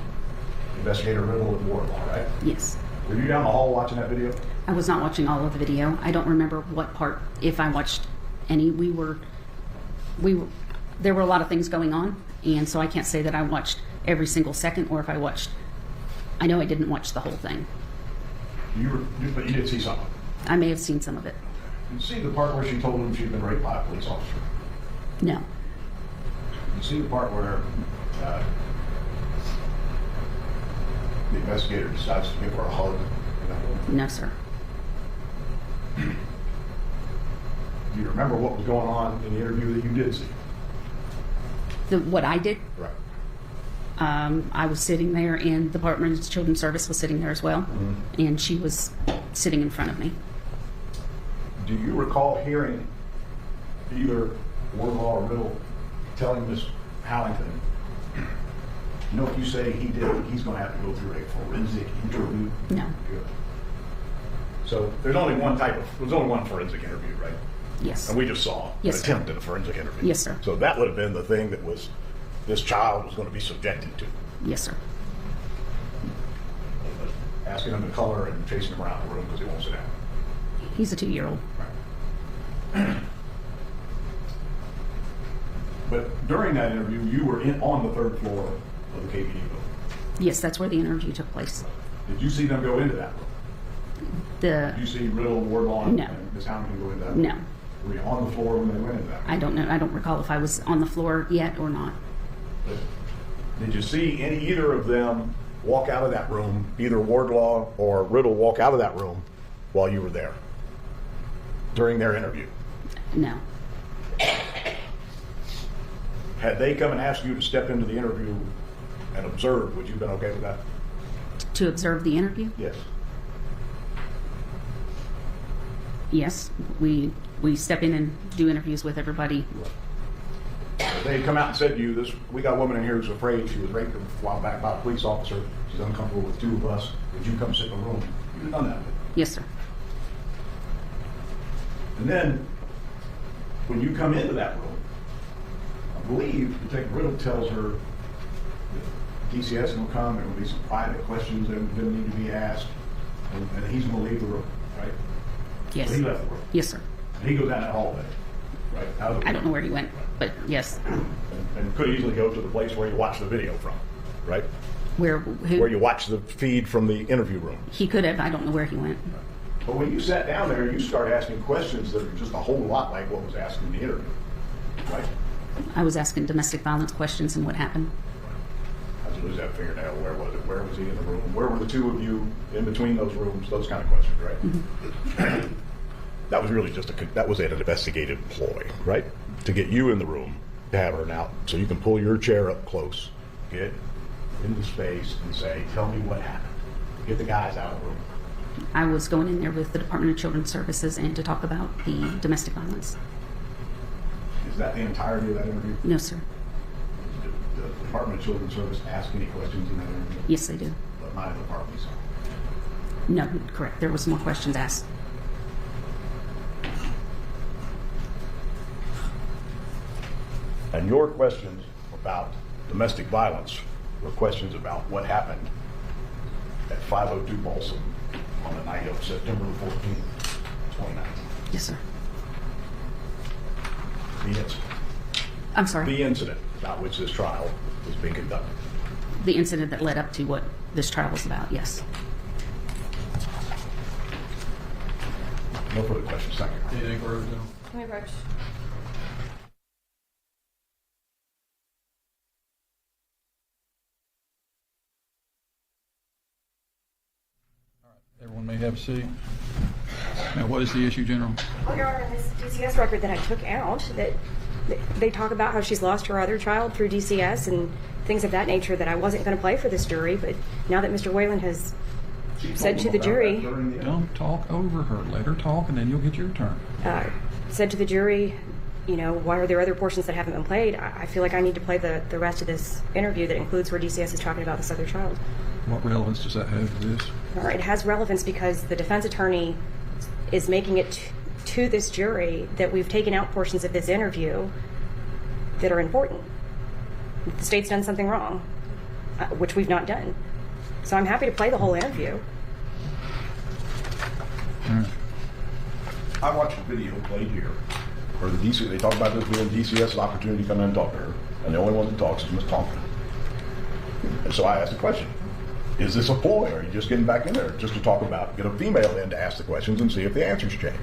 Investigator Riddle and Wardlaw, right? Yes. Were you down the hall watching that video? I was not watching all of the video. I don't remember what part, if I watched any. There were a lot of things going on, and so I can't say that I watched every single second, or if I watched, I know I didn't watch the whole thing. But you did see something. I may have seen some of it. Did you see the part where she told him she'd been raped by a police officer? No. You see the part where the investigator decides to give her a hug? No, sir. Do you remember what was going on in the interview that you did see? What I did? Right. I was sitting there, and the Department of Children's Service was sitting there as well, and she was sitting in front of me. Do you recall hearing either Wardlaw or Riddle telling Miss Howington, you know, if you say he did, he's going to have to go through a forensic interview? No. Good. So there's only one forensic interview, right? Yes. And we just saw Yes, an sir. attempt at a forensic interview. Yes, sir. So that would have been the thing that was this child was going to be subjected to. Yes, sir. Asking him to color and chasing him around the room because he won't sit down. He's a 2-year-old. But during that interview, you were on the 3rd floor of the KBD building. Yes, that's where the interview took place. Did you see them go into that room? Did you see Riddle, Wardlaw, No. and Ms. Howington go into that room? No. Were you on the floor when they went into that room? I don't know. I don't recall if I was on the floor yet or not. Did you see either of them walk out of that room, either Wardlaw or Riddle walk out of that room while you were there during their interview? No. Had they come and asked you to step into the interview and observe, would you have been okay with that? To observe the interview? Yes. Yes. We step in and do interviews with everybody. If they had come out and said to you, we got a woman in here who's afraid she was raped a while back by a police officer. She's uncomfortable with 2 of us. Would you come sit in the room? You'd have done that. Yes, sir. And then, when you come into that room, I believe Detective Riddle tells her that DCS will come, there will be some private questions that are going to need to be asked, and he's going to leave the room, right? Yes. So he left the room. Yes, sir. And he goes down that hallway, right? I don't know where he went, but yes. And could easily go to the place where you watch the video from, right? Where you watch the feed from the interview room. He could have. I don't know where he went. But when you sat down there, you started asking questions that are just a whole lot like what was asked in the interview, right? I was asking domestic violence questions and what happened. How'd you lose that fingernail? Where was it? Where was he in the room? Where were the 2 of you in between those rooms? Those kind of questions, right? Mm-hmm. That was really that was an investigative ploy, right? To get you in the room, to have her out, so you can pull your chair up close, get into space, and say, "Tell me what happened." Get the guys out of the room. I was going in there with the Department of Children's Services and to talk about the domestic violence. Is that the entirety of that interview? No, sir. Did the Department of Children's Service ask any questions in that interview? Yes, they did. But neither the parties. No, correct. There was more questions asked. And your questions about domestic violence were questions about what happened at 502 Balsam on the night of September 14th, 2019. Yes, sir. The incident. I'm sorry. The incident about which this trial was being conducted. The incident that led up to what this trial was about, yes. No further questions. Thank you. Anything further, General? Can we approach? Everyone may have a seat. Now, what is the issue, General? Well, Your Honor, this DCS record that I took out, that they talk about how she's lost her other child through DCS and things of that nature, that I wasn't going to play for this jury, but now that Mr. Whalen has said to the jury... Don't talk over her. Let her talk, and then you'll get your turn. Said to the jury, you know, why are there other portions that haven't been played? I feel like I need to play the rest of this interview that includes where DCS is talking about this other child. What relevance does that have to this? All right, it has relevance because the defense attorney is making it to this jury that we've taken out portions of this interview that are important. The state's done something wrong, which we've not done. So I'm happy to play the whole interview. I watched a video played here where they talk about this being DCS's opportunity to come in and talk to her, and the only one that talks is Ms. Thompson. And so I asked the question, is this a ploy? Or are you just getting back in there just to talk about, get a female in to ask the questions and see if the answers change?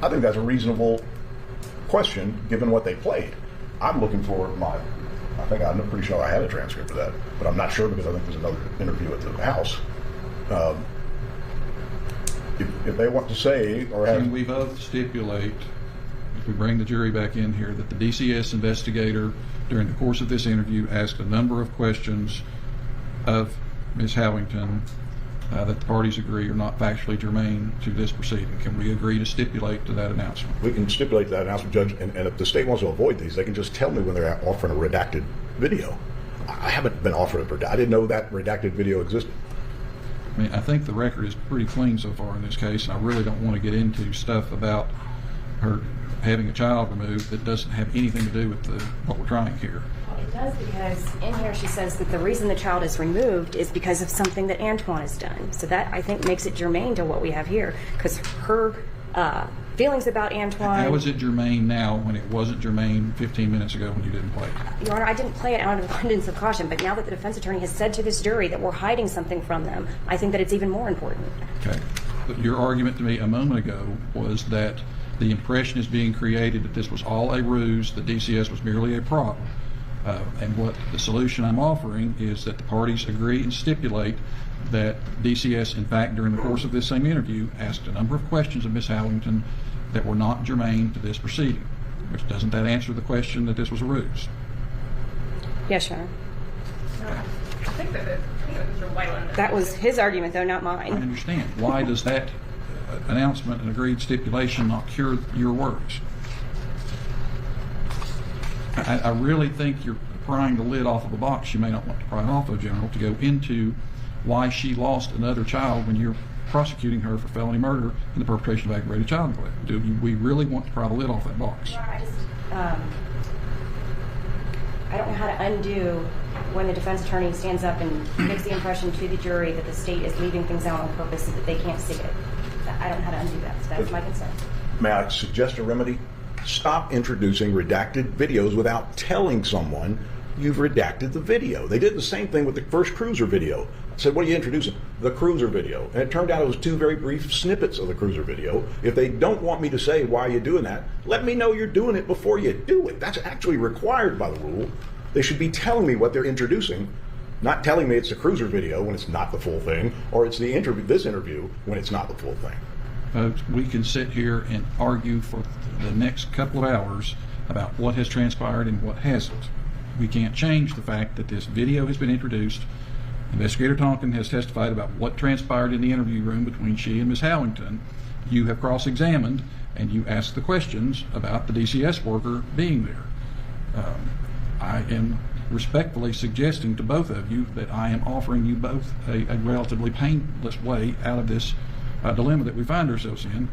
I think that's a reasonable question given what they played. I'm looking for I'm pretty sure I had a transcript of that, but I'm not sure because I think there's another interview at the house. If they want to say or have... Can we both stipulate if we bring the jury back in here, that the DCS investigator during the course of this interview asked a number of questions of Ms. Howington that the parties agree are not factually germane to this proceeding. Can we agree to stipulate to that announcement? We can stipulate that announcement, Judge, and if the state wants to avoid these, they can just tell me when they're offering a redacted video. I haven't been offered a redacted. I didn't know that redacted video existed. I mean, I think the record is pretty clean so far in this case, and I really don't want to get into stuff about her having a child removed that doesn't have anything to do with what we're trying here. Well, it does, because in here she says that the reason the child is removed is because of something that Antoine has done. So that, I think, makes it germane to what we have here, because her feelings about Antoine... How is it germane now when it wasn't germane 15 minutes ago when you didn't play it? Your Honor, I didn't play it out of abundance of caution, but now that the defense attorney has said to this jury that we're hiding something from them, I think that it's even more important. Okay. But your argument to me a moment ago was that the impression is being created that this was all a ruse, the DCS was merely a prop. And what the solution I'm offering is that the parties agree and stipulate that DCS, in fact, during the course of this same interview, asked a number of questions of Ms. Howington that were not germane to this proceeding. Which doesn't that answer the question that this was a ruse? Yes, Your Honor. I think that Mr. Whalen... That was his argument, though, not I mine. understand. Why does that announcement and agreed stipulation not cure your worries? I really think you're prying the lid off of a box you may not want to pry off of, General, to go into why she lost another child when you're prosecuting her for felony murder and the perpetration of aggravated child neglect. Do we really want to pry the lid off that box? I just, I don't know how to undo when the defense attorney stands up and gives the impression to the jury that the state is leaving things out on purpose so that they can't see it. I don't know how to undo that. So that's my concern. May I suggest a remedy? Stop introducing redacted videos without telling someone you've redacted the video. They did the same thing with the first cruiser video. I said, what are you introducing? The cruiser video. And it turned out it was 2 very brief snippets of the cruiser video. If they don't want me to say why you're doing that, let me know you're doing it before you do it. That's actually required by the rule. They should be telling me what they're introducing, not telling me it's a cruiser video when it's not the full thing, or it's the this interview when it's not the full thing. Folks, we can sit here and argue for the next couple of hours about what has transpired and what hasn't. We can't change the fact that this video has been introduced. Investigator Tonkin has testified about what transpired in the interview room between she and Ms. Howington. You have cross-examined and you asked the questions about the DCS worker being there. I am respectfully suggesting to both of you that I am offering you both a relatively painless way out of this dilemma that we find ourselves in.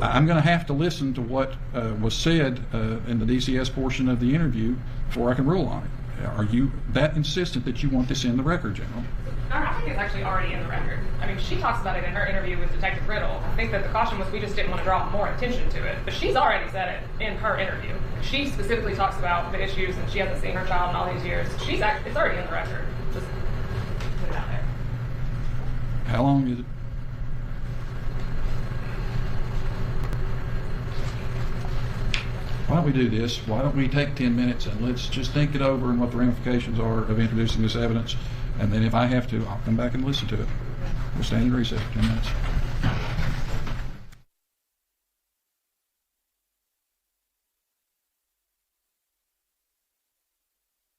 I'm going to have to listen to what was said in the DCS portion of the interview before I can rule on it. Are you that insistent that you want this in the record, General? I think it's actually already in the record. I mean, she talks about it in her interview with Detective Riddle. I think that the caution was we just didn't want to draw more attention to it. But she's already said it in her interview. She specifically talks about the issues, and she hasn't seen her child in all these years. It's already in the record. Just put it out there. How long is it? Why don't we do this? Why don't we take 10 minutes and let's just think it over and what the ramifications are of introducing this evidence, and then if I have to, I'll come back and listen to it. We'll stand in recess for 10 minutes.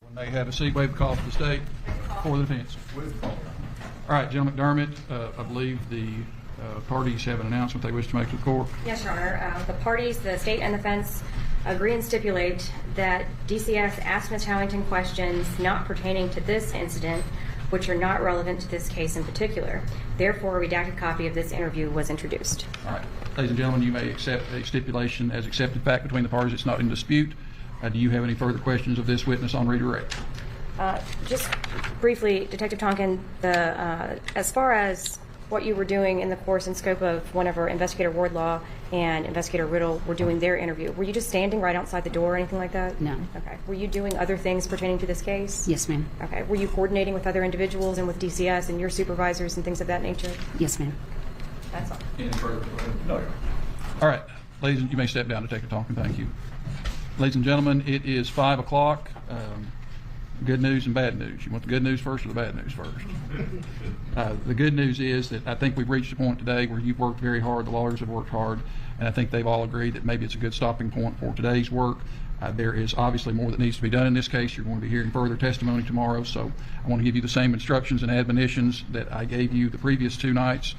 When they have a seat, waive the call for the state for the defense. All right, General McDermott, I believe the parties have an announcement they wish to make to the court. Yes, Your Honor. The parties, the state and defense, agree and stipulate that DCS asked Ms. Howington questions not pertaining to this incident, which are not relevant to this case in particular. Therefore, a redacted copy of this interview was introduced. All right. Ladies and gentlemen, you may accept a stipulation as accepted fact between the parties. It's not in dispute. Do you have any further questions of this witness on redirect? Just briefly, Detective Tonkin, as far as what you were doing in the course and scope of whenever Investigator Wardlaw and Investigator Riddle were doing their interview, were you just standing right outside the door or anything like that? No. Okay. Were you doing other things pertaining to this case? Yes, ma'am. Okay. Were you coordinating with other individuals and with DCS and your supervisors and things of that nature? Yes, ma'am. That's all. Any further? No. All right. Ladies, you may step down to take a talk, and thank you. Ladies and gentlemen, it is 5 o'clock. good news and bad news. You want the good news first or the bad news first? The good news is that I think we've reached a point today where you've worked very hard, the lawyers have worked hard, and I think they've all agreed that maybe it's a good stopping point for today's work. There is obviously more that needs to be done in this case. You're going to be hearing further testimony tomorrow, so I want to give you the same instructions and admonitions that I gave you the previous 2 nights.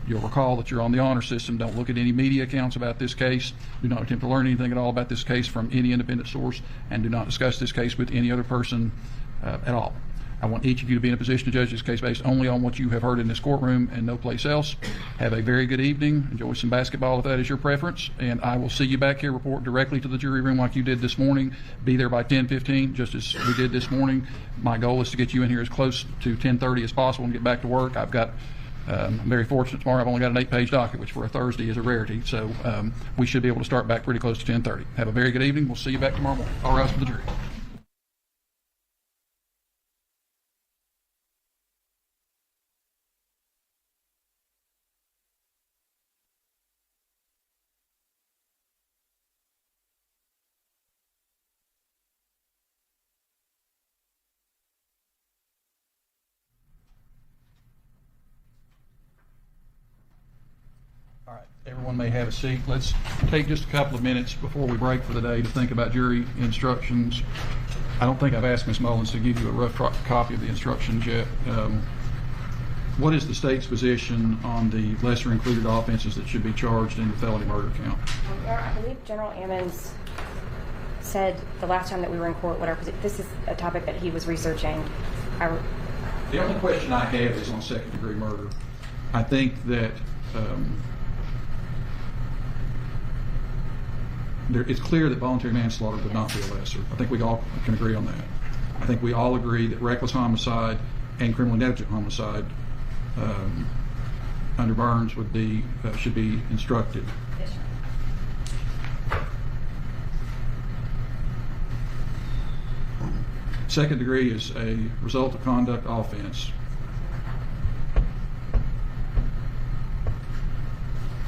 You'll recall that you're on the honor system. Don't look at any media accounts about this case. Do not attempt to learn anything at all about this case from any independent source, and do not discuss this case with any other person at all. I want each of you to be in a position to judge this case based only on what you have heard in this courtroom and no place else. Have a very good evening. Enjoy some basketball if that is your preference, and I will see you back here. Report directly to the jury room like you did this morning. Be there by 10:15, just as we did this morning. My goal is to get you in here as close to 10:30 as possible and get back to work. I'm very fortunate tomorrow. I've only got an 8-page docket, which for a Thursday is a rarity. So we should be able to start back pretty close to 10:30. Have a very good evening. We'll see you back tomorrow morning. All rise for the jury. All right, everyone may have a seat. Let's take just a couple of minutes before we break for the day to think about jury instructions. I don't think I've asked Ms. Mullins to give you a rough copy of the instructions yet. What is the state's position on the lesser included offenses that should be charged in the felony murder count? I believe General Ammons said the last time that we were in court what our position. This is a topic that he was researching. The only question I have is on second-degree murder. I think that it's clear that voluntary manslaughter would not be a lesser. I think we all can agree on that. I think we all agree that reckless homicide and criminally negligent homicide under Burns should be instructed. Yes, sir. Second degree is a result of conduct offense.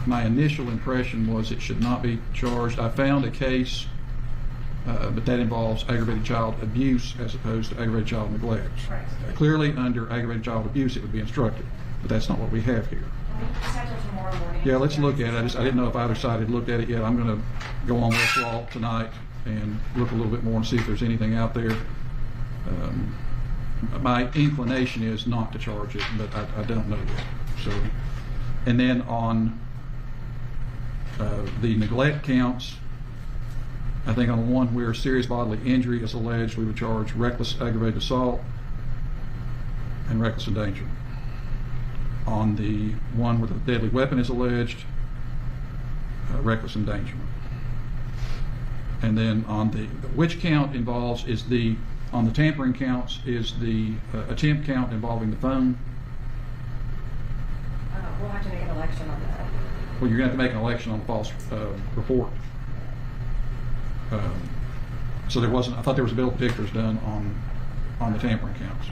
My initial impression was it should not be charged. I found a case, but that involves aggravated child abuse as opposed to aggravated child neglect. Right. Clearly, under aggravated child abuse, it would be instructed, but that's not what we have here. Yeah, let's look at it. I didn't know if either side had looked at it yet. I'm going to go on Westlaw tonight and look a little bit more and see if there's anything out there. My inclination is not to charge it, but I don't know yet. So, and then on the neglect counts, I think on the one where serious bodily injury is alleged, we would charge reckless aggravated assault and reckless endangerment. On the one where the deadly weapon is alleged, reckless endangerment. And then on the which count involves is on the tampering counts is the attempt count involving the phone. We'll have to make an election on that. Well, you're going to have to make an election on the false report. So there wasn't. I thought there was a bill of particulars done on the tampering counts.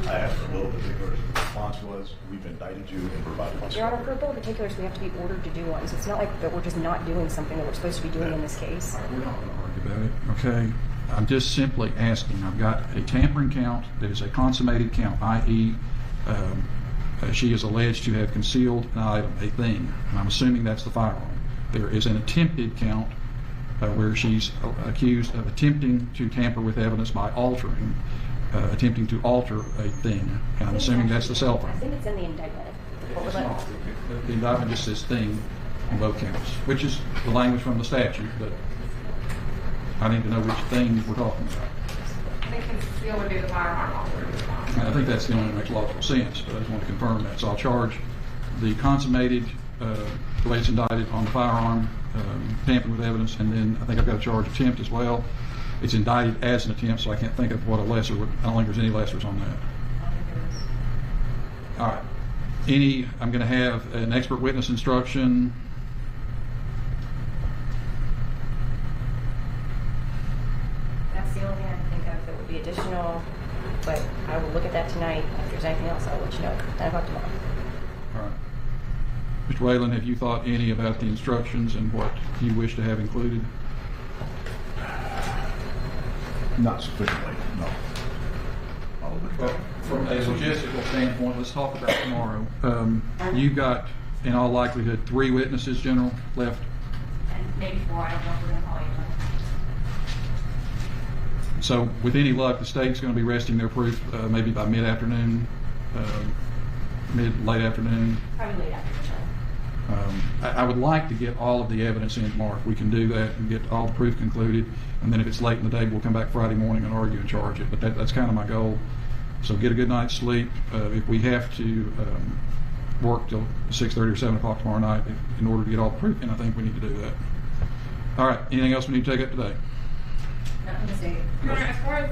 I asked for a bill of particulars. The response was, "We've indicted you and provided us." Your Honor, for a bill of particulars, we have to be ordered to do one. So it's not like that we're just not doing something that we're supposed to be doing in this case. We're not going to argue about it. Okay. I'm just simply asking. I've got a tampering count that is a consummated count, i.e., she is alleged to have concealed an item, a thing, and I'm assuming that's the firearm. There is an attempted count where she's accused of attempting to tamper with evidence by attempting to alter a thing, and I'm assuming that's the cell phone. I think it's in the indictment. It's not. The indictment just says thing in both counts, which is the language from the statute, but I need to know which thing we're talking about. I think conceal would be the firearm officer. I think that's the only one that makes logical sense, but I just want to confirm that. So I'll charge the consummated, the way it's indicted on the firearm, tampering with evidence, and then I think I've got to charge attempt as well. It's indicted as an attempt, so I can't think of what a lesser would. I don't think there's any lessers on that. All right. I'm going to have an expert witness instruction. That's the only thing I can think of that would be additional, but I will look at that tonight. If there's anything else, I'll let you know. 9 o'clock tomorrow. All right. Mr. Whalen, have you thought any about the instructions and what you wish to have included? Not sufficiently, no. I'll look at that. From a logistical standpoint, let's talk about tomorrow. You've got, in all likelihood, 3 witnesses, General, left. And maybe 4, I don't know if we're going to call anyone. So with any luck, the state's going to be resting their proof maybe by mid-afternoon, late afternoon. Probably late afternoon. I would like to get all of the evidence in tomorrow. If we can do that and get all the proof concluded, and then if it's late in the day, we'll come back Friday morning and argue and charge it. But that's kind of my goal. So get a good night's sleep. If we have to work till 6:30 or 7 o'clock tomorrow night in order to get all the proof in, I think we need to do that. All right. Anything else we need to take up today? Your Honor, as far as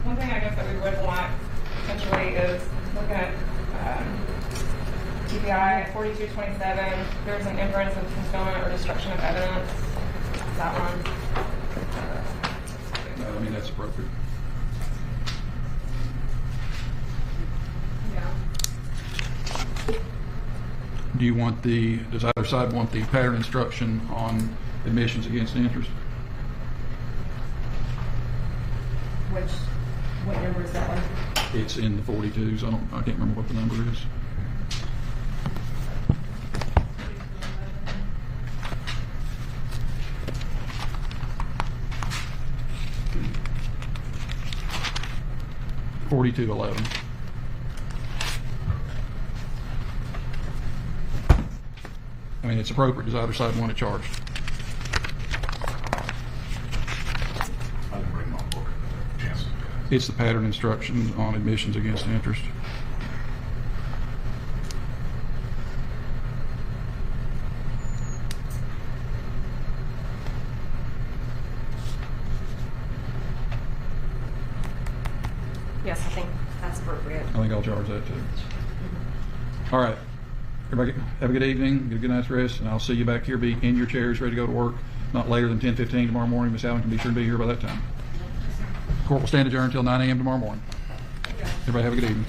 one thing I guess that we would want potentially is looking at TBI 4227. There's an inference of concealment or destruction of evidence. That one. No, I mean that's appropriate. Yeah. Do you want does either side want the pattern instruction on admissions against interest? What number is that one? It's in the 42s. I can't remember what the number is. $42.11. I mean, it's appropriate. Does either side want it charged? I didn't bring my book. Chance. It's the pattern instruction on admissions against interest. Yes, I think that's appropriate. I think I'll charge that too. All right. Everybody have a good evening, get a good night's rest, and I'll see you back here. Be in your chairs, ready to go to work. Not later than 10:15 tomorrow morning. Ms. Allen can be sure to be here by that time. Court will stand adjourned until 9 a.m. tomorrow morning. Everybody have a good evening.